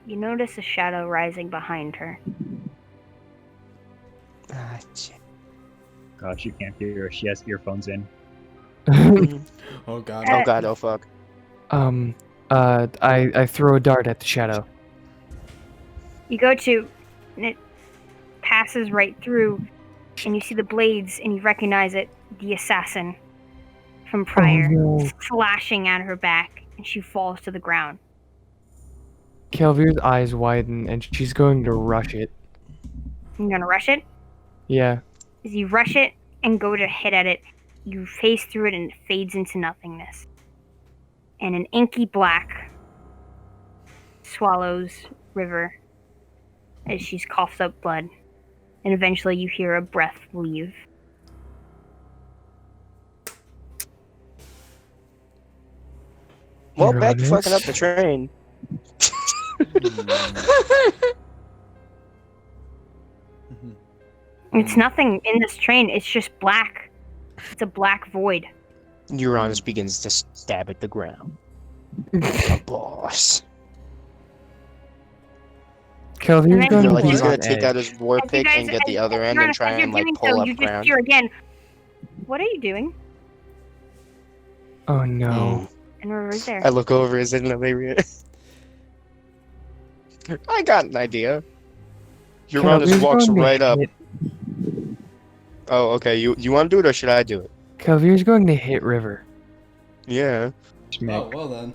You notice a shadow rising behind her. Ah, shit. God, she can't hear her. She has earphones in. Oh god. Oh god, oh fuck. I throw a dart at the shadow. You go to, and it passes right through, and you see the blades, and you recognize it, the assassin from prior, Oh, no. slashing at her back, and she falls to the ground. Kelvir's eyes widen and she's going to rush it. You're gonna rush it? Yeah. As you rush it and go to hit at it, you face through it and it fades into nothingness. And an inky black swallows River as she coughs up blood. And eventually you hear a breath leave. Well, You're back to fucking up honest. the train. It's nothing in this train. It's just black. It's a black void. Uranus begins to stab at the ground. A boss. Kelvier's then- going You to know, like be he's on gonna take out edge. his war As you pick guys- and get the as- other as end you're- and try as you're and like doing pull so, up you just ground. hear again. What are you doing? Oh no. And River's there. I look over, is it another? I got an idea. Uranus Kelvier's walks going to right up. hit- Oh, okay. You want to do it or should I do it? Kelvier's going to hit River. Yeah. Oh, well then.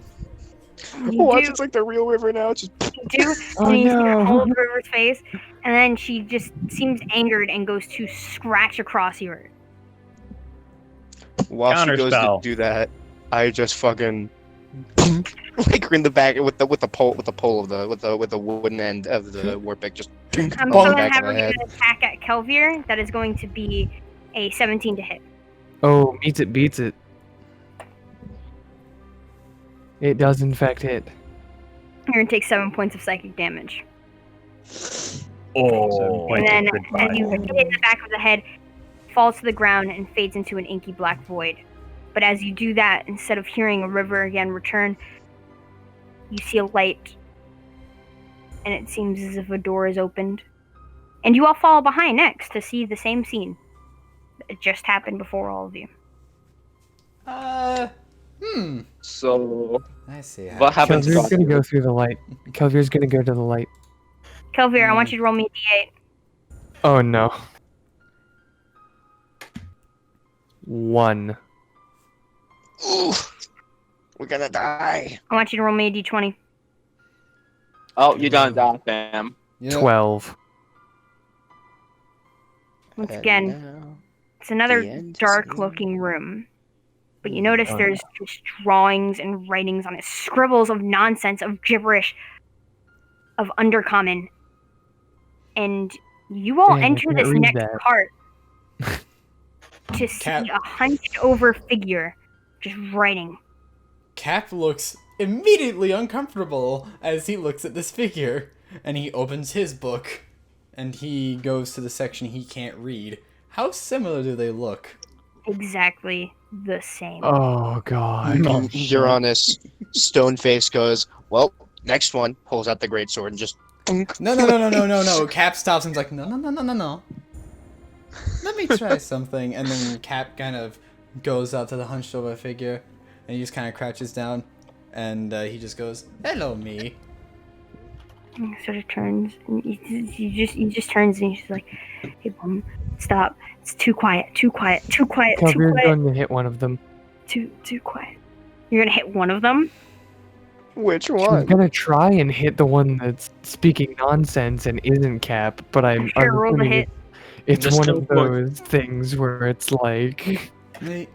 You Watch, do, it's like the real river now. It's just you do, Oh, and you see no. the whole of River's face, and then she just seems angered and goes to scratch across yours. while she goes to Counterspell. do that, I just fucking like her in the back with the pole of the wooden end of the war pick just I'm on still the gonna back have of her the give head. an attack at Kelvier. That is going to be a 17 to hit. Oh, meets it, beats it. It does in fact hit. You're gonna take 7 points of psychic damage. Oh, And then goodbye. as you hit it in the back of the head, falls to the ground and fades into an inky black void. But as you do that, instead of hearing a river again return, you see a light. And it seems as if a door is opened. And you all follow behind next to see the same scene. It just happened before all of you. So, I see. what happens? Kelvier's to gonna go through the light. Kelvier's gonna go to the light. Kelvier, I want you to roll me a d8. Oh no. 1. Ooh, we're gonna die. I want you to roll me a d20. Oh, you done that, fam. Yep. 12. Once And again, now, it's another the end is dark-looking room. But you notice there's just drawings and writings on it, scribbles of nonsense, of gibberish, of undercommon. And you all Dang, I enter can't this read next that. part to see Cat. a hunched-over figure just writing. Cap looks immediately uncomfortable as he looks at this figure, and he opens his book, and he goes to the section he can't read. How similar do they look? Exactly the same. Oh god. Uranus, stone face goes, well, next one, pulls out the greatsword and just No. Cap stops and is like, no. Let me try something. And then Cap kind of goes out to the hunched over figure, and he just kind of crouches down, and he just goes, hello, me. And he sort of turns, and he just turns, and he's just like, "Hey, Mom, stop! It's too quiet, too quiet, too quiet, too Kelvier's quiet, going to hit one of them. too quiet." You're gonna hit one of them. which She's one? gonna try and hit the one that's speaking nonsense and isn't Cap, but I'm Sure, roll the assuming hit. it's Just one go of for it. those things where it's like Wait,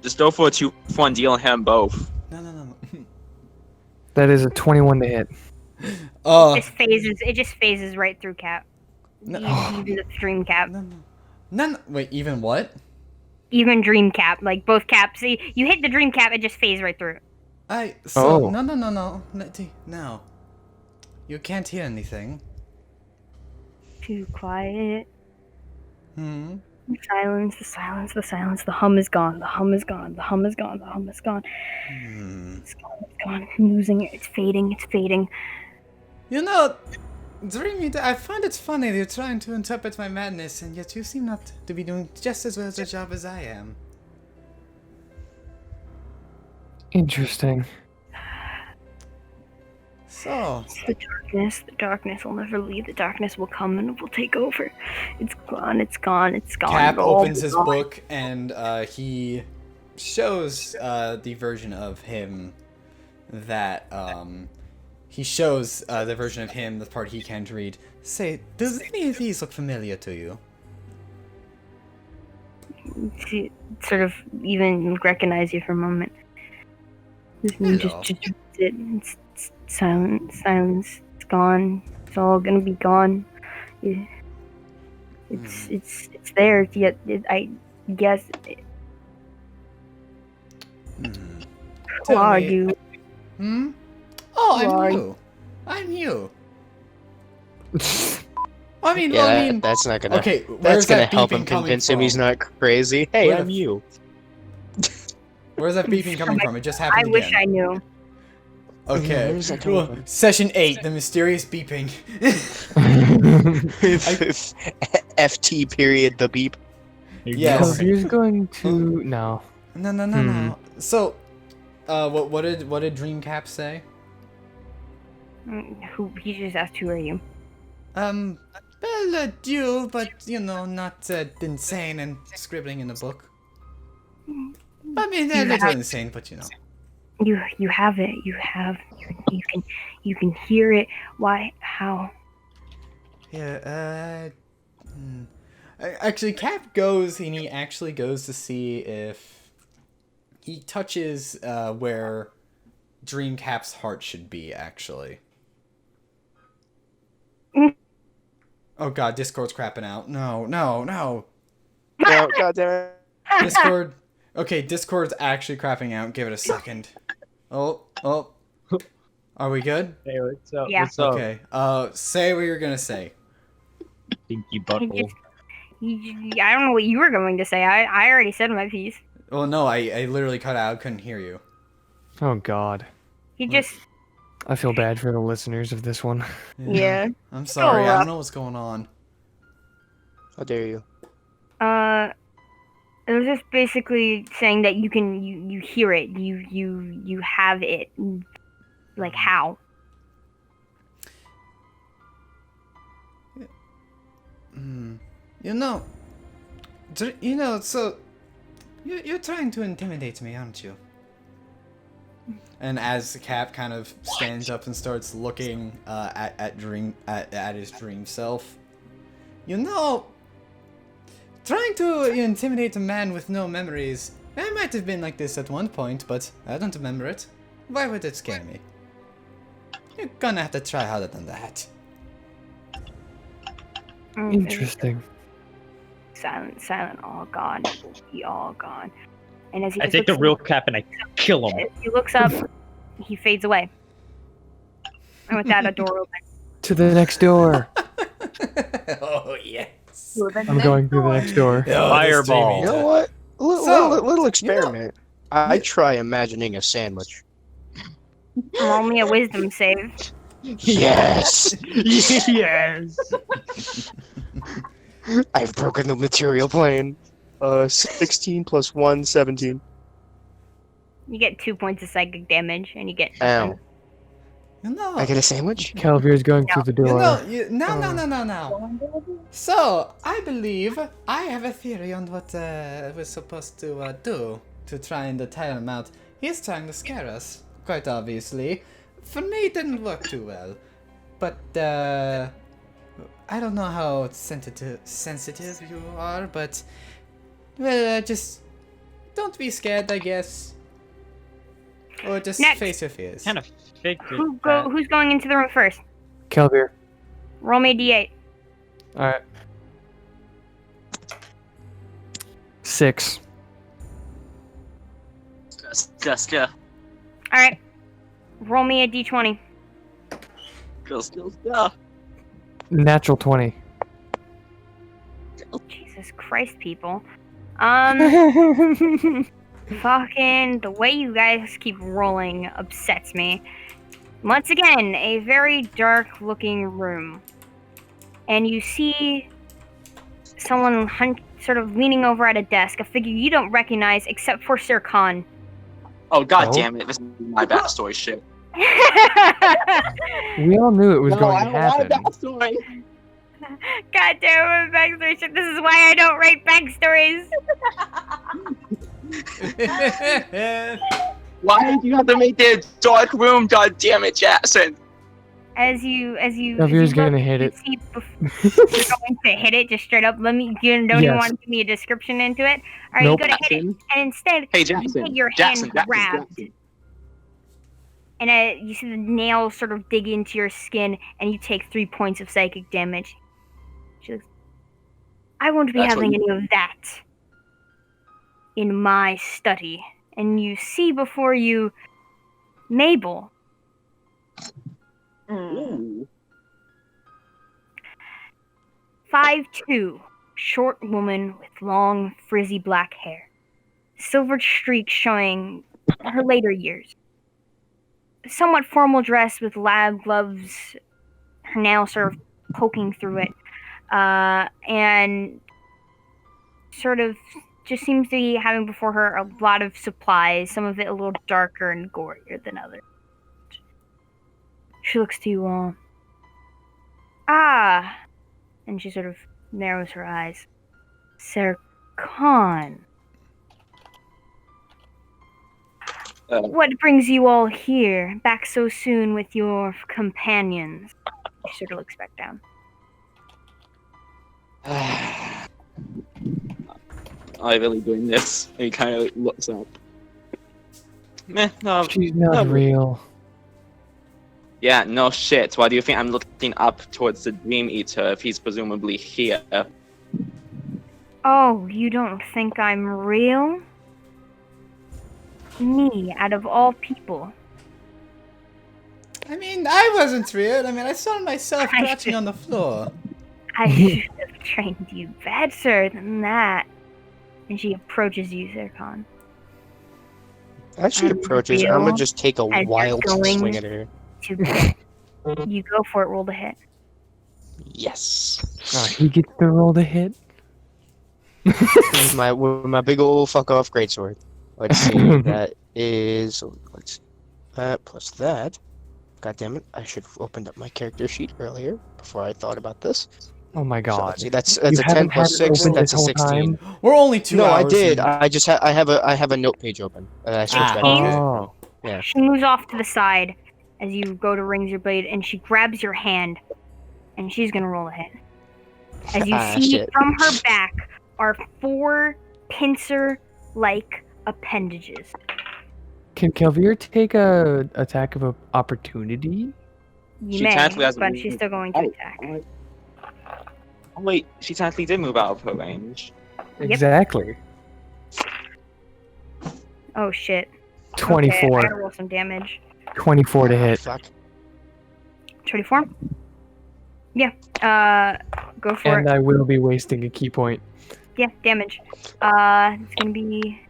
Just go for a 2-1 deal and hit them both. no. that is a 21 to hit. It just phases right through Cap. No. Even the Dream Cap, No. Wait, even what? even Dream Cap, like both caps. See, you hit the Dream Cap, it just phased right through. Oh. No. You can't hear anything. Too quiet. Hmm. Silence. The silence. The silence. The hum is gone. The hum is gone. The hum is gone. The hum is gone. It's gone. It's gone. I'm losing it. It's fading. It's fading. You know, Dreamy, I find it funny you're trying to interpret my madness, and yet you seem not to be doing just as well as a job as I am. Interesting. So, It's the darkness. The darkness will never leave. The darkness will come and it will take over. It's gone. It's gone. It's gone. Cap It'll all opens be his gone. book, and he shows the version of him that he shows the version of him, the part he can't read. Say, does any of these look familiar to you? She sort of even recognize you for a moment. Hello. Just it. It's silence. It's gone. It's all gonna be gone. It's there. Yet I guess. Who tell are me. you? Hmm? Oh, Who are I'm you? you. I'm you. I mean, Yeah, well, I mean, that's not gonna. okay, That's where's gonna that help him beeping coming convince him he's from? not crazy. Hey, Where the I'm f- you. Where's that beeping coming from? It just happened I again. wish I knew. Okay. Where's that coming from? Session 8, the mysterious beeping. FT period the beep. Yes. Calvier's going to no. No. So, what did Dreamcap say? Who? He just asked, "Who are you?" Well, you, but not insane and scribbling in a book. I mean, a You little have- insane, but You have it. You can hear it. Why? How? Yeah. Actually, Cap goes and he actually goes to see if he touches where Dreamcap's heart should be. Actually. Oh God, Discord's crapping out. No. No, god damn it. Discord. Okay, Discord's actually crapping out. Give it a second. Oh. Are we good? Hey, what's up? Yeah. What's up? Okay. Say what you're gonna say. Pinky butthole. I don't know what you were going to say. I already said my piece. Well, no, I literally cut out. Couldn't hear you. Oh God. He just. I feel bad for the listeners of this one. Yeah. I'm sorry. I rough. don't know what's going on. How dare you? It was just basically saying that you hear it. You have it. Like how? So you're trying to intimidate me, aren't you? And as the Cap kind of stands up and starts looking at his dream self, trying to intimidate a man with no memories. I might have been like this at one point, but I don't remember it. Why would it scare me? You're gonna have to try harder than that. Interesting. Silent, all gone. He all gone. And as he I just take the looks real Cap and I kill him. as he looks up, he fades away. And with that, a door opens. To the next door. Oh yes. I'm going through the next door. Oh, Fireball. You know what? So, Little experiment. I try imagining a sandwich. Roll me a wisdom save. Yes! Yes. I've broken the material plane. 16 plus 1, 17. You get 2 points of psychic damage, and you get. Ow. No. I get a sandwich? Calvier's going through the door. No. So, I believe I have a theory on what we're supposed to do to try and tire him out. He's trying to scare us, quite obviously. For me, it didn't work too well. But, I don't know how sensitive you are, but, well, just don't be scared, I guess. Or just Next. face your fears. Kind of figured that. Who's going into the room first? Calvier. Roll me a d8. Alright. 6. Just yeah. All right. Roll me a d20. Yeah. Natural 20. Jesus Christ, people. Fucking the way you guys keep rolling upsets me. Once again, a very dark looking room. And you see someone sort of leaning over at a desk, a figure you don't recognize except for Sir Khan. Oh god Oh. damn it! This is my backstory shit. We all knew it was going to I don't want happen. a backstory. God damn it, backstory shit. This is why I don't write backstories. Why did you have to make the dark room? God damn it, Jackson. As you Calvier's look, gonna hit you it. see you're going to hit it just straight up. Don't even Yes. want to give me a description into it. All right, Nope. you go to hit it, and instead Hey you Jackson. get your Jackson. hand grabbed, and you see the nails sort of dig into your skin, and you take 3 points of psychic damage. She looks, I won't be That's what having you- any of that in my study. And you see before you Mabel. Ooh. 5'2", short woman with long, frizzy black hair, silvered streaks showing her later years. Somewhat formal dress with lab gloves, her nails sort of poking through it, and sort of just seems to be having before her a lot of supplies, some of it a little darker and gorier than others. She looks to you all. Ah! And she sort of narrows her eyes. Sir Khan. What brings you all here, back so soon with your companions? She sort of looks back down. Are you really doing this? He kind of looks up. Meh, no. She's not no. real. Yeah, no shit. Why do you think I'm looking up towards the Dream Eater if he's presumably here? Oh, you don't think I'm real? Me, out of all people. I mean, I wasn't real. I mean, I saw myself crouching on the floor. I should have trained you better than that. And she approaches you, Sir Khan. As she approaches, I'm gonna just take a wild swing at her. You go for it, roll the hit. Yes. He gets to roll the hit. with my big old fuck off greatsword. Let's see, that is that plus that. God damn it! I should have opened up my character sheet earlier before I thought about this. Oh my god! So, let's see, that's a 10 plus 6. That's a 16. We're only 2 No, hours. I did. in. I just I have a note page open. I switched back into it. Oh. Yeah. She moves off to the side as you go to rings your blade, and she grabs your hand, and she's gonna roll a hit. As you see shit. from her back are 4 pincer-like appendages. Can Kelvier take a attack of opportunity? You She may, technically has but a- she's still going to attack. Oh wait, she technically did move out of her range. Yep. Exactly. Oh shit. 24. Okay, I gotta roll some damage. 24 to hit. Fuck. 24? Yeah. Go for And it. I will be wasting a key point. Yeah, damage. It's gonna be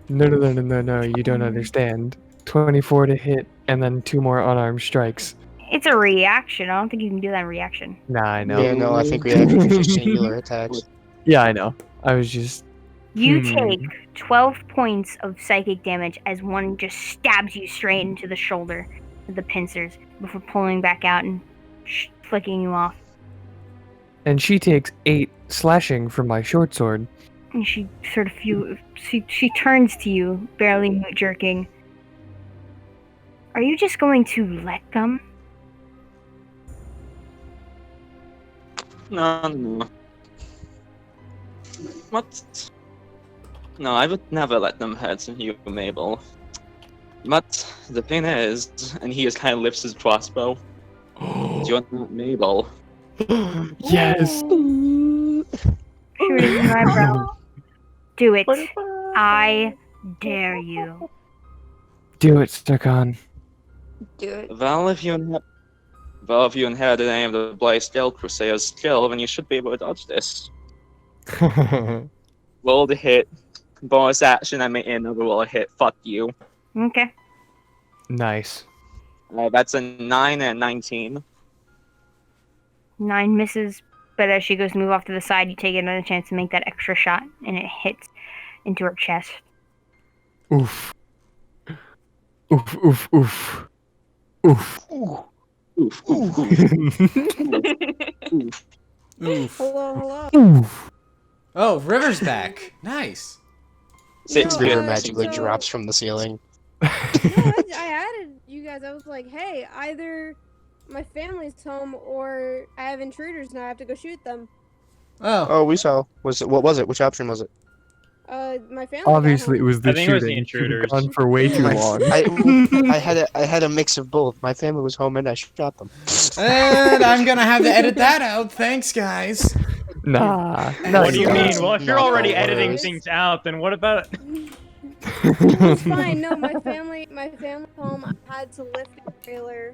No, you don't understand. 24 to hit, and then 2 more unarmed strikes. it's a reaction. I don't think you can do that in reaction. Nah, I know. Yeah, no, I think we actually just singular attacks. Yeah, I know. I was just... You take 12 points of psychic damage as one just stabs you straight into the shoulder with the pincers before pulling back out and flicking you off. And she takes 8 slashing from my short sword. And she sort of she turns to you, barely moot jerking. Are you just going to let them? No. What? No, I would never let them hurt you, Mabel. But the thing is, and he just kind of lifts his crossbow. You're not Mabel. Yes! Shoot it in my brow. Do it. I dare you. Do it, Sturkon. Do it. Well, if you inherited any of the Blaze Scale Crusader's skill, then you should be able to dodge this. Roll the hit. Bonus action, I may another roll a hit. Fuck you. Okay. Nice. That's a 9 and 19. 9 misses, but as she goes to move off to the side, you take another chance to make that extra shot, and it hits into her chest. Oof. Oof, oof, oof. Oof. Oof, oof, oof. Oof. Hello. Oof. Oh, River's back. Nice. Six No, River good. magically so- drops from the ceiling. No, I added you guys. I was like, hey, either my family's home or I have intruders and I have to go shoot them. Oh. Oh, we saw. What was it? Which option was it? My family. got Obviously, it home. was the I think it was the shooting. You've intruders. gone for way too long. I had a mix of both. My family was home and I shot them. And I'm gonna have to edit that out. Thanks, guys. Nah. What do you Nice. mean? Well, if you're Not already the editing worst. things out, then what about Well, it's fine. No, my family home. I had to lift a trailer.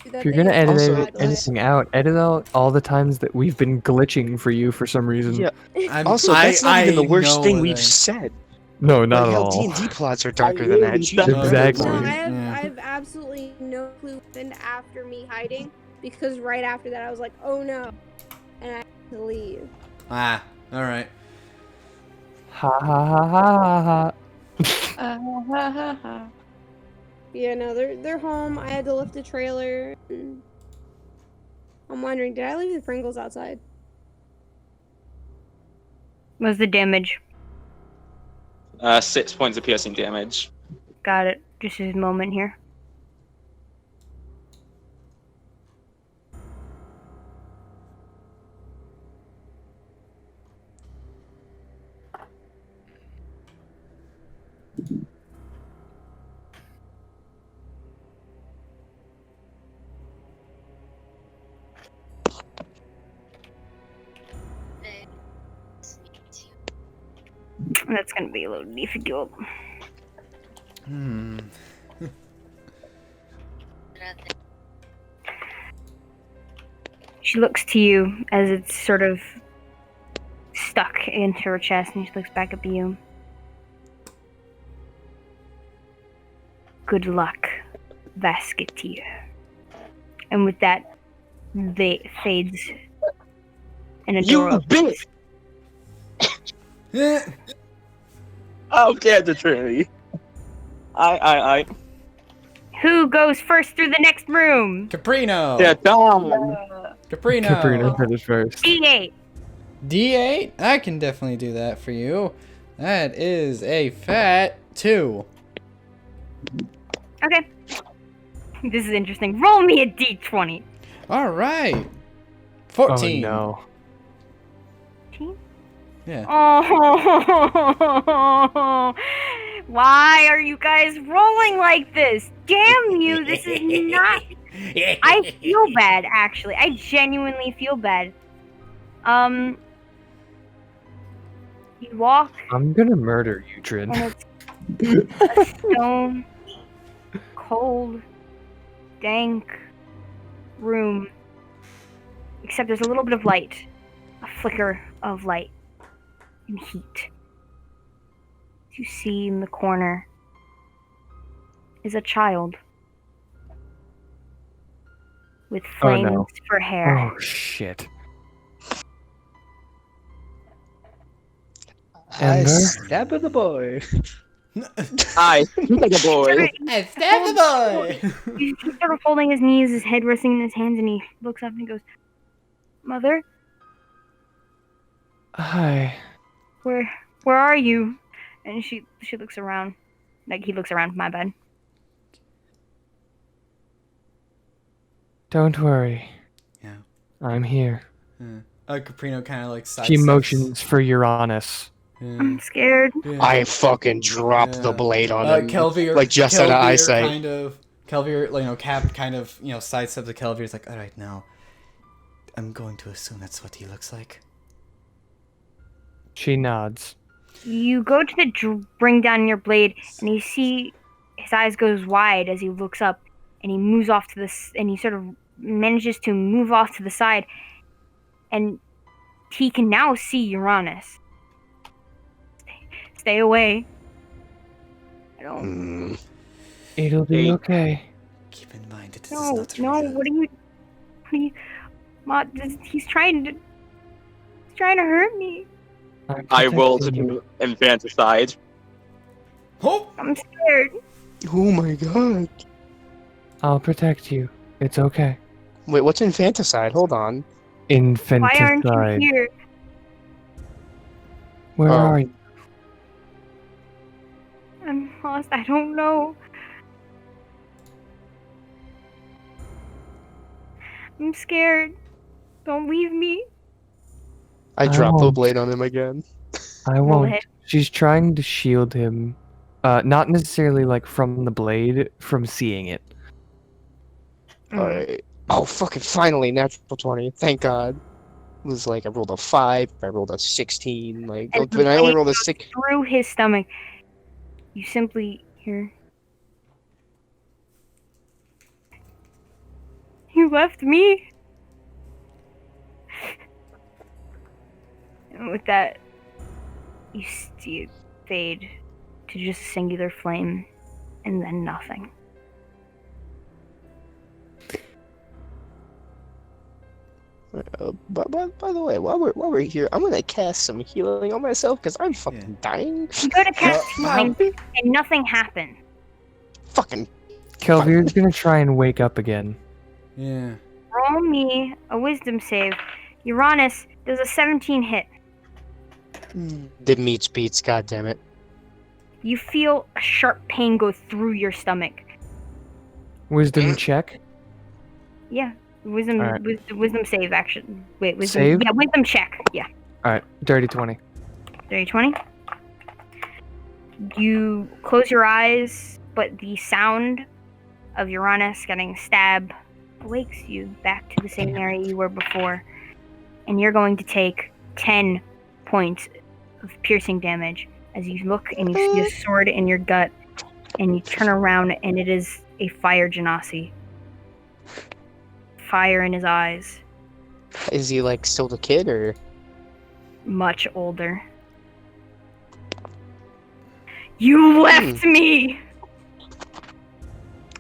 That If you're thing gonna is edit Also, anything out, edit out all the times that we've been glitching for you for some reason. Yeah. I'm, Also, that's not even the worst know thing that we've I- said. No, not Like at hell, all. D&D plots are darker than that. Jesus Exactly. No, Christ. I have absolutely no clue what happened after me hiding, because right after that I was like, oh no, and I had to leave. Ah, all right. Ha ha ha ha ha. Yeah, no, they're home. I had to lift a trailer. And I'm wondering, did I leave the Pringles outside? Was the damage? 6 points of piercing damage. Got it. Just a moment here. That's gonna be a little difficult. Hmm. She looks to you as it's sort of stuck into her chest, and she looks back at you. Good luck, Vasketeer. And with that, they fades, and a door You opens. bitch! How dare the Trinity? I. Who goes first through the next room? Caprino. They're done. Caprino. Caprino finished first. D8. D8. I can definitely do that for you. That is a fat 2. Okay. This is interesting. Roll me a D20. All right. 14. Oh no. 14? Yeah. Oh, why are you guys rolling like this? Damn you, this is not... I feel bad, actually. I genuinely feel bad. You walk, I'm gonna murder you, Trin. and it's a stone, cold, dank room. Except there's a little bit of light. A flicker of light. And heat. You see in the corner is a child with flames no. for hair. Oh shit. I Ember? stab at the boy. I like a boy. I stabbed the boy. He's sort of folding his knees, his head resting in his hands, and he looks up and he goes, "Mother, Hi. where are you?" And she looks around, like he looks around. My bad. Don't worry. Yeah. I'm here. Caprino kind of like sidesteps. She motions for Uranus. I'm scared. I fucking dropped the blade on him. Kelvier, like just out of eyesight. Kelvier, Cap kind of, sidesteps to Kelvier. He's like, all right, now, I'm going to assume that's what he looks like. She nods. You go to bring down your blade, and you see his eyes goes wide as he looks up, and he moves off to this, and he sort of manages to move off to the side, and he can now see Uranus. Stay away. I don't. It'll be okay. Keep in mind, it is No, not no. real. What are you? Ma, he's trying to hurt me. I rolled protecting you. to infanticide. Oh! I'm scared. Oh my god. I'll protect you. It's okay. Wait, what's infanticide? Hold on. Why aren't you Infanticide. here? Where Oh. are you? I'm lost. I don't know. I'm scared. Don't leave me. I I dropped the won't. blade on him again. I Roll won't. it. She's trying to shield him. Not necessarily like from the blade, from seeing it. Mm. Alright. Oh, fucking finally, natural 20. Thank God. was like I rolled a 5, I rolled a 16, like As the but I only blade rolled a goes 6. through his stomach, you simply hear, "You left me." And with that, you see it fade to just a singular flame, and then nothing. By the way, while we're here, I'm gonna cast some healing on myself because I'm fucking dying. You go to cast how- healing, and nothing happens. Fucking. Kelvier's gonna try and wake up again. Yeah. Roll me a wisdom save. Uranus does a 17 hit. The meat beats, god damn it. You feel a sharp pain go through your stomach. Wisdom check. Yeah, wisdom, Alright. wisdom save action. Wait, wisdom. Save? Yeah, wisdom check. Yeah, Alright, dirty 20. 30-20. You close your eyes, but the sound of Uranus getting stabbed wakes you back to the same area you were before, and you're going to take 10 points of piercing damage as you look and you see a sword in your gut, and you turn around and it is a fire genasi. Fire in his eyes, Is he like still the kid or? much older. You left me!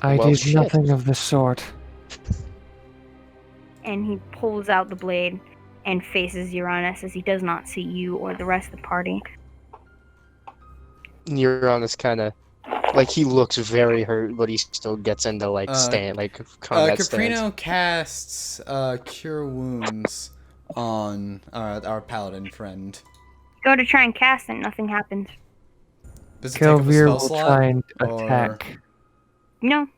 I Well, did shit. nothing of the sort. And he pulls out the blade and faces Uranus as he does not see you or the rest of the party. Uranus kind of like he looks very hurt, but he still gets into like combat stance. Caprino casts Cure Wounds on our paladin friend. Go to try and cast it, nothing happens. Does it take up a Kelvier spell will slot? try and or- attack. No.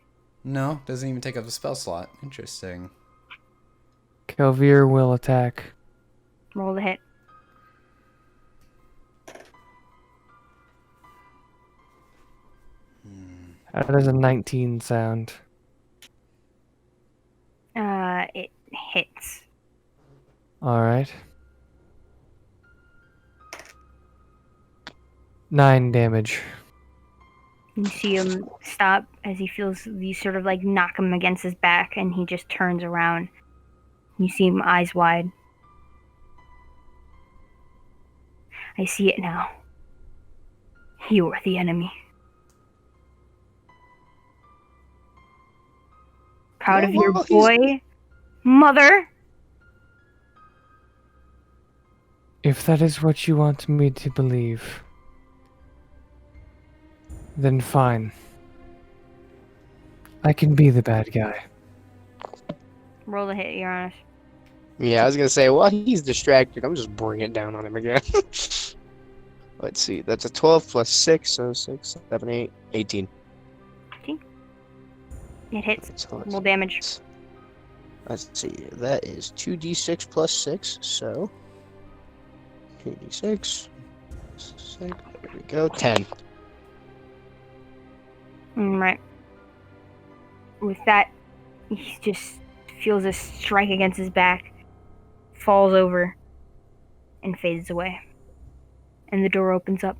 No, doesn't even take up a spell slot. Interesting. Kelvier will attack. Roll the hit. How does a 19 sound? It hits. Alright. 9 damage. You see him stop as he feels you sort of like knock him against his back, and he just turns around. You see him eyes wide. I see it now. You are the enemy. Proud of your boy, mother. If that is what you want me to believe, then fine. I can be the bad guy. Roll the hit, Uranus. Yeah, I was gonna say, while he's distracted, I'm just bringing it down on him again. Let's see, that's a 12 plus 6, so 6, 7, 8, 18. It hits. So Roll damage. let's see, that is 2d6 plus 6, so 2d6, 6, there we go, 10. Right. With that, he just feels a strike against his back, falls over, and fades away. And the door opens up.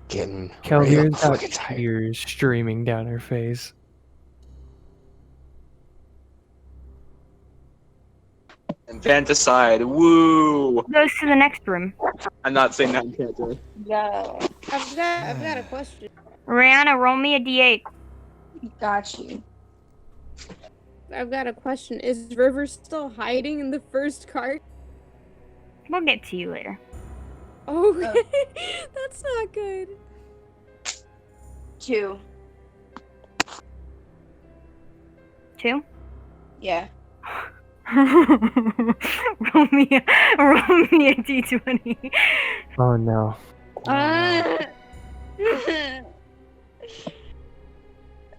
Getting real Kelvier's got fucking tired. tears streaming down her face. Infanticide, woo! Goes to the next room. I'm not saying that in character. Yeah, I've got a question. Rihanna, roll me a d8. got you. I've got a question. Is River still hiding in the first cart? We'll get to you later. Oh, that's not good. 2. 2? Yeah. roll me a d20. Oh no.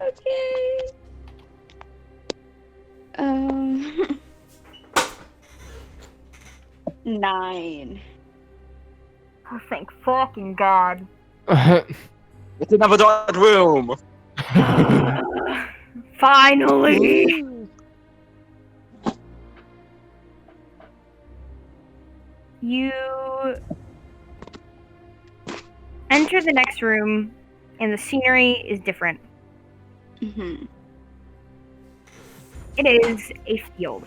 Okay. 9. Oh, thank fucking God. It's another dark room! Finally! You enter the next room, and the scenery is different. Mm-hmm. It is a field.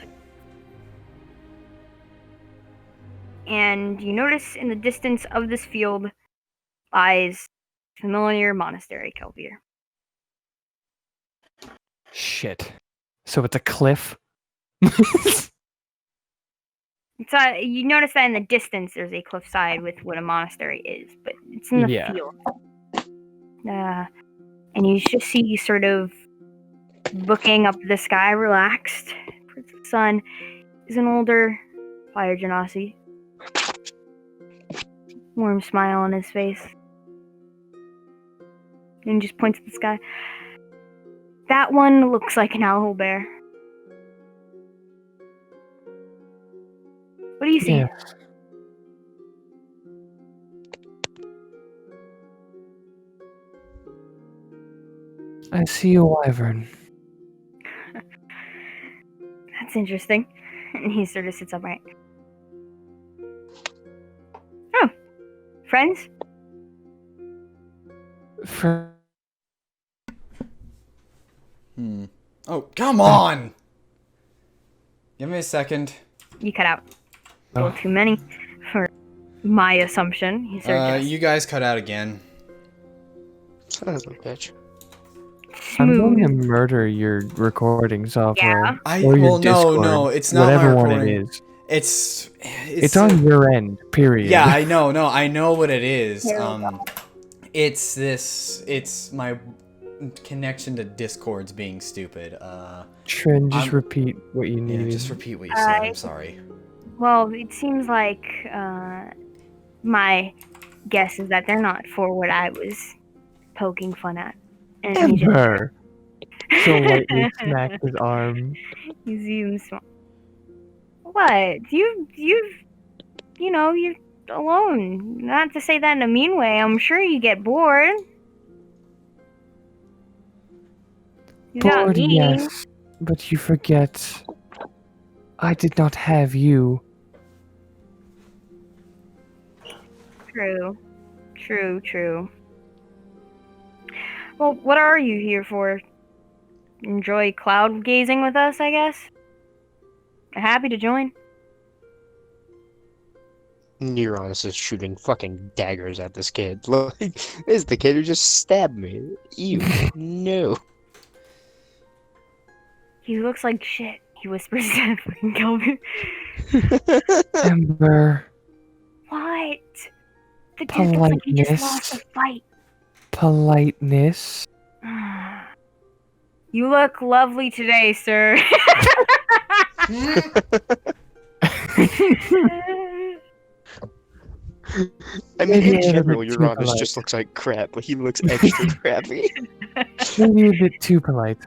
And you notice in the distance of this field lies familiar monastery, Kelvier. Shit. So it's a cliff? You notice that in the distance there's a cliffside with what a monastery is, but it's in the field. And you just see sort of looking up the sky, relaxed towards the sun, is an older fire genasi. Warm smile on his face. And just points at the sky. That one looks like an owl bear. What do you see? Yeah. I see a wyvern. That's interesting. And he sort of sits upright. Oh, friends? Oh, come on! Give me a second. You cut out. A little too many for my assumption. He sort of just You guys cut out again. Son of a bitch. I'm going to smooth. murder your recording software. Yeah. Or your Well, Discord, no, it's not my whatever one recording. it is. It's on your end, period. Yeah, I know. No, I know what it is. Here we go. It's my connection to Discord's being stupid. Trin, just I'm- repeat what you need. Yeah, just repeat what you said. I'm sorry. Well, it seems like my guess is that they're not for what I was poking fun at. And he just Ember! She'll lightly smack his arm. you see him smile. What? You know, you're alone. Not to say that in a mean way. I'm sure you get bored. You're not Bored, mean. yes, but you forget. I did not have you. True. Well, what are you here for? Enjoy cloud gazing with us, I guess? Happy to join. Neuronus is shooting fucking daggers at this kid. Like, this is the kid who just stabbed me. Ew. No. He looks like shit, he whispers to fucking Kelvin. Ember, What? The dude looks like he just lost a fight. politeness. You look lovely today, sir. I mean, Maybe in a little general, bit too Uranus polite. just looks like crap, but he looks extra crappy. Maybe a bit too polite.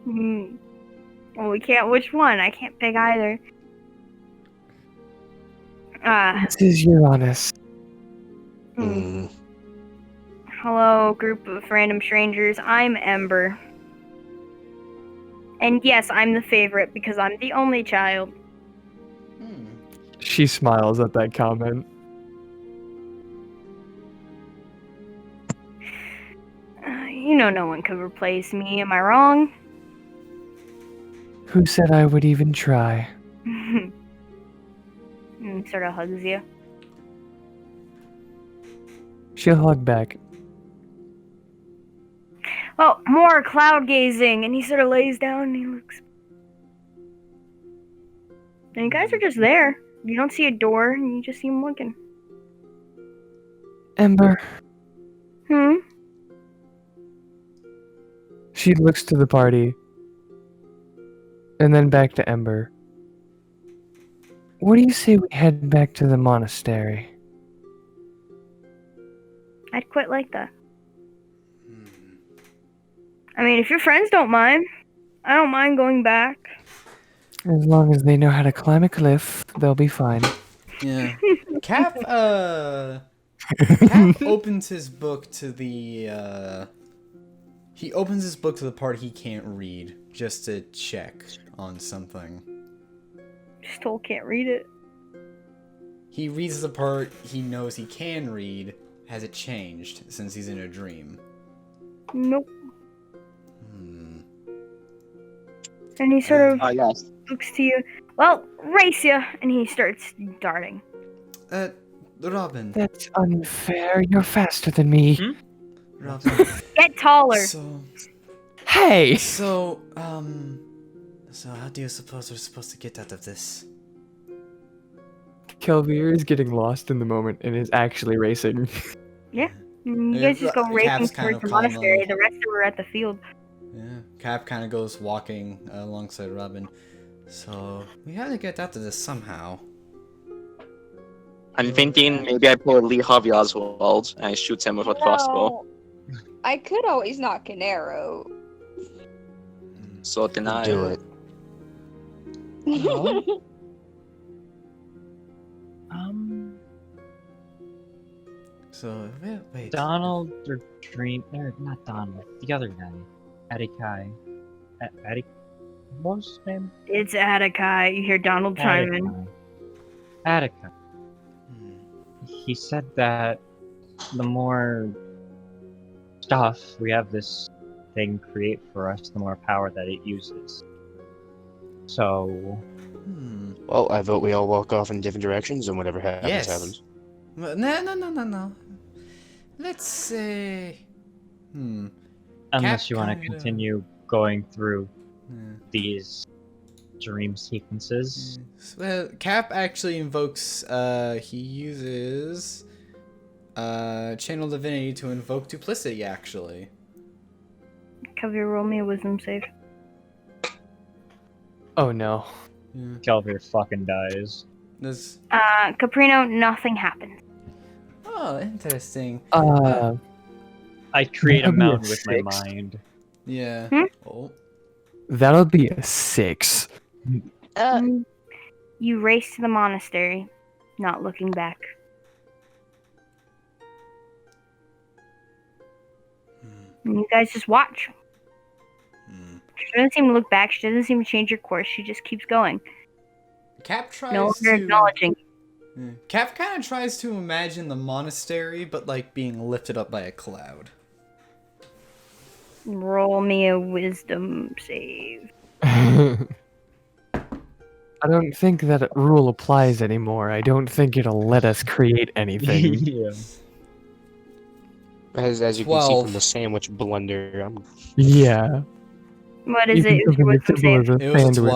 Well, we can't. Which one? I can't pick either. This is Uranus. Hmm. Hello, group of random strangers. I'm Ember. And yes, I'm the favorite because I'm the only child. She smiles at that comment. You know no one could replace me, am I wrong? Who said I would even try? Sort of hugs you. She'll hug back. Well, more cloud gazing, and he sort of lays down and he looks. And you guys are just there. You don't see a door, and you just see him looking. Ember. She looks to the party. And then back to Ember. What do you say we head back to the monastery? I'd quit like that. I mean, if your friends don't mind, I don't mind going back. As long as they know how to climb a cliff, they'll be fine. Yeah. Cap Cap opens his book to the he opens his book to the part he can't read just to check on something. Still can't read it. he reads the part he knows he can read. Has it changed since he's in a dream? Nope. And he sort of yes. looks to you. Well, race you, and he starts darting. Robin. That's unfair. You're faster than me. Robin. Get taller. Hey! So how do you suppose we're supposed to get out of this? Kelvier is getting lost in the moment and is actually racing. Yeah. You guys just go racing Cap's kind towards of the monastery. calmly- The rest of them are at the field. Yeah, Cap kind of goes walking alongside Robin. So we have to get out of this somehow. I'm thinking maybe I pull a Lee Harvey Oswald and I shoot him with a crossbow. No, I could always knock an arrow. So can I. Do it. So wait. Donald or Dream, or not Donald, the other guy, Attikai. Attic, what was his name? It's Attikai. You hear Donald chime in. Attica. He said that the more stuff we have this thing create for us, the more power that it uses. So, Well, I vote we all walk off in different directions, and whatever happens, Yes. happens. Well, no. Let's say. unless Cap you want to kinda- continue going through Yeah. these dream sequences. Well, Cap actually invokes. He uses. Channel Divinity to invoke duplicity. Actually. Kavir, roll me a wisdom save. Oh no. Yeah. Kelvir fucking dies. This. Caprino, nothing happens. Oh, interesting. I create a That'd be a mound with my 6. mind. Yeah. Oh. That'll be a 6. You race to the monastery, not looking back. And you guys just watch. She doesn't seem to look back. She doesn't seem to change her course. She just keeps going. Cap tries No to. longer acknowledging. Yeah. Cap kind of tries to imagine the monastery, but like being lifted up by a cloud. Roll me a wisdom save. I don't think that rule applies anymore. I don't think it'll let us create anything. Yeah. As you can see 12. from the sandwich blender, I'm Yeah. What is Even it? something as Wisdom simple save. as a It was a sandwich.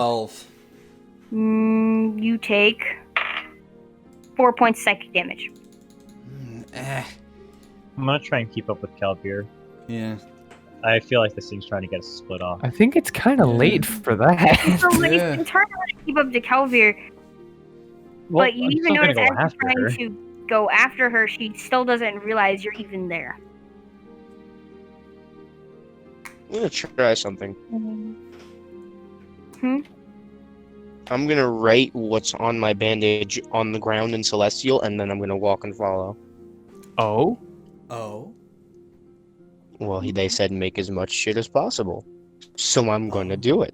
12. You take 4 points psychic damage. I'm gonna try and keep up with Kelvir. Yeah. I feel like this thing's trying to get us split off. I think it's kind of Yeah. late for that. So like, Yeah. it's hard to keep up to Kelvir, Well, but you I'm even still gonna notice go as you're after trying her. to go after her, she still doesn't realize you're even there. I'm gonna try something. Hmm? I'm gonna write what's on my bandage on the ground in Celestial, and then I'm gonna walk and follow. Oh? Oh? Well, they said make as much shit as possible. So I'm gonna do it.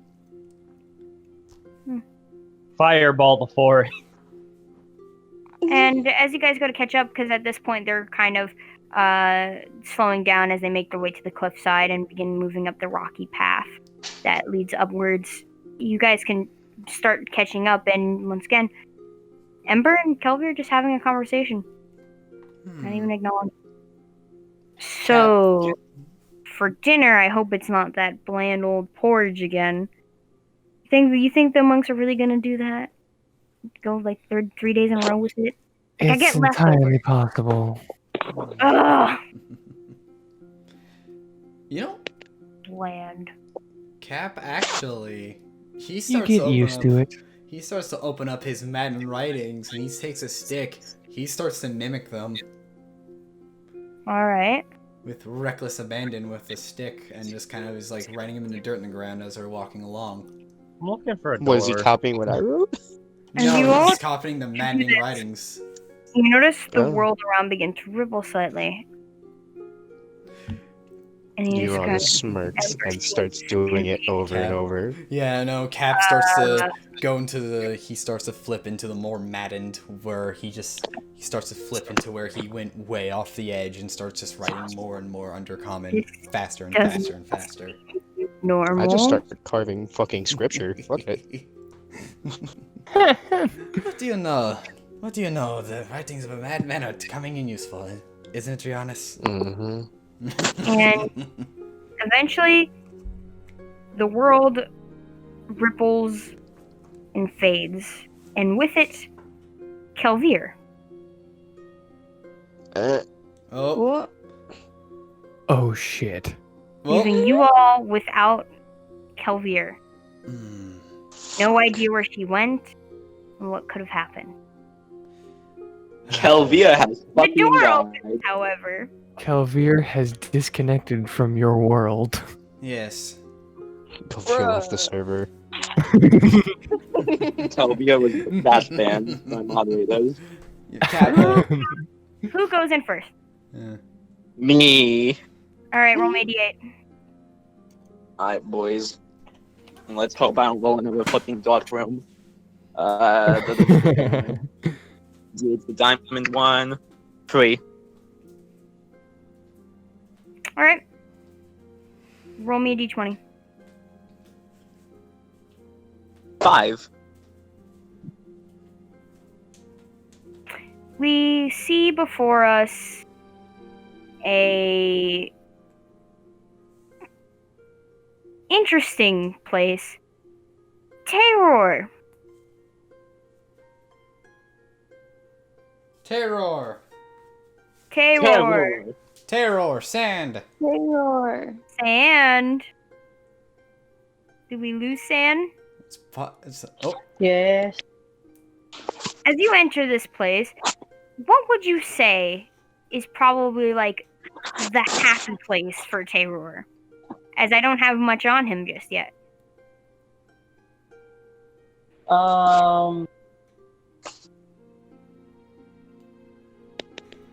Fireball before. And as you guys go to catch up, because at this point they're kind of slowing down as they make their way to the cliffside and begin moving up the rocky path that leads upwards, you guys can start catching up. And once again, Ember and Kelvir are just having a conversation. Not even acknowledging. So, for dinner, I hope it's not that bland old porridge again. You think the monks are really gonna do that? Go like 3 days in a row with it? Like, I It's get leftovers. entirely possible. Ugh, You know, bland. Cap actually, he You starts get to open used up, to it. He starts to open up his Madden writings, and he takes a stick. He starts to mimic them All right. with reckless abandon with the stick, and just kind of is like writing them in the dirt in the ground as they're walking along. I'm looking for a door. What is he copying what I wrote? And No, you he's all copying the do Madden this. writings. You notice the Oh. world around begin to ripple slightly. And he's gonna Uranus smirks and starts doing it over and Cap. over. Yeah, no, Cap starts to go into the. He starts to flip into the more maddened, where he starts to flip into where he went way off the edge and starts just writing more and more undercommon, faster and faster and faster. normal. I just start carving fucking scripture. Fuck it. What do you know? What do you know? The writings of a madman are coming in useful, isn't it, Giannis? Mm-hmm. And eventually, the world ripples and fades, and with it, Kelvir. Oh, What? Oh shit. Leaving you all without Kelvir. Hmm. No idea where she went and what could have happened. Kelvia has The fucking door died. opens, however. Kelvir has disconnected from your world. Yes. Kelvir left the server. Kelvia was that banned by moderators. Cap. Who goes in first? Me. Alright, roll me a d8. Alright, boys. And let's hope I don't roll into a fucking dark room. It's the diamond one. 3. Alright. Roll me a d20. 5. We see before us a interesting place. Terror. Terror. Terror. Terror. Sand. Terror. Sand. Did we lose sand? Oh. Yes. As you enter this place, what would you say is probably like the happy place for Terror? As I don't have much on him just yet.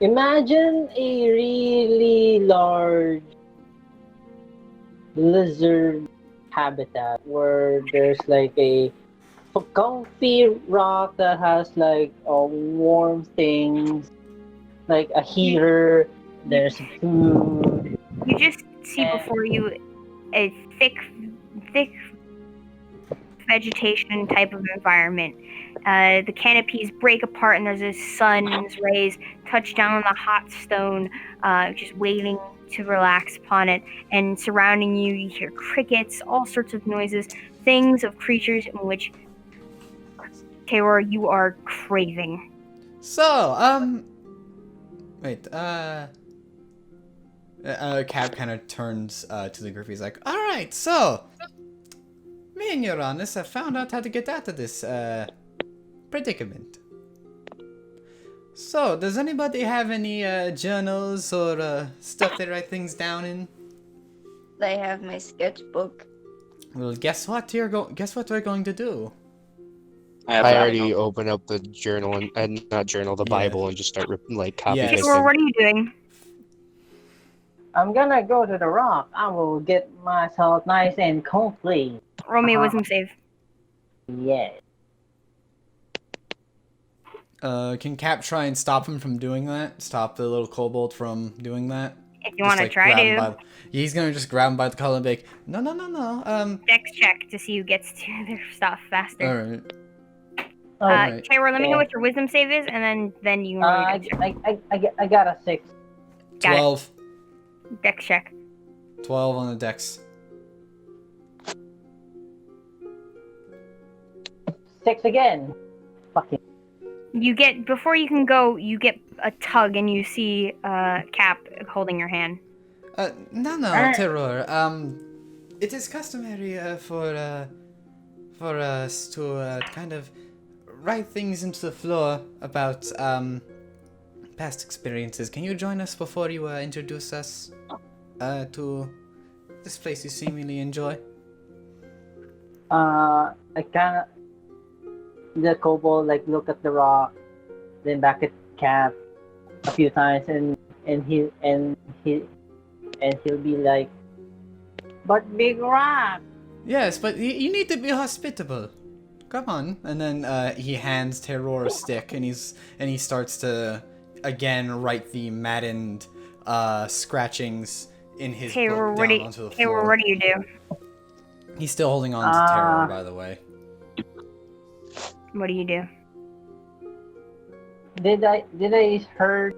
Imagine a really large lizard habitat where there's like a comfy rock that has like warm things, like a heater. There's food. You just see before you a thick vegetation type of environment. The canopies break apart and there's a sun's rays touch down on the hot stone, just waiting to relax upon it. And surrounding you, you hear crickets, all sorts of noises, things of creatures in which, Terror, you are craving. So, wait, Cap kind of turns to the group. He's like, all right, so me and Uranus have found out how to get out of this predicament. So, does anybody have any journals or stuff they write things down in? I have my sketchbook. Well, guess what? Guess what we're going to do? I already open up the journal and not journal, the Bible, and just start copy Yes. pasting. Terror, what are you doing? I'm gonna go to the rock. I will get myself nice and complete. Roll me a wisdom save. Yes. Can Cap try and stop him from doing that? Stop the little kobold from doing that? If you want to try grab him to. he's gonna just grab him by the collar and be like, no. Dex check to see who gets to their stuff faster. Alright. Alright. Terror, let me know what your wisdom save is, and then you can roll your dex check. I got a 6. Got it. 12. Dex check. 12 on the dex. 6 again. Fucking. You get, before you can go, you get a tug and you see Cap holding your hand. No, Terror. It is customary for us to kind of write things into the floor about past experiences. Can you join us before you introduce us to this place you seemingly enjoy? I kind of the kobold look at the rock, then back at Cap a few times, and and he'll be like, "But Big Rock." Yes, but you need to be hospitable. Come on. And then he hands Terror a stick, and he starts to again write the maddened scratchings in his book down onto the floor. What do you do? He's still holding on to Terror, by the way. What do you do? Did I heard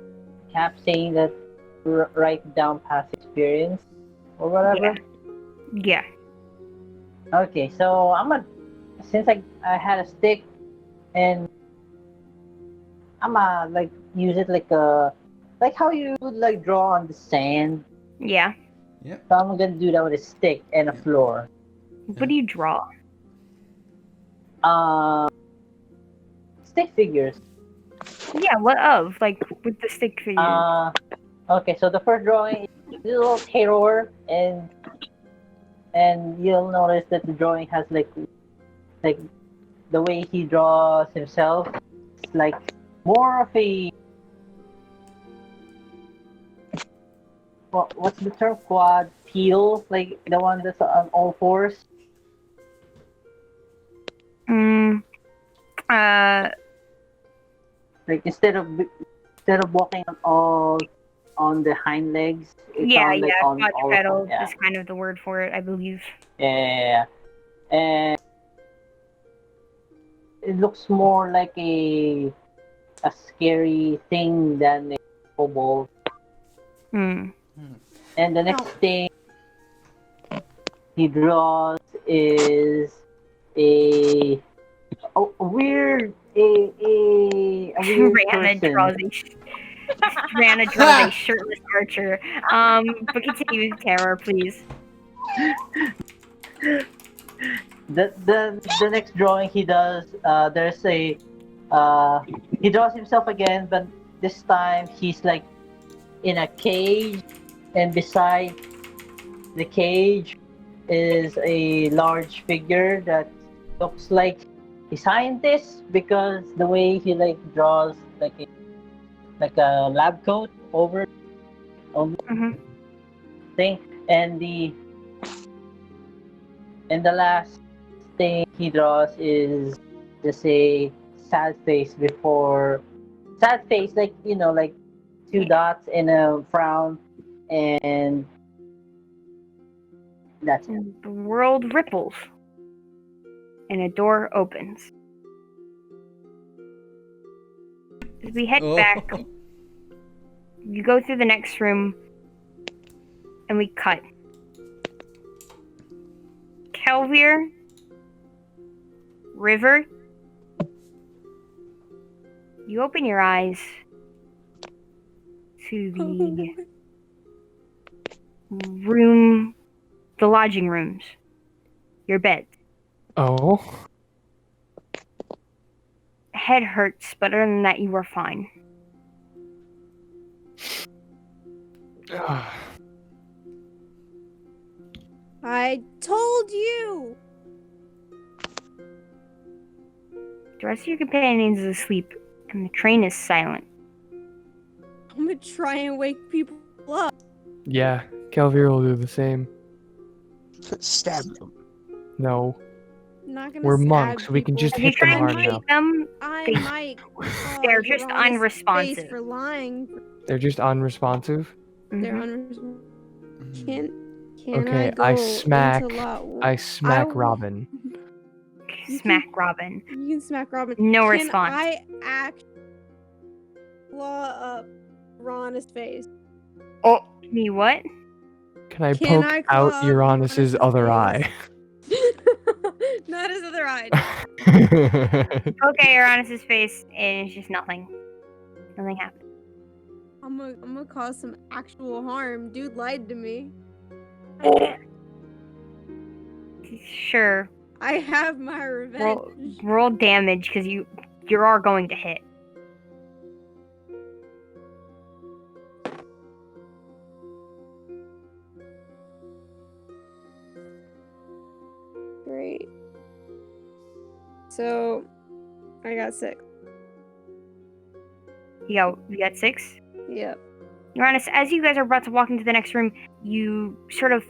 Cap saying that write down past experience or whatever? Yeah. Okay, so since I had a stick and like use it like how you would like draw on the sand. Yeah. Yep. So I'm gonna do that with a stick and a floor. What do you draw? Stick figures. Yeah, what of? Like, with the stick figure. Okay, so the first drawing is a little terror, and you'll notice that the drawing has like the way he draws himself. It's like more of a what's the term? Quadrupedal, like the one that's on all fours. Like instead of walking on the hind legs, it's on, like, on quadrupedal is kind of the word for it, I believe. Yeah, and it looks more like a scary thing than a kobold. Hmm. And the next thing he draws is a weird Rihanna person. draws a shirtless archer. But continue with Terror, please. The next drawing he does, there's a he draws himself again, but this time he's like in a cage, and beside the cage is a large figure that looks like a scientist, because the way he like draws like a lab coat over thing, and the last thing he draws is just a sad face, like, you know, like two dots and a frown, and that's it. The world ripples, and a door opens. As we head back, you go through the next room, and we cut. Kelvir, River, you open your eyes to the the lodging rooms, your bed. Oh. Head hurts, but other than that, you are fine. I told you! The rest of your companions is asleep, and the train is silent. I'm gonna try and wake people up. Yeah, Kelvir will do the same. Stab them. No. Not gonna We're stab monks, we can people. just If you hit them try and hard enough. wake them, I might. they're get just on his unresponsive. face for lying. They're just unresponsive? They're Mhm. unresponsive. Can Okay, I go I smack into Robin. Smack Robin. You can smack Robin. No Can response. I actually claw up Ron's face? Oh! Me what? Can I Can poke I claw out up Uranus's other eye? Not his other eye. Okay, Uranus's face, and it's just nothing. Nothing happened. I'm gonna cause some actual harm. Dude lied to me. Sure. I have my revenge. Roll damage, because you are going to hit. Great. So, I got 6. You got 6? Yep. Uranus, as you guys are about to walk into the next room, you sort of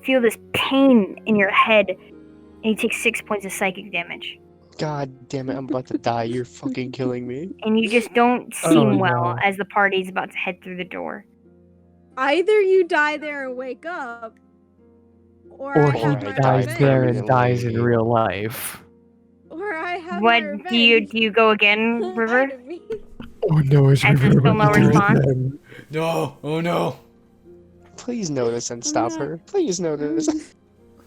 feel this pain in your head, and you take 6 points of psychic damage. God damn it, I'm about to die. You're fucking killing me. And you just don't Oh, seem well no. as the party's about to head through the door. Either you die there and wake up, or Or I he have my dies revenge. there and dies in permanently. real life. Or I have What my do you revenge. do? You go again, Lie River? to me. Oh no, is And there's River still about no to do it response? then? No, oh no. Please notice and I'm stop not- her. Please notice.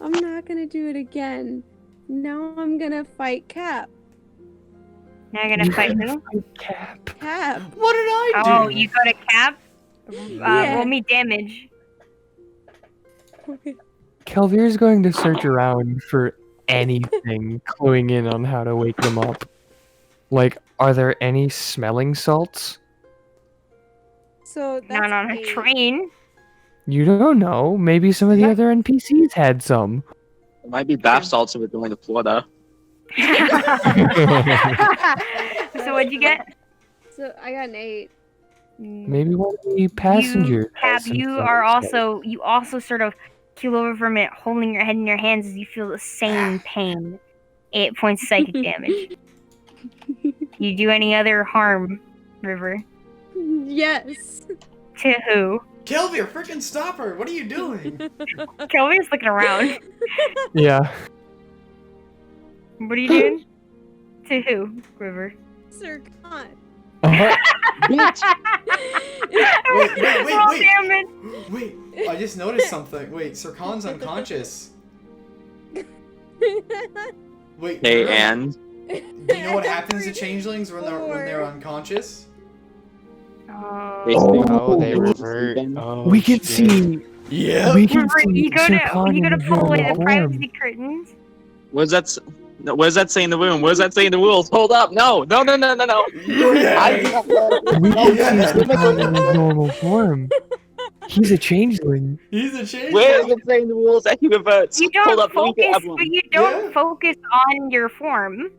I'm not gonna do it again. Now I'm gonna fight Cap. Now you're gonna fight who? Cap. Cap. What did I do? Oh, you go to Cap? Yeah. Roll me damage. Kelvir's going to search around for anything cluing in on how to wake them up. Like, are there any smelling salts? So that's Not on a 8. train. You don't know. Maybe some of the other NPCs had some. It might be bath salts if we're going to Florida. So what'd you get? So I got an 8. Maybe one of the passengers. Cap, has some you smelling are salts. also you also sort of keel over for a minute, holding your head in your hands as you feel the same pain. 8 points psychic damage. You do any other harm, River? Yes. To who? Kelvir, freaking stop her! What are you doing? Kelvin's looking around. Yeah. What are you doing? To who, River? Sir Khan. Wait, Roll damage. Wait, I just noticed something. Wait, Sir Khan's unconscious. Wait, Hey, River, and do you know what happens to changelings when they're unconscious? basically, Oh, they Oh, revert. then- Oh, We can shit. see. Yeah. We can River, see you go Sir to Khan you go in to his pull away normal the form. privacy curtains. what does that? What does that say in the room? What does that say in the rules? Hold up! No! No! No! No! No! No! I do not know. We No, can yeah. see Sir Khan in his normal form. He's a changeling. He's a changeling. Where does it say in the rules that he reverts? You Hold don't up! Let me get focus, everyone. but you don't Yeah. focus on your form.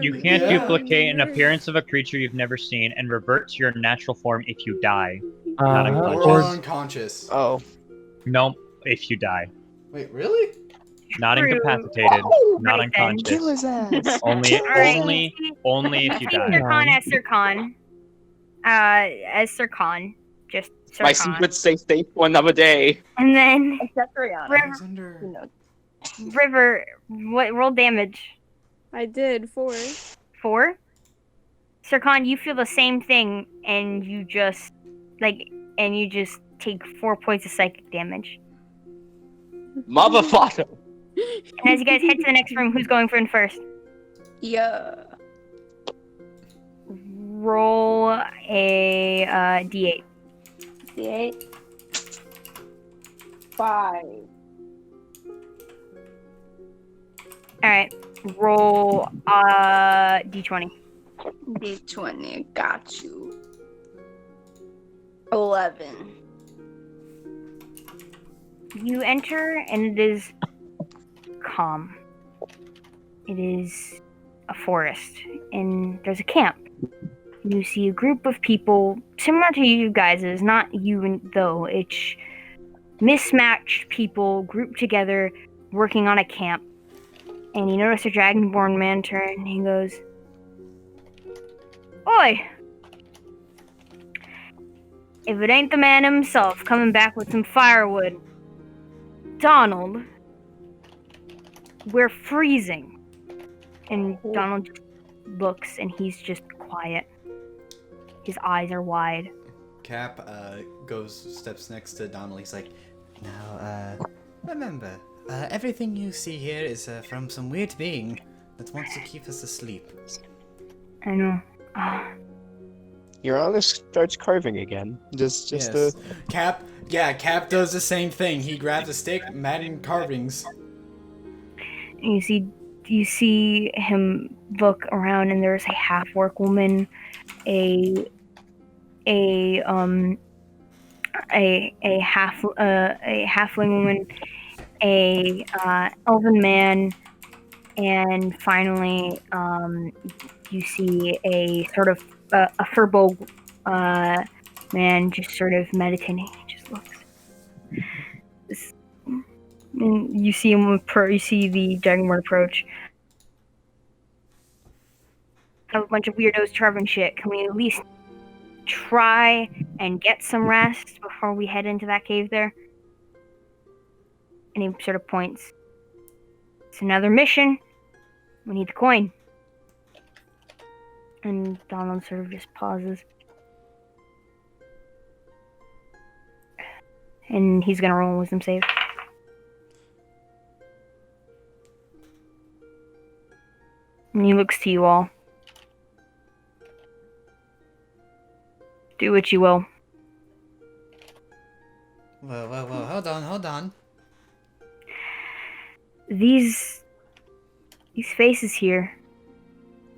You can't Yeah. duplicate an appearance of a creature you've never seen and revert to your natural form if you die. Not Or Or unconscious. Oh, Nope, if you die. Wait, really? Not True. incapacitated, not Right then. kill unconscious. his ass. Only, Alright, only, you see- only if you you see die. Sir Khan as Sir Khan. As Sir Khan. Just Sir My Khan. secrets stay safe for another day. And then Except for Rihanna. River, Alexander. Who knows? River, what roll damage? I did 4. 4? Sir Khan, you feel the same thing, and you just take 4 points of psychic damage. Motherfucker! And as you guys head to the next room, who's going for in first? Yeah. Roll a d8. D8. 5. Alright, roll d20. D20. Got you. 11. You enter, and it is calm. It is a forest, and there's a camp. You see a group of people similar to you guys, not you though. It's mismatched people grouped together working on a camp. And you notice a dragonborn man turn, and he goes, "Oi! If it ain't the man himself coming back with some firewood, Donald, we're freezing." And Donald just looks, and he's just quiet. His eyes are wide. Cap steps next to Donald. He's like, now, remember, everything you see here is from some weird being that wants to keep us asleep. I know. Uranus starts carving again. Just Yes. Cap does the same thing. He grabs a stick, Madden carvings. And you see him look around, and there's a half-orc woman, a halfling woman, a elven man, and finally you see a sort of a furbolg man just sort of meditating. He just looks. And you see him. You see the Dragonborn approach. Have a bunch of weirdos traveling shit. Can we at least try and get some rest before we head into that cave there? And he sort of points. It's another mission. We need the coin. And Donald sort of just pauses. And he's gonna roll a wisdom save. And he looks to you all. Do what you will. Whoa, hold on. These faces here.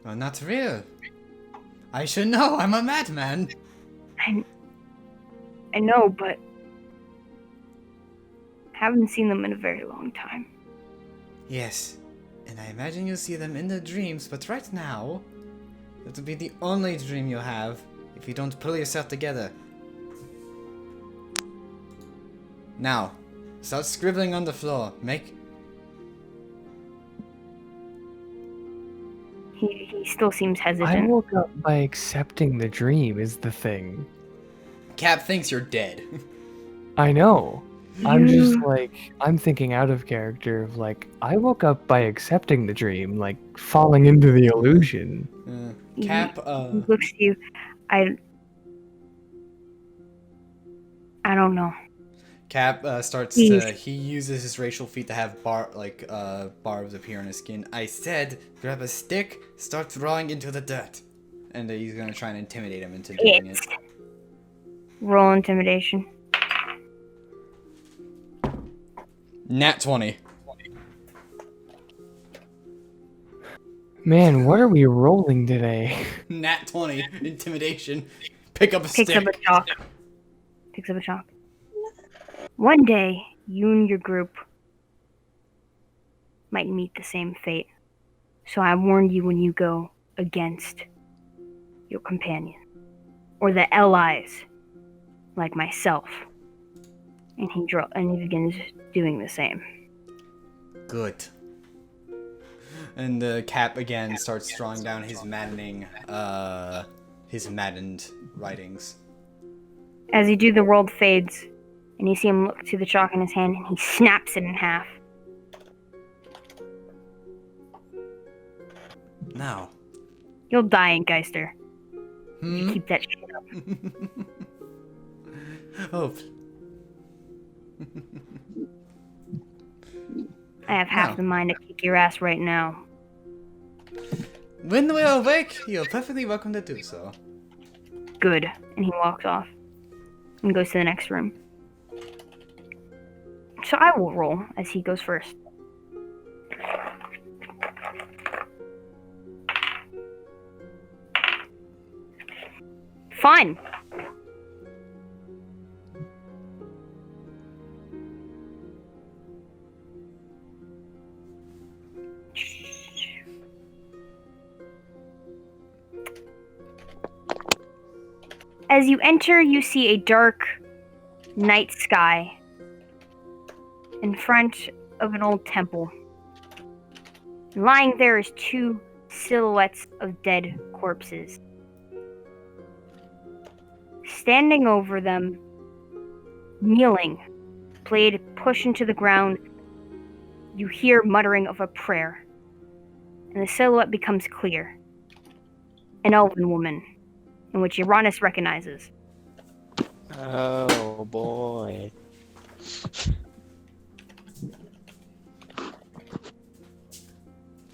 Well, not real. I should know, I'm a madman. I know, but I haven't seen them in a very long time. Yes, and I imagine you'll see them in the dreams, but right now, it'll be the only dream you'll have if you don't pull yourself together. Now, start scribbling on the floor. He still seems I hesitant. woke up by accepting the dream is the thing. Cap thinks you're dead. I know. I'm just like, I'm thinking out of character of like, I woke up by accepting the dream, like falling into the illusion. Cap, He looks at you. I don't know. Cap starts Please. to. He uses his racial feet to have barbs appear on his skin. I said, grab a stick, start throwing into the dirt, and he's gonna try and intimidate him into doing it. Roll intimidation. Nat 20. Man, what are we rolling today? Nat 20. Intimidation. Pick up a Picks stick. up a chalk. Picks up a chalk. One day, you and your group might meet the same fate. So I warned you when you go against your companion. Or the allies, like myself. And he begins doing the same. Good. And the Cap again starts drawing down his maddened writings. As you do, the world fades, and you see him look to the chalk in his hand, and he snaps it in half. Now. You'll die in Geister. You keep that shit up. Oh. I have half the mind to kick your ass right now. When we're awake, you're perfectly welcome to do so. Good. And he walks off and goes to the next room. So I will roll as he goes first. Fine. As you enter, you see a dark night sky in front of an old temple. Lying there is two silhouettes of dead corpses. Standing over them, kneeling, blade pushed into the ground, you hear muttering of a prayer, and the silhouette becomes clear. An elven woman, in which Uranus recognizes. Oh boy.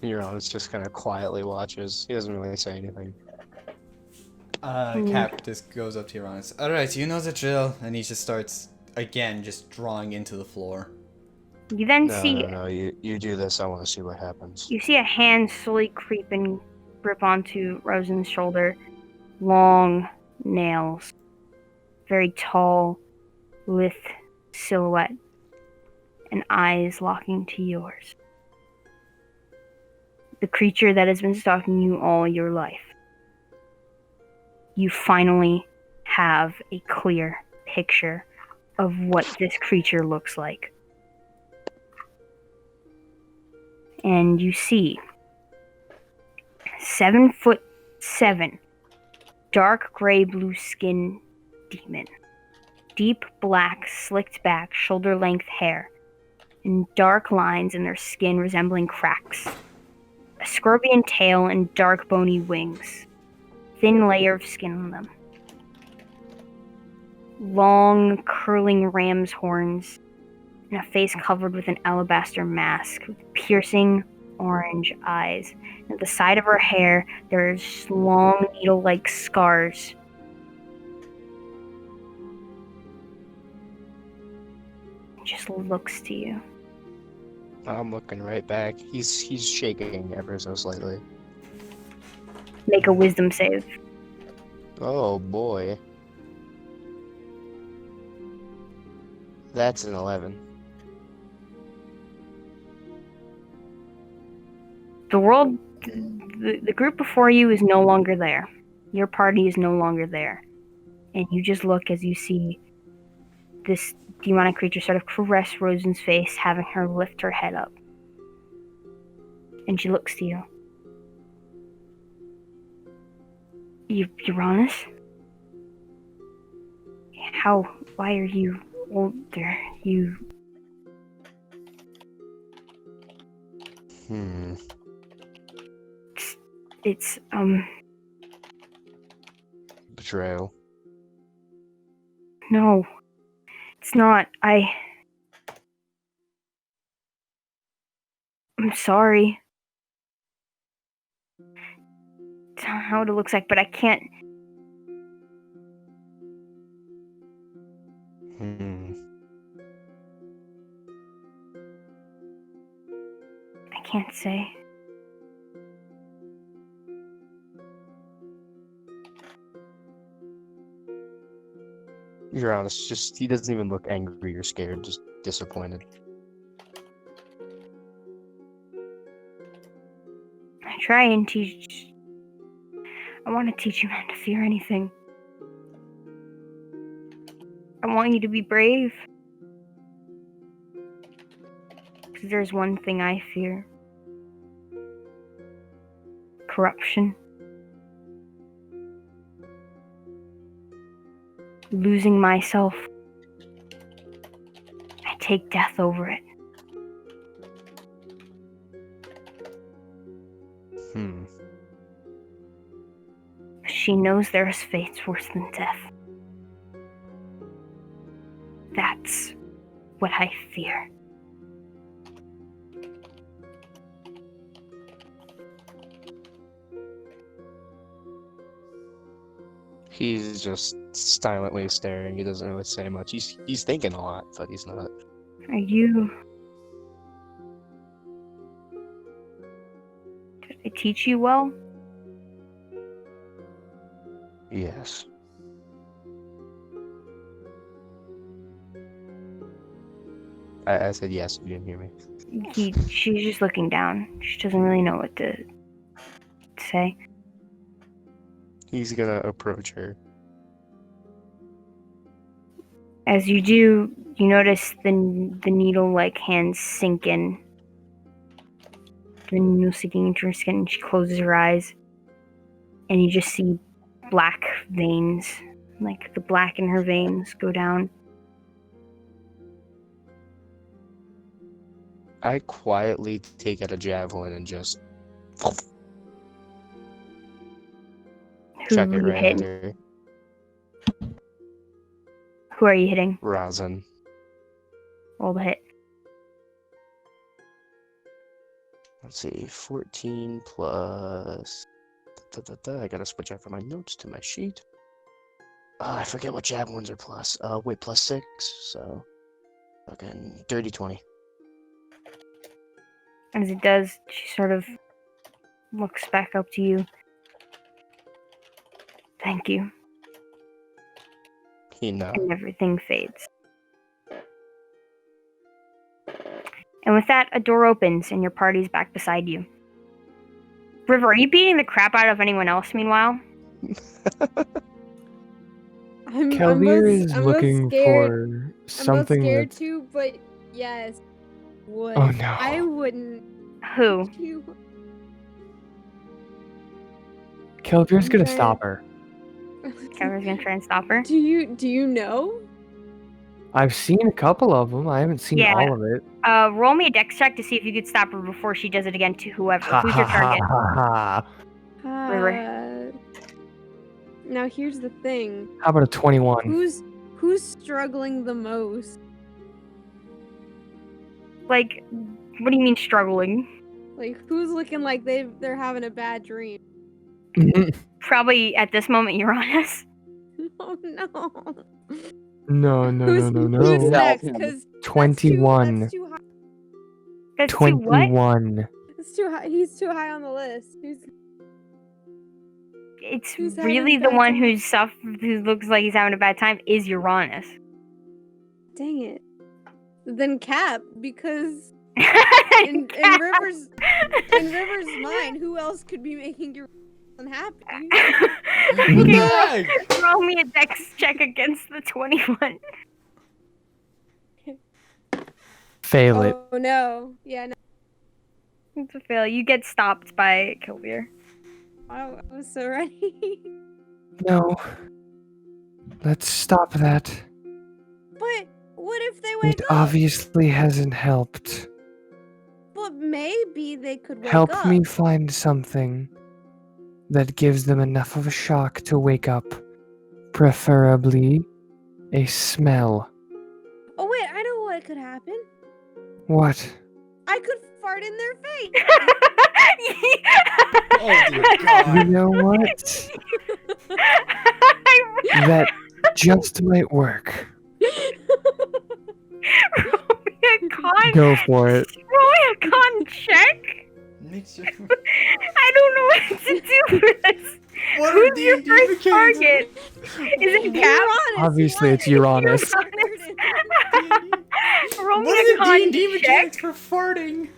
Uranus just kind of quietly watches. He doesn't really say anything. Cap just goes up to Uranus. Alright, you know the drill. And he just starts, again, just drawing into the floor. You then No, you do this. I want to see what happens. You see a hand slowly creep and grip onto Rosen's shoulder. Long nails. Very tall, lithe silhouette. And eyes locking to yours. The creature that has been stalking you all your life. You finally have a clear picture of what this creature looks like. And you see 7'7", dark gray blue skin demon, deep black slicked back shoulder length hair, and dark lines in their skin resembling cracks, a scorpion tail and dark bony wings, thin layer of skin on them, long curling ram's horns, and a face covered with an alabaster mask with piercing orange eyes. At the side of her hair, there's long needle-like scars. It just looks to you. I'm looking right back. He's shaking ever so slightly. Make a wisdom save. Oh boy. That's an 11. The group before you is no longer there. Your party is no longer there. And you just look as you see this demonic creature sort of caress Rosen's face, having her lift her head up. And she looks to you. Uranus? Why are you older? It's Betrayal. No. It's not. I'm sorry. It's not how it looks like, but I can't. I can't say. You're honest, just he doesn't even look angry or scared, just disappointed. I try and teach. I want to teach you not to fear anything. I want you to be brave. Because there's one thing I fear. Corruption. Losing myself. I take death over it. She knows there is fates worse than death. That's what I fear. He's just silently staring. He doesn't really say much. He's thinking a lot, but he's not. Are you... Did I teach you well? Yes. I said yes, you didn't hear me. She's just looking down. She doesn't really know what to say. He's gonna approach her. As you do, you notice the needle-like hands sink in. The needle sinking into her skin, and she closes her eyes. And you just see black veins. Like the black in her veins go down. I quietly take out a javelin and just chuck it right at her. Who are you hitting? Rosin. Roll the hit. Let's see, 14 plus... I gotta switch out from my notes to my sheet. I forget what javelins are plus. Wait, plus 6, so... Fucking dirty 20. As it does, she sort of looks back up to you. Thank you. No. And everything fades. And with that, a door opens and your party's back beside you. River, are you beating the crap out of anyone else meanwhile? Kelvier is I'm both looking scared. for I'm both something scared that's... too, but yes. Would. Oh, no. I wouldn't. Who? You. Kelvier's I'm gonna trying- stop her. Kevin's gonna try and stop her. Do you know? I've seen a couple of them. I haven't seen Yeah. all of it. Roll me a dex check to see if you could stop her before she does it again to whoever. Ha Who's ha your ha target? ha ha. River. Now here's the thing. How about a 21? Who's struggling the most? Like, what do you mean struggling? Like who's looking like they're having a bad dream? Probably at this moment, Uranus. Oh no. No, no, Who's no, no, who's no. next? Because 21. That's too high. That's too what? 21. It's too high. He's too high on the list. It's Who's having really a the bad one time? who looks like he's having a bad time is Uranus. Dang it. Then Cap, because in Cap. River's mind, who else could be making you unhappy? Okay, roll me a dex check against the 21. Fail it. Oh no. Yeah, no. It's a fail. You get stopped by Kelvier. I was so ready. No. Let's stop that. But what if they wake It up? obviously hasn't helped. But maybe they could wake Help up. me find something that gives them enough of a shock to wake up. Preferably a smell. Oh wait, I know what could happen. What? I could fart in their face. Oh dear You God. know what? That just might work. Roll me a con. Go for it. Roll me a con check. Makes you... I don't know what to do with this. What are Who's your D&D first mechanics? target? Is it Cap? Obviously, it's Uranus. Roll me What a are the con D&D check. mechanics for farting?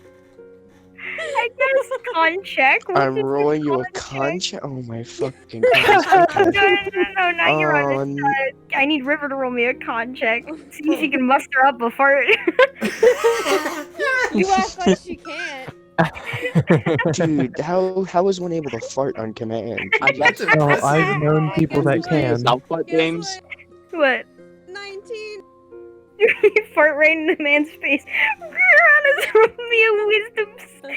I guess con check. What's I'm your rolling you a con con check? check. Oh my fucking No, goodness. Okay. no, not Uranus. Um, I need River to roll me a con check. See if he can muster up a fart. You act like she can't. Dude, how is one able to fart on command? That's Well, impressive. I've known people that can. South Park Guess games. What? 19. You fart right in the man's face. Uranus, roll me a wisdom save.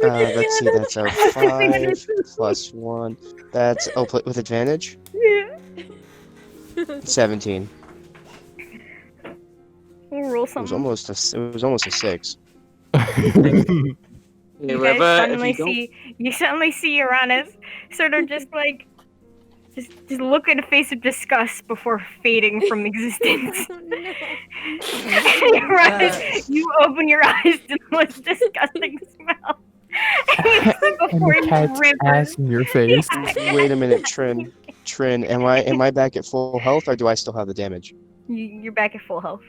Let's see, that's a 5 plus 1. That's, with advantage? Yeah. 17. We'll roll It was something. almost a 6. Hey, You River, guys if you suddenly see Uranus sort of just like just look in a face of disgust before fading from existence. Oh, no. Uranus, you open your eyes to the most disgusting smell. And Before the cat's River. ass in your face. Wait a minute, Trin, am I back at full health or do I still have the damage? You're back at full health.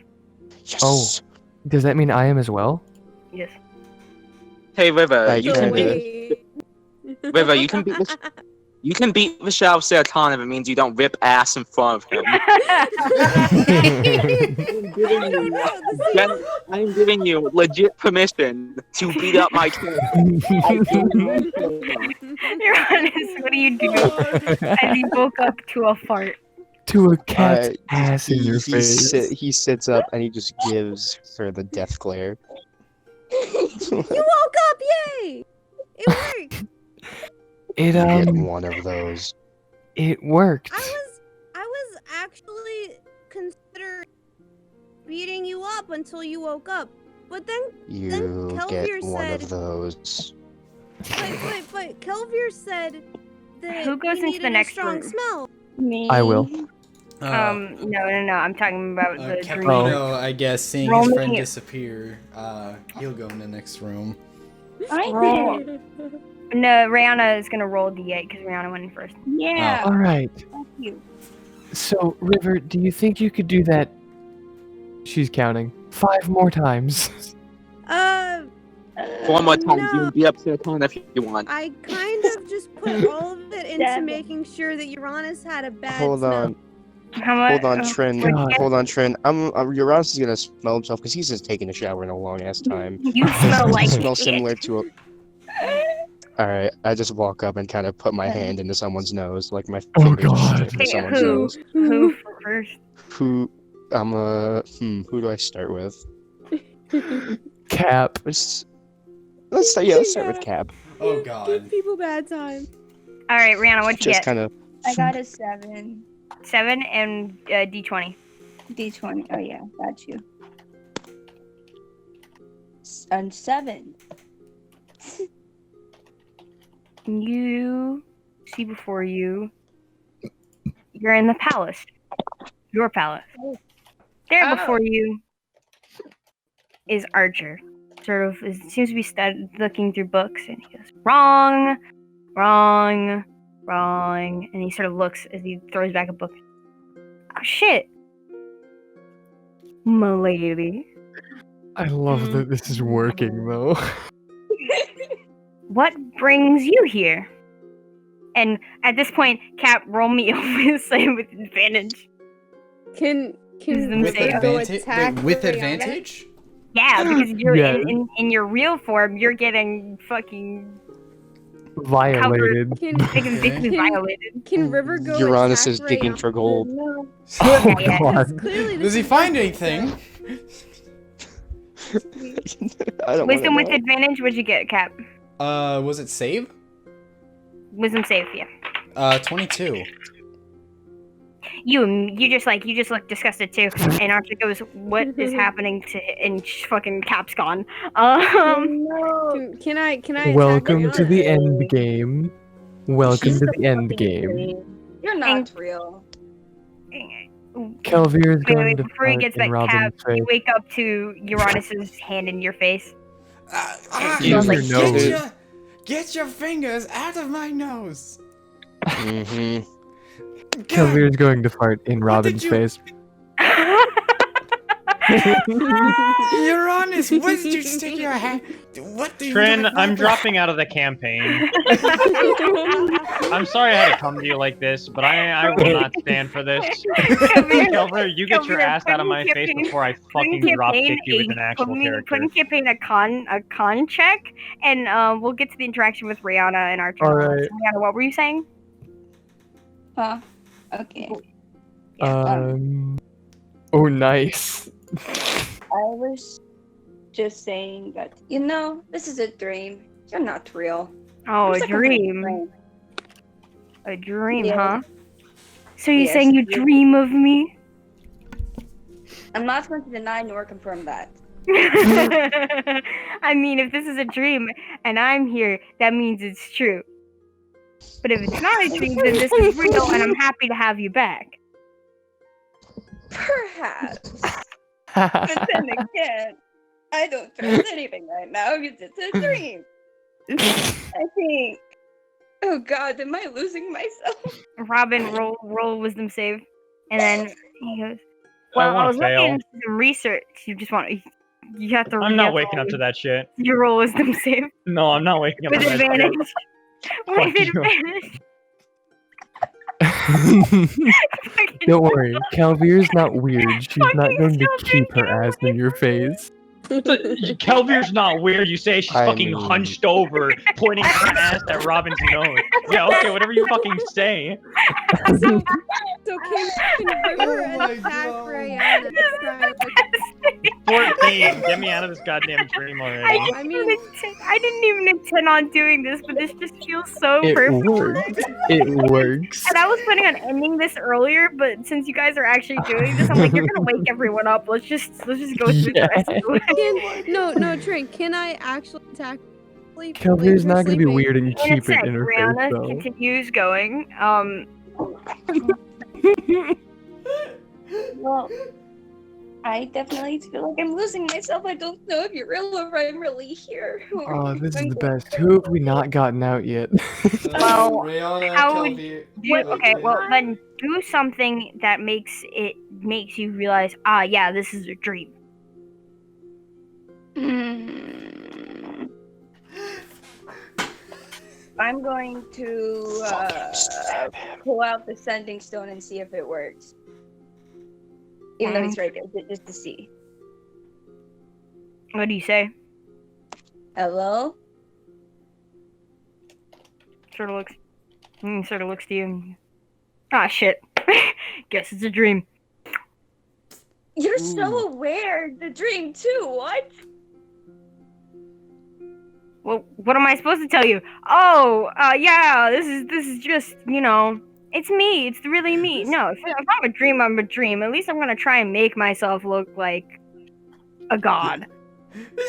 Yes. Oh. Does that mean I am as well? Yes. Hey River, I you can can do beat Wait. River, you can beat this. You can beat the Shadow Serotonin if it means you don't rip ass in front of him. I'm giving you legit permission to beat up my kid. Uranus, what do you do as you woke up to a fart? To a cat's ass in your he face. he sits up and he just gives her the death glare. You woke up! Yay! It worked! It Get one of those. it worked. I was actually considering beating you up until you woke up. But then You Kelvier get one said- of those. but Kelvier said that Who goes he into the needed next a strong room? smell. Me. I will. No, I'm talking about the dream. Caprino, I guess, seeing Roll his me- friend disappear, he'll go in the next room. I Roll. did. No, Rihanna is gonna roll D8 because Rihanna went in first. Yeah. All right. Thank you. So, River, do you think you could do that? She's counting. 5 more times. One more time, you No. can beat up Serotonin if you want. I kind of just put all of it into Dad. making sure that Uranus had a bad Hold smell. on. How much? Hold on, Trin. God. Hold on, Trin. Uranus is gonna smell himself because he's just taking a shower in a long ass time. You smell like Smells shit. similar to a. Alright, I just walk up and kind of put my hand into someone's nose, like my Oh, fingers just God. stick into Hey, someone's who? nose. Who first? Who? Who do I start with? Cap. Let's start with Cap. Oh Give god. people bad time. All right, Rihanna, what'd you Just get? kind of. I got a 7. 7 and D20. D20. Oh yeah, got you. And 7. You see before you. You're in the palace. Your palace. There Oh. before you is Archer. Sort of seems to be looking through books, and he goes, wrong, wrong, wrong, and he sort of looks as he throws back a book. Oh, shit, m'lady. I love that this is working, though. What brings you here? And at this point, Cap, roll me with advantage. Can Them With say, River go advantage? attack Wait, with Rihanna? advantage? Yeah, because you're Yes. in your real form, you're getting fucking Violated. Can basically Can- violated. can River go Uranus attack is digging Rihanna? for gold. No. Oh, Yeah. God. Clearly, Does this he is find working. anything? I don't Wisdom want with advantage, what'd you get, Cap? Was it save? Wisdom save, yeah. 22. You just look disgusted too, and Archer goes, "What is happening to?" And fucking Cap's gone. No. Can I attack Welcome to Rihanna? the end game. Welcome She's to the the end fucking game. dream. You're not real. Kelvir is Wait, going to before he fart gets in back, Cap, Robin's face. you wake up to Uranus's hand in your face. In smells like your nose. Get your fingers out of my nose! Mm-hmm. Kelvir is going to fart in Robin's you- face. Uranus, where did you stick your hand? What do you Trin, do? I'm dropping out of the campaign. I'm sorry I had to come to you like this, but I will not stand for this. Kelvir, you get your Kelvir, ass out of put my in face campaign- before I put in fucking drop campaign kick you with an actual character. Put in campaign a con check, and we'll get to the interaction with Rihanna and Archer. Alright. Rihanna, what were you saying? Huh? Okay. Oh, nice. I was just saying that, this is a dream. You're not real. Oh, You're a just dream. A dream, Yeah. huh? So you're Yes, saying you you're- dream of me? I'm not going to deny nor confirm that. I mean, if this is a dream and I'm here, that means it's true. But if it's not a dream, then this is real, and I'm happy to have you back. Perhaps. But then again, I don't trust anything right now because it's a dream. I think. Oh God, am I losing myself? Robin, roll wisdom save, and then he goes, I "Well, I wanna was looking fail. into some research. You have to. I'm not waking up to that shit. Your roll wisdom save No, I'm not waking up with to that advantage. shit. With Fuck you. advantage. Don't worry, Kelvir's not weird. She's not Fucking going to stop keep it, her get ass away in your from face. Kelvir's not weird. You say she's I fucking mean- hunched over, pointing her ass at Robin's nose. Yeah, okay, whatever you fucking say. So can River Oh my attack God. Rihanna next time? 14. Get me out of this goddamn dream already. I mean, I didn't even intend on doing this, but this just feels so It perfect. works. It works. And I was planning on ending this earlier, but since you guys are actually doing this, I'm like, you're gonna wake everyone up. Let's just go through the rest of the way. no, Trent. Can I actually attack? Kelvir's not going to be sleeping? weird and In a keep sec, it in her Rihanna face, though. continues going. Well, I definitely feel like I'm losing myself. I don't know if you're real or I'm really here. Oh, this is the best. Who have we not gotten out yet? Well, Rihanna, how would Kelvir, okay, well then do something that makes you realize, yeah, this is a dream. Mm. I'm going to pull out the sending stone and see if it works. Even though he's right there, just to see. What do you say? Hello? Sort of looks to you. Ah, shit. Guess it's a dream. You're so aware. The dream too. What? Well, what am I supposed to tell you? Oh, yeah, this is just, it's me. It's really me. No, if I'm a dream, I'm a dream. At least I'm gonna try and make myself look like a god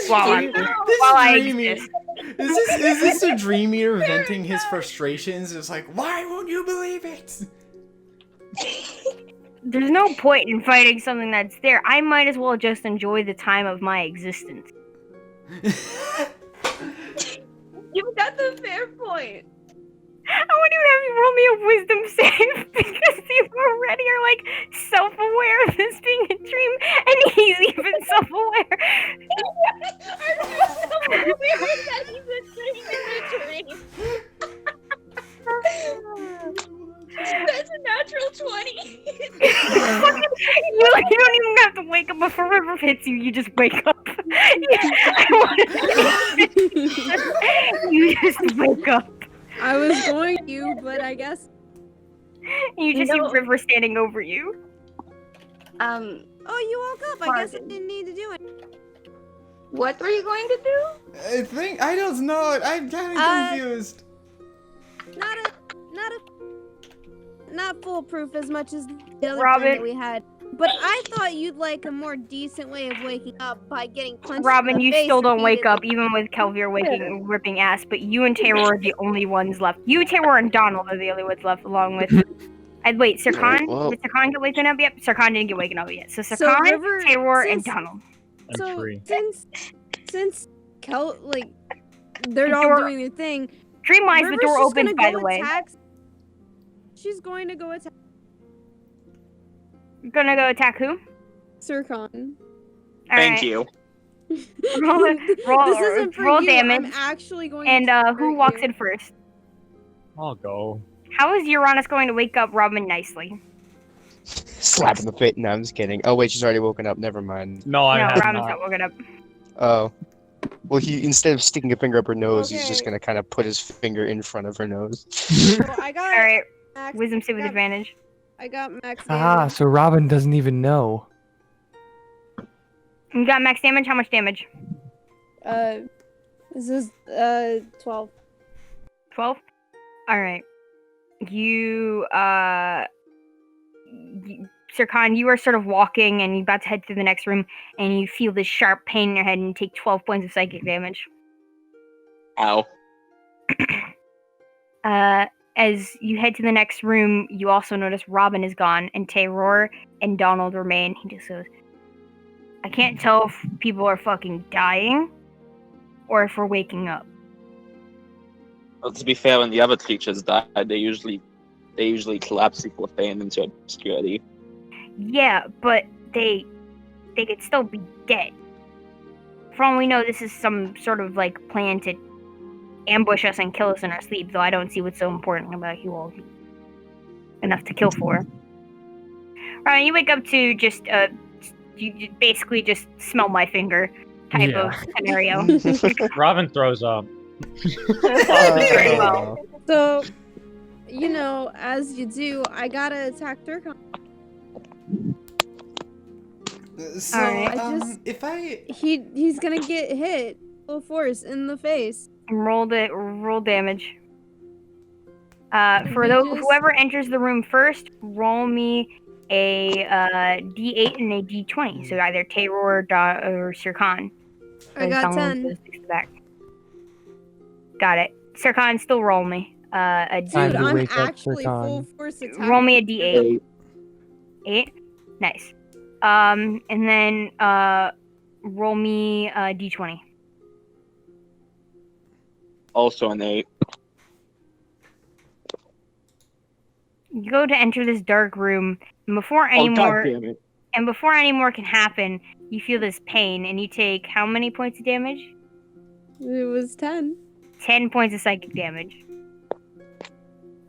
while I exist. Is this a dream eater venting his frustrations? It's like, why won't you believe it? There's no point in fighting something that's there. I might as well just enjoy the time of my existence. You've got the fair point. I wouldn't even have you roll me a wisdom save because you already are like self-aware of this being a dream, and he's even self-aware. Are you self-aware that he's a dream in a dream? That's a natural 20. You don't even have to wake up before River hits you. You just wake up. You just wake up. I was going to, but I guess. You just see River standing over you. Oh, you woke up. I guess I didn't need to do it. What were you going to do? I don't know. I'm kind of confused. Not foolproof as much as the other Robin. dream that we had. But I thought you'd like a more decent way of waking up by getting punched Robin, in the you face still don't wake up, repeatedly. even with Kelvir ripping ass, but you and Taylor are the only ones left. You, Taylor, and Donald are the only ones left, along with... wait, Sirkan? Well- Did Sirkan get waken up yet? Sirkan didn't get waken up yet. So Sirkan, River, Taylor, and since- Donald. So tree. since they're The all door- doing their thing. Dream-wise, the River's door just opens, gonna by go the way. attack. She's going to go attack You're gonna go attack who? Sirkan. Thank you. Roll This isn't for roll you. damage. I'm actually going And to who hurt walks you. in first? I'll go. How is Uranus going to wake up Robin nicely? Slap in the face. No, I'm just kidding. Oh wait, she's already woken up. Never mind. No, I No, have Robin's not. not woken up. Oh. Well, he instead of sticking a finger up her nose, he's just Okay. gonna kind of put his finger in front of her nose. So I got Alright, max. wisdom save with got- advantage. I got max Ah, damage. so Robin doesn't even know. You got max damage? How much damage? This is 12. 12? Alright. Sirkan, you are sort of walking and you're about to head to the next room and you feel this sharp pain in your head and you take 12 points of psychic damage. Ow. As you head to the next room, you also notice Robin is gone and Tayror and Donald remain. He just goes, I can't tell if people are fucking dying or if we're waking up. Well, to be fair, when the other creatures die, they usually collapse before fading into obscurity. Yeah, but they could still be dead. For all we know, this is some sort of like plan to ambush us and kill us in our sleep, though I don't see what's so important about you all enough to kill for. Right, you wake up to just you basically just smell my finger type of scenario. Robin throws up. Very well. So, as you do, I gotta attack Durkheim. So, Alright. if I... He's gonna get hit full force in the face. Roll damage. For We those just- whoever enters the room first, roll me a D8 and a D20. So either Taylor or Sirkan. I got 10. Got it. Sirkan, still roll me. A D. Time Dude, to I'm wake up, actually Sirkan. full force attacking. Roll me a D8. 8. 8. Nice. And then roll me a D20. Also an 8. You go to enter this dark room, and before any Oh, more God damn it. and before any more can happen, you feel this pain, and you take how many points of damage? It was 10. 10 points of psychic damage.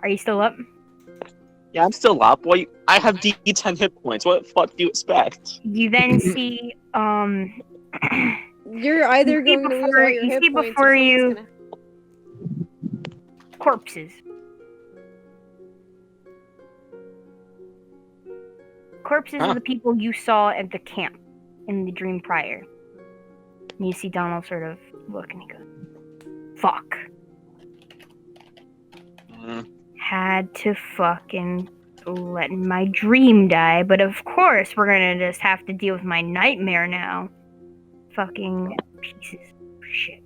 Are you still up? Yeah, I'm still up. I have D10 hit points. What the fuck do you expect? You then see You're either see going to lose before- all your you hit see points before or something's you- gonna. corpses. Corpses Huh. of the people you saw at the camp in the dream prior. And you see Donald sort of look and he goes, fuck. Mm, Had to fucking let my dream die, but of course we're gonna just have to deal with my nightmare now. Fucking pieces of shit.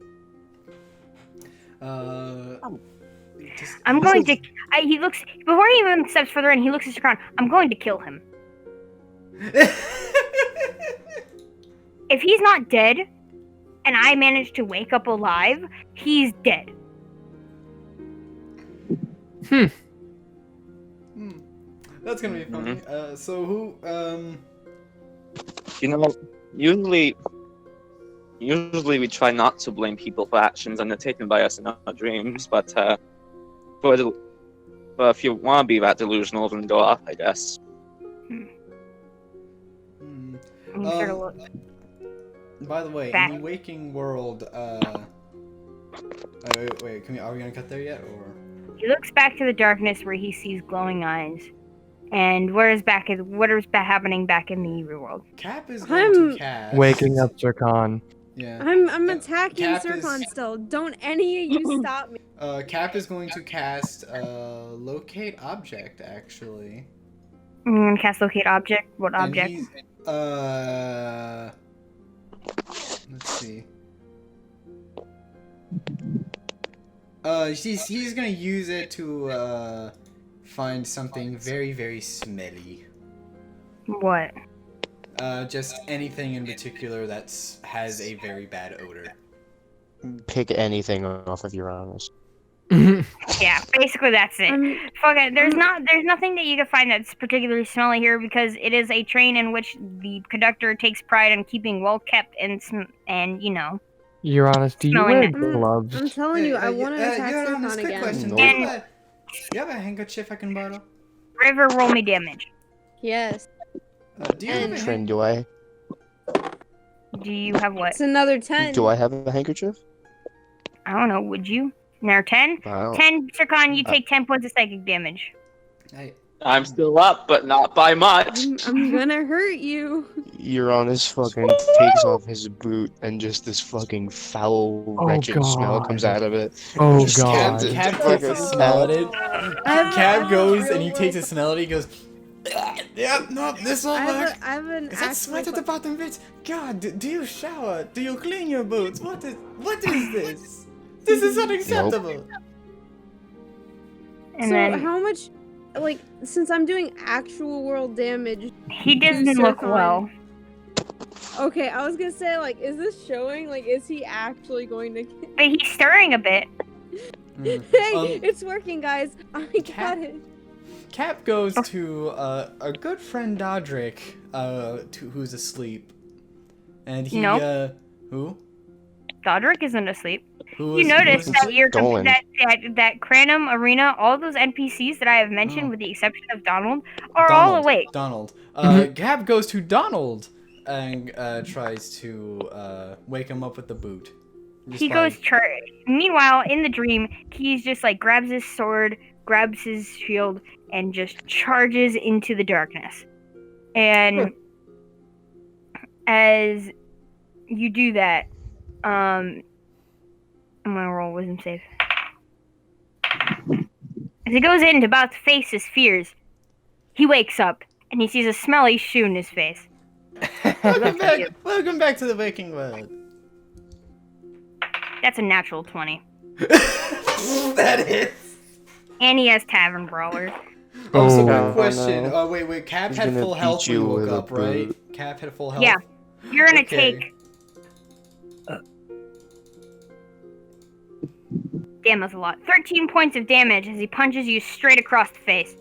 I'm going to. He looks before he even steps further in. He looks at the ground. I'm going to kill him. If he's not dead, and I manage to wake up alive, he's dead. That's gonna be funny. So who? You know, usually we try not to blame people for actions undertaken by us in our dreams, but if you want to be that delusional, then go off, I guess. And you sort of look. By the way, back. in the waking world, wait, are we gonna cut there yet, or? He looks back to the darkness where he sees glowing eyes. And what is happening back in the evil world? Cap is going to cast. Waking up Zircon. Yeah. I'm attacking Cap Zircon is- still. Don't any of you stop me. Cap is going to cast locate object, actually. I'm gonna cast locate object. What And object? he's, let's see. He's gonna use it to find something very, very smelly. What? Just anything in particular that's has a very bad odor. Pick anything off of Uranus. Yeah, basically that's it. Fuck it. There's nothing that you can find that's particularly smelly here because it is a train in which the conductor takes pride in keeping well kept and you know. Uranus, do you Smelling wear it. gloves? I'm telling you, I want to attack You're on this Zircon quick again. question. No. Do you have a handkerchief I can borrow? River, roll me damage. Yes. Do you have a Trin, do I Do you have what? It's another 10. do I have a handkerchief? I don't know. Would you? Now 10? Wow. 10, Sircon, you take 10 points of psychic damage. I'm still up, but not by much. I'm gonna hurt you. Uranus fucking takes off his boot and just this fucking foul, wretched smell God. comes out of it. Oh Just god. Cap Fucking takes a smell at it. Cap goes real and he takes a world- smell at it. He goes, yeah, no, this will I work. have an Is that sweat at the bottom bits? God, do you shower? Do you clean your boots? What is this? This is unacceptable. And So then how much, like, since I'm doing actual world damage? he doesn't look Zircon. well. Okay, I was gonna say, like, is this showing? Like, is he actually going to? But he's stirring a bit. Hey, it's working, guys. I got it. Cap goes to a good friend Dodric, who's asleep, and he No. who? Godric isn't asleep. Who You is- notice who is- that your Dolan. that Cranum Arena, all those NPCs that I have mentioned, with the exception of Donald, are all awake. Donald. Cap goes to Donald and tries to wake him up with the boot. He goes meanwhile, in the dream, he's just like grabs his sword, grabs his shield, and just charges into the darkness. And as you do that, I'm gonna roll a wisdom save. As he goes in to about to face his fears, he wakes up and he sees a smelly shoe in his face. Welcome back to the waking world. That's a natural 20. That is. And he has Tavern Brawler. Oh, so no. good question. No. Oh, wait. Cap He's had gonna full health beat when he you woke with a up, right? boot. Cap had full health. Yeah. You're gonna Okay. take... Damn, that's a lot. 13 points of damage as he punches you straight across the face.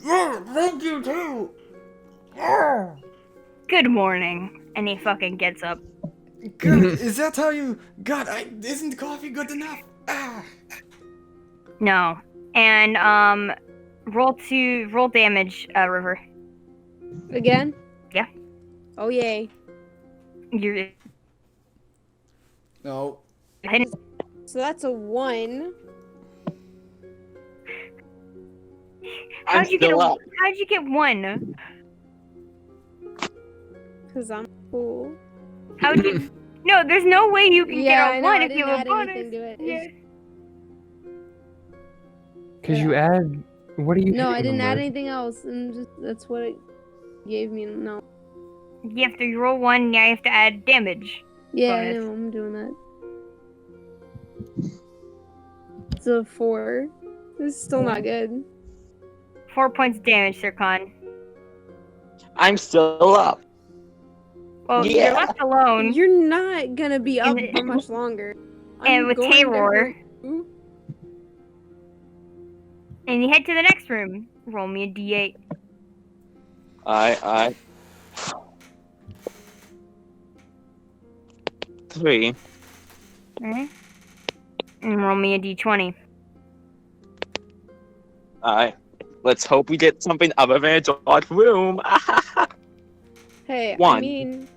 Thank you too. Good morning. And he fucking gets up. Good. Is that how you? God, isn't coffee good enough? Ah. No. And roll damage, River. Again? Yeah. Oh yay. You're No. hitting. So that's a 1. I'm How'd you get still up. How'd you get 1? Because I'm cool. How'd you? No, there's no way you can Yeah, get I a know. 1 I if you didn't have a add bonus. anything to it. Yeah. Because you add. What are you No, I hitting didn't them add with? anything else, and just that's what it gave me. No. You have to roll 1. Yeah, you have to add damage. Yeah, I Bonus. know. I'm doing that. It's a 4. This is still not good. 4 points of damage, Sir Khan. I'm still up. Well, Yeah. you're left alone. You're not gonna be up And- for much longer. and I'm with going to Taylor. hurt you. And you head to the next room. Roll me a d8. I. 3. Alright. And roll me a d20. Let's hope we get something other than a dark room. Hey, I 1. mean,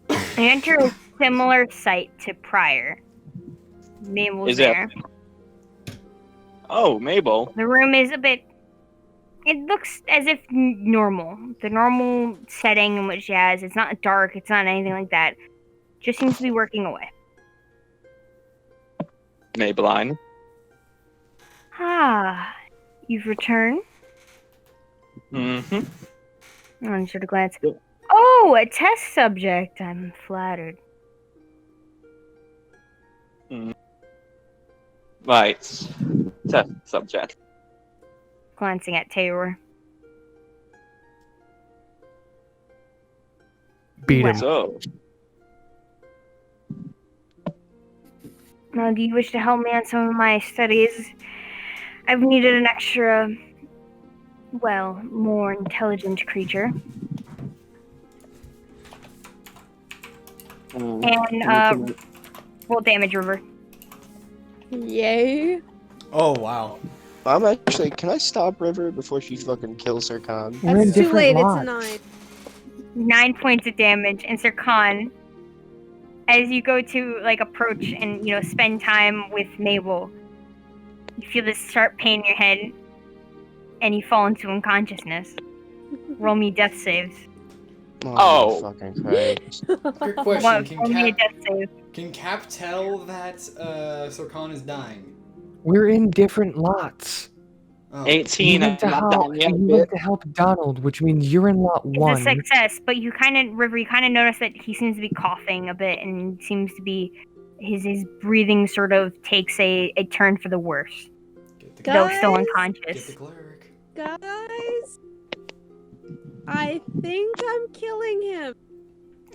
You enter a similar site to prior. Mabel's Is it- there. Oh, Mabel. The room is a bit. It looks as if normal. The normal setting in which she has. It's not dark. It's not anything like that. Just seems to be working away. Maybelline. Ah, you've returned. Mm-hmm. I sort of glance. Oh, a test subject. I'm flattered. Right. Test subject. Glancing at Taylor. Beat him. So, Now, do you wish to help me on some of my studies? I've needed an extra, well, more intelligent creature. And, roll damage, River. yay. Oh wow. I'm actually. Can I stop River before she fucking kills her con? We're in That's too different late. lots. It's a 9. 9 points of damage. And Sir Khan, as you go to, like, approach and, spend time with Mabel, you feel this sharp pain in your head, and you fall into unconsciousness. Roll me death saves. Oh. Fucking Christ. Quick question. Roll me a death save. Can Cap tell that Sir Khan is dying? We're in different lots. Oh. 18. You went to I'm not help. done yet, You went to help Donald, which means you're in lot It's 1. a success, but you kind of notice that he seems to be coughing a bit, and seems to be his breathing sort of takes a turn for the worse, Get the though Guys? still Get the unconscious. cleric. Guys, I think I'm killing him.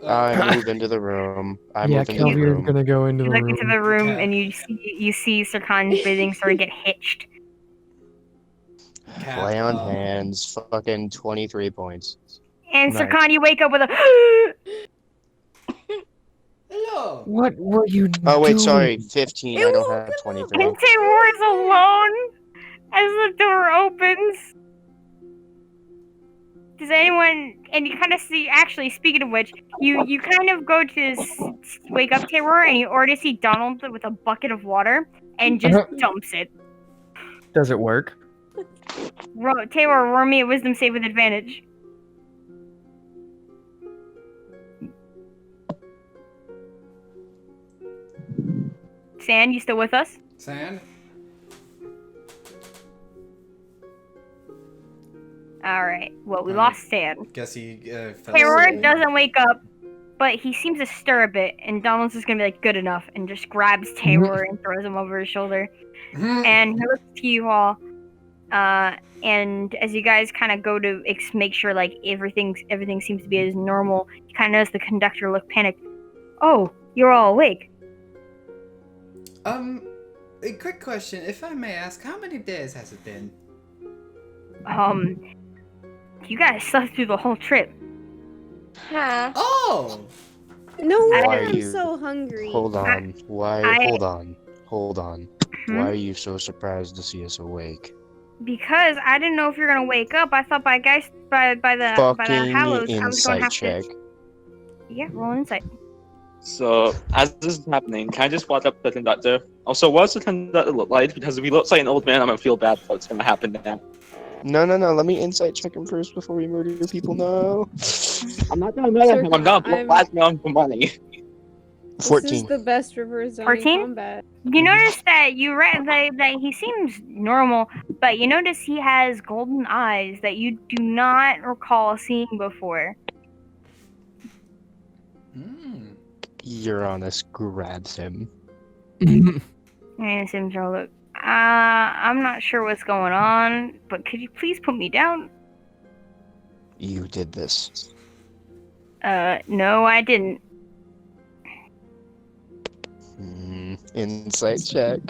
I move into the room. I Yeah, move into the Kelvier's room. gonna go into You the look into the room, Okay. and you see Sir Khan's breathing sort of get hitched. Cap, Lay on hands. Fucking 23 points. And Sir Nice. Khan, you wake up with a. Hello. What were you Oh wait, doing? sorry. 15. I It don't woke have him 23. And Taylor is alone as the door opens. Does anyone, and you kind of see, actually, speaking of which, you kind of go to wake up Taylor, and you already see Donald with a bucket of water, and just dumps it. Does it work? Taylor, roll me a wisdom save with advantage. Sand, you still with us? Sand. Alright, well, we Alright. lost Sand. Guess he fell Taylor asleep. doesn't wake up, but he seems to stir a bit, and Donald's just gonna be like, good enough, and just grabs Taylor and throws him over his shoulder. And he looks to you all, and as you guys kind of go to make sure like everything seems to be as normal, you kind of notice the conductor look panicked. Oh, you're all awake. A quick question, if I may ask, how many days has it been? You guys slept through the whole trip. Huh? Oh! No Why wonder are I'm you- so hungry. Hold on. Why? I- Hold on. Hold on. Hmm? Why are you so surprised to see us awake? Because I didn't know if you're gonna wake up. I thought by the Fucking Hallows I was gonna insight have check. to. Yeah, roll insight. So, as this is happening, can I just walk up to the conductor? Also, what's the conductor look like? Because if he looks like an old man, I'm gonna feel bad for what's gonna happen now. No. Let me insight check him first before we murder people. No. I'm not gonna murder him. I'm gonna I'm- blackmail him for money. This 14. is the best River Zone 14? combat. You notice that you read that he seems normal, but you notice he has golden eyes that you do not recall seeing before. Hmm. Uranus grabs him. And Sims are look. I'm not sure what's going on, but could you please put me down? You did this. No, I didn't. Insight check.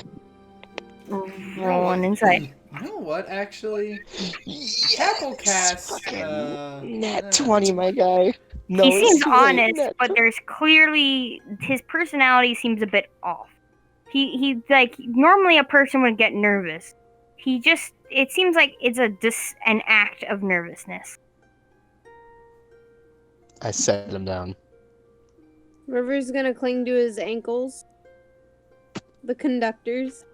Roll an insight. You know what? Actually, Yes! Applecast. Fucking net 20, my guy. No, He it's seems too late. honest, Net but there's clearly his personality seems a bit off. He like normally a person would get nervous. It seems like it's an act of nervousness. I set him down. River's gonna cling to his ankles. The conductors.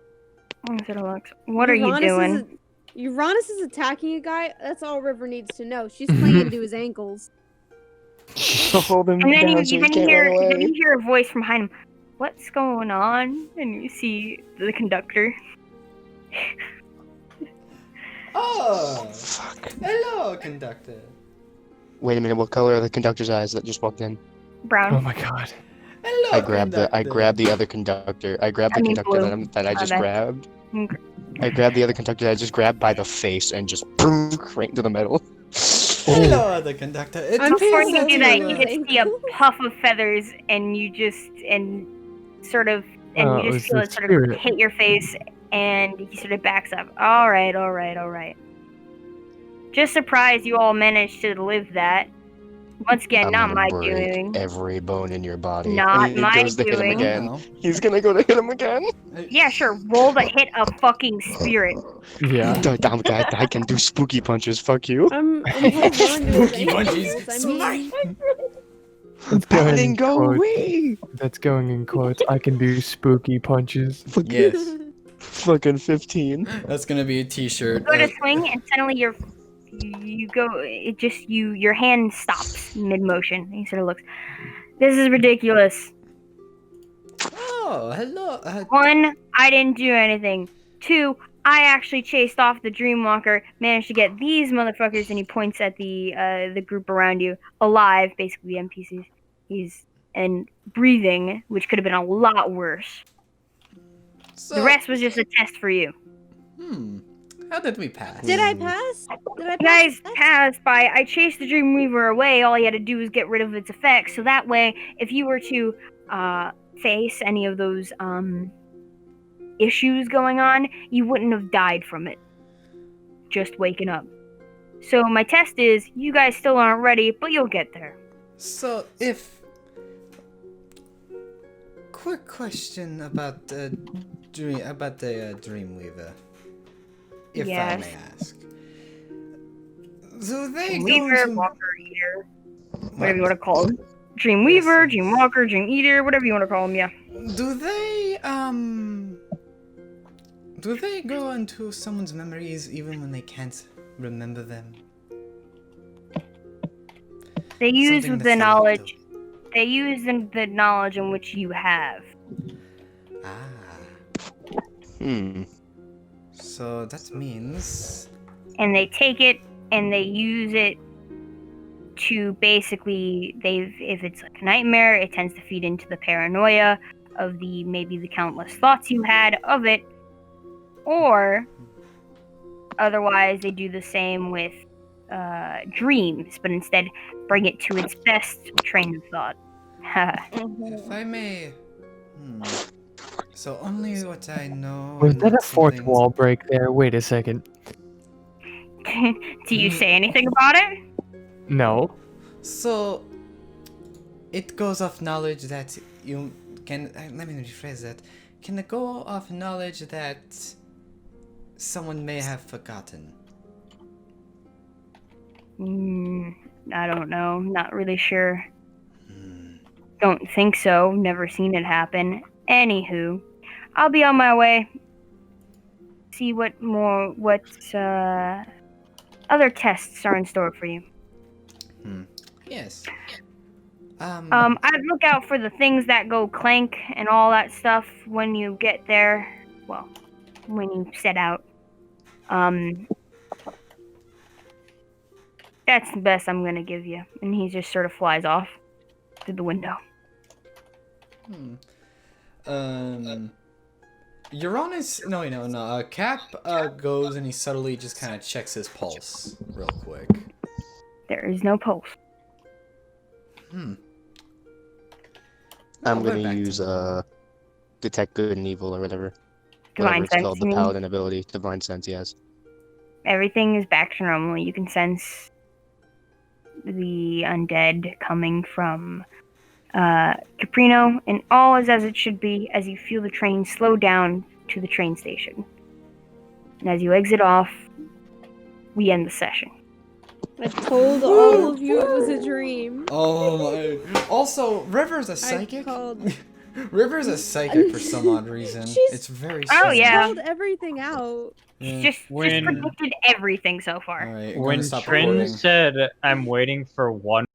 What are you doing? Uranus is attacking a guy. That's all River needs to know. She's clinging to his ankles. Hold him And then down so he can't run away. you hear a voice from behind him. What's going on? And you see the conductor. Oh, Fuck. hello, conductor. Wait a minute, what color are the conductor's eyes that just walked in? Brown. Oh my god. Hello, I grabbed the other conductor. I grabbed the I mean conductor blue. that I just Okay. grabbed. Okay. I grabbed the other conductor that I just grabbed by the face and just boom, right into the middle. Hello, other conductor. It's I'm Before paying you do attention that, to you his just see a ankles. puff of feathers, and you just sort of Oh, you it just was feel the it sort of spirit. hit your face, and he sort of backs up. All right. Just surprised you all managed to live that. Once again, I'm not gonna my break doing. every bone in your body. Not and he my goes to hit him doing. again. Wow. He's gonna go to hit him again. Yeah, sure. Roll to hit a fucking spirit. Yeah. I can do spooky punches. Fuck you. I'm holding on to his Spooky punches. ankles. I mean, That's going Paladin, in go quotes. away. That's going in quotes. I can do spooky punches. Yes, Fucking 15. that's gonna be a T-shirt. You go to swing, and suddenly you go. It just your hand stops mid motion. He sort of looks. This is ridiculous. Oh, hello. One, I didn't do anything. Two, I actually chased off the Dreamwalker, managed to get these motherfuckers, and he points at the group around you, alive, basically the NPCs. And breathing, which could have been a lot worse. So, The rest was just a test for you. How did we pass? did I pass? Did I You pass? guys passed by. I chased the Dreamweaver away. All you had to do was get rid of its effects. So that way, if you were to face any of those issues going on, you wouldn't have died from it. Just waking up. So my test is, you guys still aren't ready, but you'll get there. So, if... Quick question about the Dreamweaver. If Yes. I may ask. Do they go Dreamweaver, into... Walker, Eater, whatever you want to call them. Dreamweaver, Dreamwalker, Dream Eater, whatever you want to call them, yeah. Do they go into someone's memories even when they can't remember them? They use Something the that's knowledge. selective. They use the knowledge in which you have. So that means... And they take it and they use it to basically if it's like a nightmare, it tends to feed into the paranoia of the countless thoughts you had of it, or otherwise they do the same with dreams, but instead bring it to its best train of thought. If I may... So only what I know... Was and that a some fourth things- wall break there? Wait a second. Do you say anything about it? No. So... it goes off knowledge that you can. Let me rephrase that. Can it go off knowledge that someone may have forgotten? I don't know. Not really sure. Hmm. Don't think so. Never seen it happen. Anywho, I'll be on my way. See what other tests are in store for you. Yes. I'd look out for the things that go clank and all that stuff when you get there. Well, when you set out. That's the best I'm gonna give you. And he just sort of flies off through the window. Uranus. No. Cap goes and he subtly just kind of checks his pulse real quick. There is no pulse. I'm I'll go gonna back to use normal. detect good and evil or whatever. Divine Whatever it's sense, called, you the mean? paladin ability, divine sense. Yes. Everything is back to normal. You can sense the undead coming from Caprino, and all is as it should be as you feel the train slow down to the train station. And as you exit off, we end the session. I told all of you it was a dream. Oh my. Also, River's a psychic. called- River's a psychic for some odd reason. She's- It's very Oh, strange. yeah. Called everything out. Yeah. Just When- predicted everything so far. All right. When Stop Trin recording. said, "I'm waiting for one